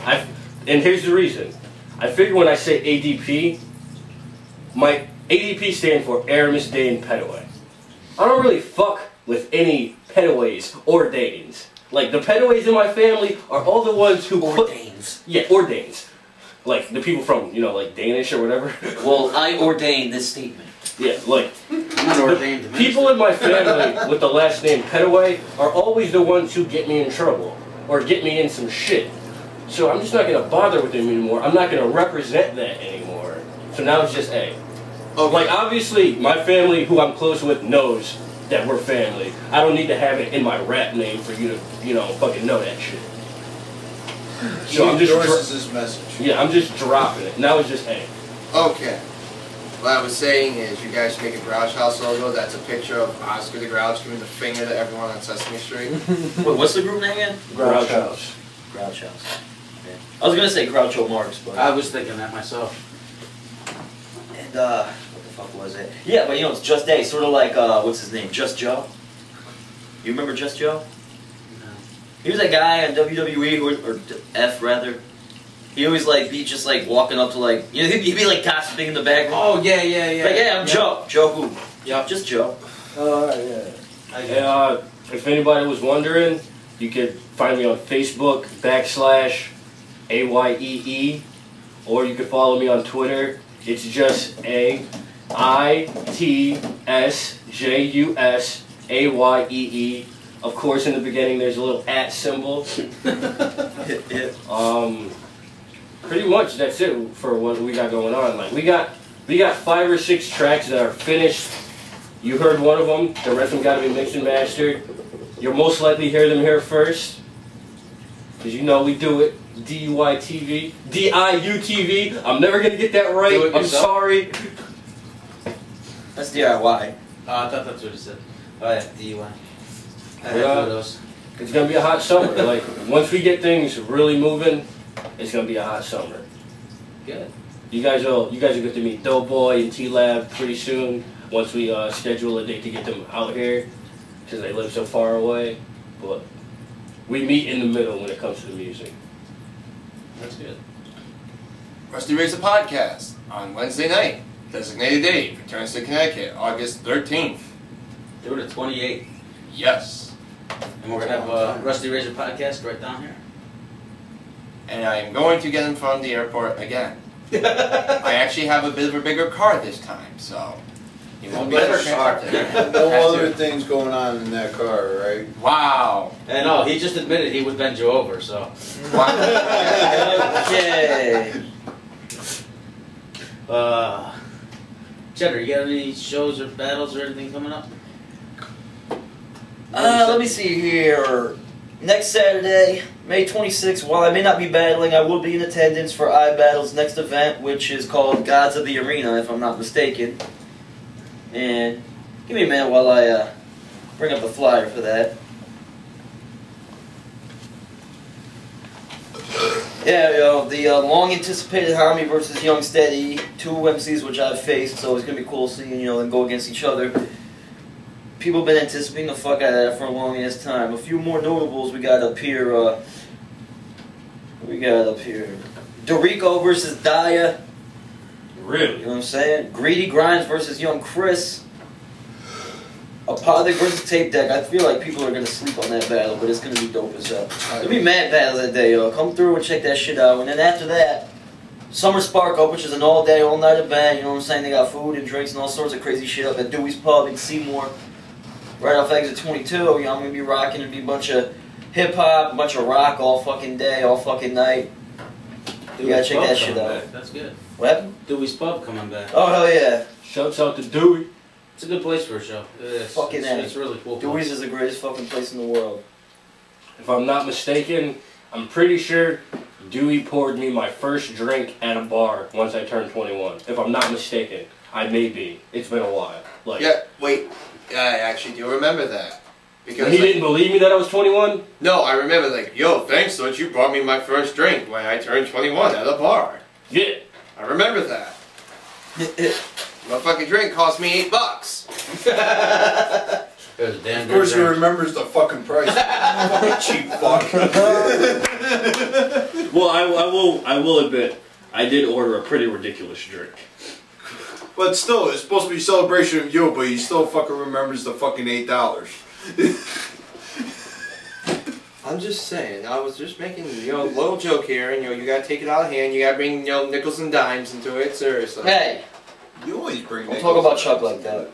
And here's the reason. I figure when I say ADP, my ADP stand for Aramis Dane Petaway. I don't really fuck with any Petaways or Danes. Like the Petaways in my family are all the ones who ordains. Yeah, ordains. Like the people from, like Danish or whatever. Well, I ordain this statement. Yeah, like I'm not ordained to people in my family with the last name Petaway are always the ones who get me in trouble or get me in some shit. So I'm just not gonna bother with them anymore. I'm not gonna represent that anymore. So now it's just A. Okay. Like obviously my family who I'm close with knows that we're family. I don't need to have it in my rap name for you to, fucking know that shit. So I'm just endorses this message. Yeah, I'm just dropping it. Now it's just A. Okay. What I was saying is, you guys should make a Grouch House logo. That's a picture of Oscar the Grouch giving the finger to everyone on Sesame Street. Wait, what's the group name again? Grouch House. Grouch House. Okay. I was gonna say Groucho Marx, but I was thinking that myself. And what the fuck was it? Yeah, but you know, it's Just A, sort of like what's his name? Just Joe. You remember Just Joe? No. He was that guy on WWE, or F rather. He always like be just like walking up to like, you know, he'd be like gossiping in the background. Oh yeah. Like, yeah, I'm Joe. Joe who? Yep. Just Joe. Oh yeah. And, if anybody was wondering, you could find me on Facebook /AYEE, or you could follow me on Twitter. It's just AITSJUSAYEE. Of course, in the beginning, there's a little @ symbol. Pretty much that's it for what we got going on. Like we got 5 or 6 tracks that are finished. You heard one of them. The rest of them got to be mixed and mastered. You'll most likely hear them here first, because you know we do it. DIU TV. I'm never gonna get that right. I'm sorry. That's DIY. I thought that's what it said. Oh yeah, DUI. I had two of those. It's gonna be a hot summer. Like once we get things really moving, it's gonna be a hot summer. Good. You guys will get to meet Doughboy and T-Lab pretty soon. Once we schedule a date to get them out here, because they live so far away. But we meet in the middle when it comes to the music. That's good. Rusty Razor Podcast on Wednesday night. Designated date. Returns to Connecticut, August 13th. Through the 28th. Yes. And we're gonna have a Rusty Razor Podcast right down here. And I am going to get him from the airport again. I actually have a bit of a bigger car this time, so he won't be Better so car. transported. No other ththings going on in that car, right? Wow. And no, he just admitted he would bend you over, so. Okay. Cheddar, you got any shows or battles or anything coming up? Let me see here. Next Saturday, May 26th, while I may not be battling, I will be in attendance for iBattle's next event, which is called Gods of the Arena, if I'm not mistaken. And give me a minute while I bring up the flyer for that. Yeah, the long-anticipated Harmony versus Young Steady, 2 MCs which I've faced, so it's going to be cool seeing, them go against each other. People have been anticipating the fuck out of that for a long ass time. A few more notables we got up here. Dorico versus Daya. Really? You know what I'm saying? Greedy Grimes versus Young Chris. Apothic versus Tape Deck. I feel like people are gonna sleep on that battle, but it's gonna be dope as hell. There'll be mad battles that day, yo. Come through and check that shit out. And then after that, Summer Spark Up, which is an all-day, all-night event. You know what I'm saying? They got food and drinks and all sorts of crazy shit up at Dewey's Pub in Seymour. Right off exit 22, I'm gonna be rocking. It'll be a bunch of hip hop, a bunch of rock all fucking day, all fucking night. You gotta check that shit out. Back. That's good. What happened? Dewey's Pub coming back. Oh hell yeah! Shouts out to Dewey. It's a good place for a show. It's really cool. Dewey's is the greatest fucking place in the world. If I'm not mistaken, I'm pretty sure Dewey poured me my first drink at a bar once I turned 21. If I'm not mistaken, I may be. It's been a while. Like Yeah, wait. I actually do remember that. Because he didn't believe me that I was 21? No, I remember yo, thanks, Lurch, you brought me my first drink when I turned 21 at a bar. Yeah. I remember that. My fucking drink cost me $8. It was a damn Of course good he drink. remembers the fucking price. Fucking cheap fuck. Well, I will admit, I did order a pretty ridiculous drink. But still, it's supposed to be a celebration of you, but he still fucking remembers the fucking $8. I'm just saying, I was just making, a little joke here, and, you gotta take it out of hand, you gotta bring, nickels and dimes into it, seriously. Hey! You always bring Don't talk about Chuck like that.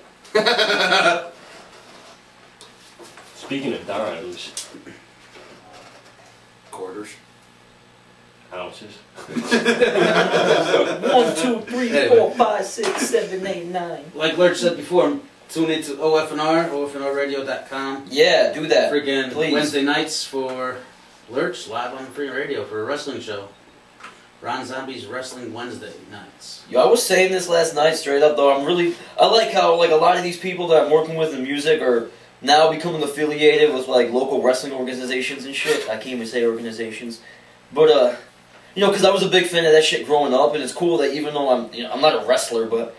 Speaking of dimes. Quarters. Ounces. 1, 2, 3, 4, 5, 6, 7, 8, 9. Like Lurch said before, tune into OFNR, OFNRradio.com. Yeah, do that. Freaking please. Wednesday nights for Lurch live on free radio for a wrestling show. Ron Zombie's Wrestling Wednesday nights. Yo, I was saying this last night, straight up though. I like how like a lot of these people that I'm working with in music are now becoming affiliated with like local wrestling organizations and shit. I can't even say organizations, but you know, because I was a big fan of that shit growing up, and it's cool that even though I'm not a wrestler, but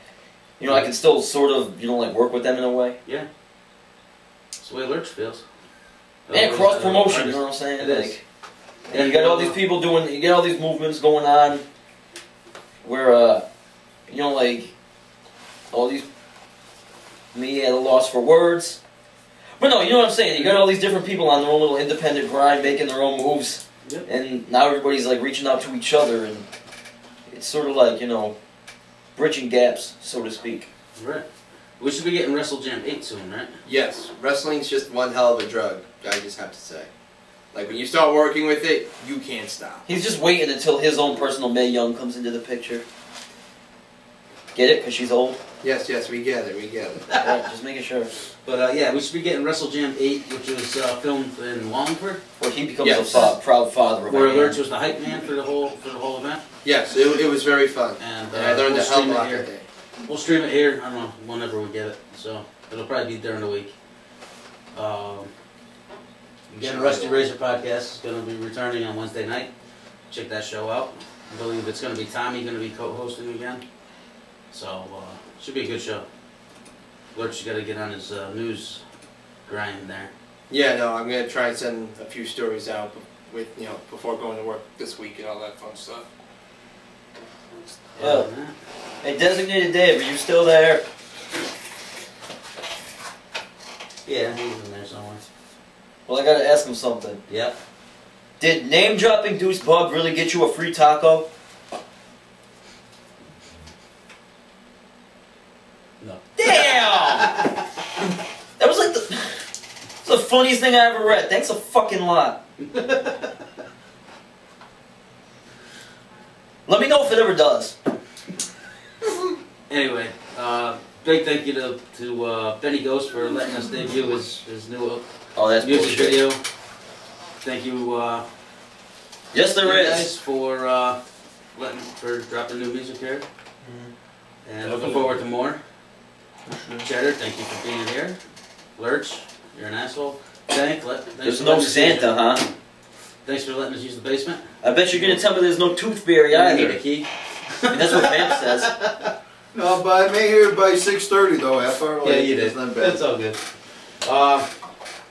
you know, I can still sort of like work with them in a way. Yeah, that's the way Lurch feels. And cross promotion, you know what I'm saying? It is. And you got all these people you get all these movements going on where, you know, like, all these, me at a loss for words. But no, you know what I'm saying? You got all these different people on their own little independent grind, making their own moves. Yep. And now everybody's, like, reaching out to each other, and it's sort of like, you know, bridging gaps, so to speak. Right. We should be getting Wrestle Jam 8 soon, right? Yes, wrestling's just one hell of a drug, I just have to say. Like, when you start working with it, you can't stop. He's just waiting until his own personal Mae Young comes into the picture. Get it? Because she's old? Yes, we get it, we get it. Right, just making sure. But, yeah, we should be getting Wrestle Jam 8, which was filmed in Wallingford. Where he becomes a proud father of Where a man. Lurch was the hype man for the whole event. Yes, it was very fun. And I learned we'll a hell of stream a it lot here. that day. We'll stream it here, I don't know, whenever we get it. So, it'll probably be during the week. Again, Rusty Razor Podcast is going to be returning on Wednesday night. Check that show out. I believe it's going to be Tommy going to be co-hosting again. So, should be a good show. Lurch got to get on his news grind there. Yeah, no, I'm going to try and send a few stories out with, you know, before going to work this week and all that fun stuff. Yeah. Hey, Designated Dave, are you still there? Yeah, he's in there somewhere. Well, I gotta ask him something. Yep. Did name-dropping Deuce Bug really get you a free taco? No. Damn! That was like the funniest thing I ever read. Thanks a fucking lot. Let me know if it ever does. Anyway, big thank you to Benny Ghost for letting us debut his new music bullshit. video. Thank you. Yes, there is. Guys for dropping new music here, and looking forward to more. Cheddar, thank you for being here. Lurch, you're an asshole. There's no Santa, huh? Thanks for letting us use the basement. I bet you're gonna tell me there's no tooth fairy I either. need a key. And that's what Vamp says. No, but I made here by 6:30 though, half hour late. Yeah, you did. It's not bad. That's all good.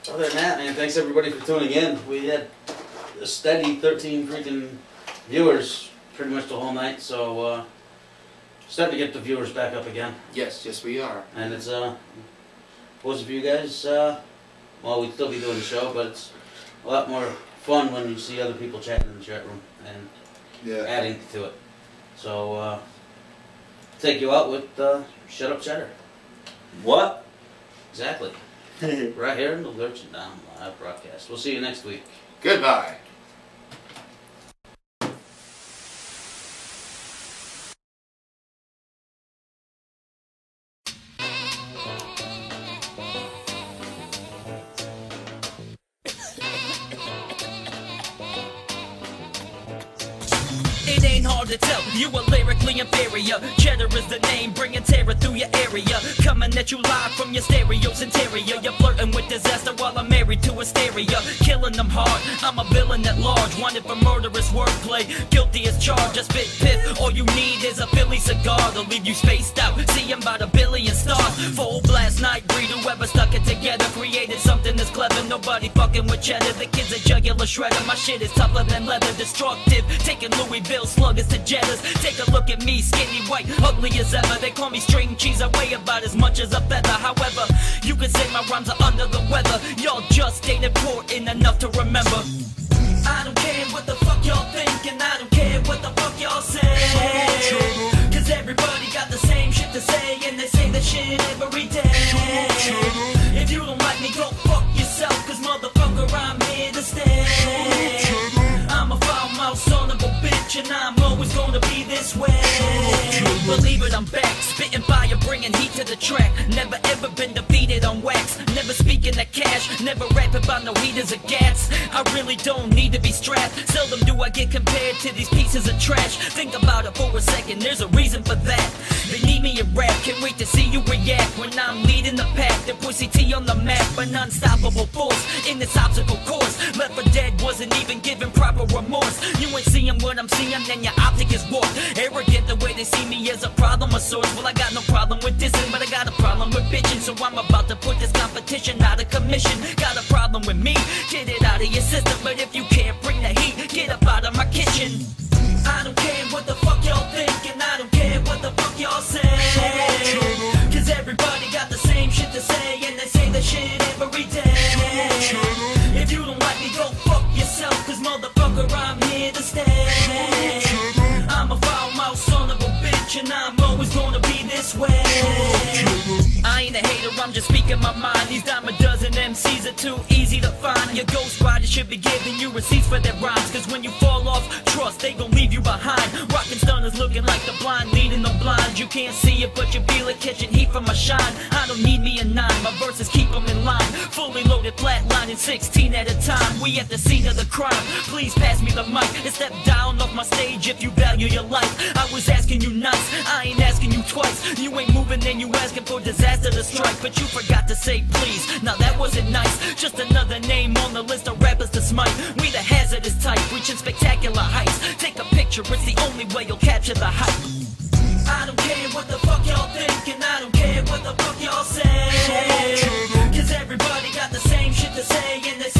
Other than that, man, thanks everybody for tuning in. We had a steady 13 freaking viewers pretty much the whole night, so starting to get the viewers back up again. Yes, we are. And it's most of you guys, well, we'd still be doing the show, but it's a lot more fun when you see other people chatting in the chat room and adding to it. So, take you out with Shut Up Cheddar. What? Exactly. Right here in the Lurch and Down live broadcast. We'll see you next week. Goodbye. It ain't hard to tell, you are lyrically inferior. Cheddar is the name, bringing terror through your area. Coming at you live from your stereo's interior. You're flirting with disaster while I'm married to hysteria. Killing them hard, I'm a villain at large. Wanted for murderous wordplay, guilty as charged. I spit pith, all you need is a Philly cigar to leave you spaced out, seeing by the billion stars. Full blast night breed, whoever stuck it together created something that's clever. Nobody fucking with Cheddar, the kid's a jugular shredder. My shit is tougher than leather, destructive, taking Louisville sluggers to Jetters. Take a look at me, skinny, white, ugly as ever. They call me string cheese, I weigh about as much as a feather. However, you can say my rhymes are under the weather. Y'all just ain't important enough to remember. I don't care what the fuck y'all think, and I don't care what the fuck y'all say. Cause everybody got the same shit to say, and they say that shit every day. If you don't like me, go fuck yourself, cause motherfucker, I'm here to stay. I'm a foul-mouthed son of a bitch, and I'm always gonna be this way. Believe it, I'm back, spitting fire, bringing heat to the track. Never ever been defeated on wax, never speaking of cash, Never rap about no heaters or gas. I really don't need to be strapped. Seldom do I get compared to these pieces of trash. Think about it for a second, there's a reason for that. They need me in rap, can't wait to see you react when I'm leading the pack. The Pussy T on the map, an unstoppable force in this obstacle course. Left for Dead wasn't even given proper remorse. You ain't seeing what I'm seeing, then your optic is warped. Arrogant the way they see me as a problem of sorts. Well, I got no problem with dissing, but I got a problem with bitching. So I'm about to put this competition out of commission. Got a problem with me, get it out of your system. But if you can't bring the heat, get up out of my kitchen. I don't care what the fuck y'all think, and I don't care what the fuck y'all say. Cause everybody got the same shit to say, and they say the shit every day. If you don't like me, go fuck yourself, cause motherfucker, I'm here to stay. I'm a foul mouth son of a bitch, and I'm always gonna be this way. I ain't a hater, I'm just speaking my mind. These dime a dozen MCs are too easy to find. Your ghost rider should be giving you receipts for their rhymes, cause when you fall off, trust, they gon' leave you behind. Rockin' stunners looking like the blind leading the blind. You can't see it, but you feel it, catching heat from my shine. I don't need me a 9, my verses keep them in line. Fully loaded, flatlining 16 at a time. We at the scene of the crime, please pass me the mic and step down off my stage if you value your life. I was asking you nice, I ain't asking you twice. You ain't moving, then you asking for disaster to strike. But you forgot to say please, now that wasn't nice. Just another name on the list of rappers to smite. We the hazardous type, reaching spectacular heights. Take a picture, it's the only way you'll capture the hype. I don't care what the fuck y'all think, and I don't care what the fuck y'all say. Cause everybody got the same shit to say, and they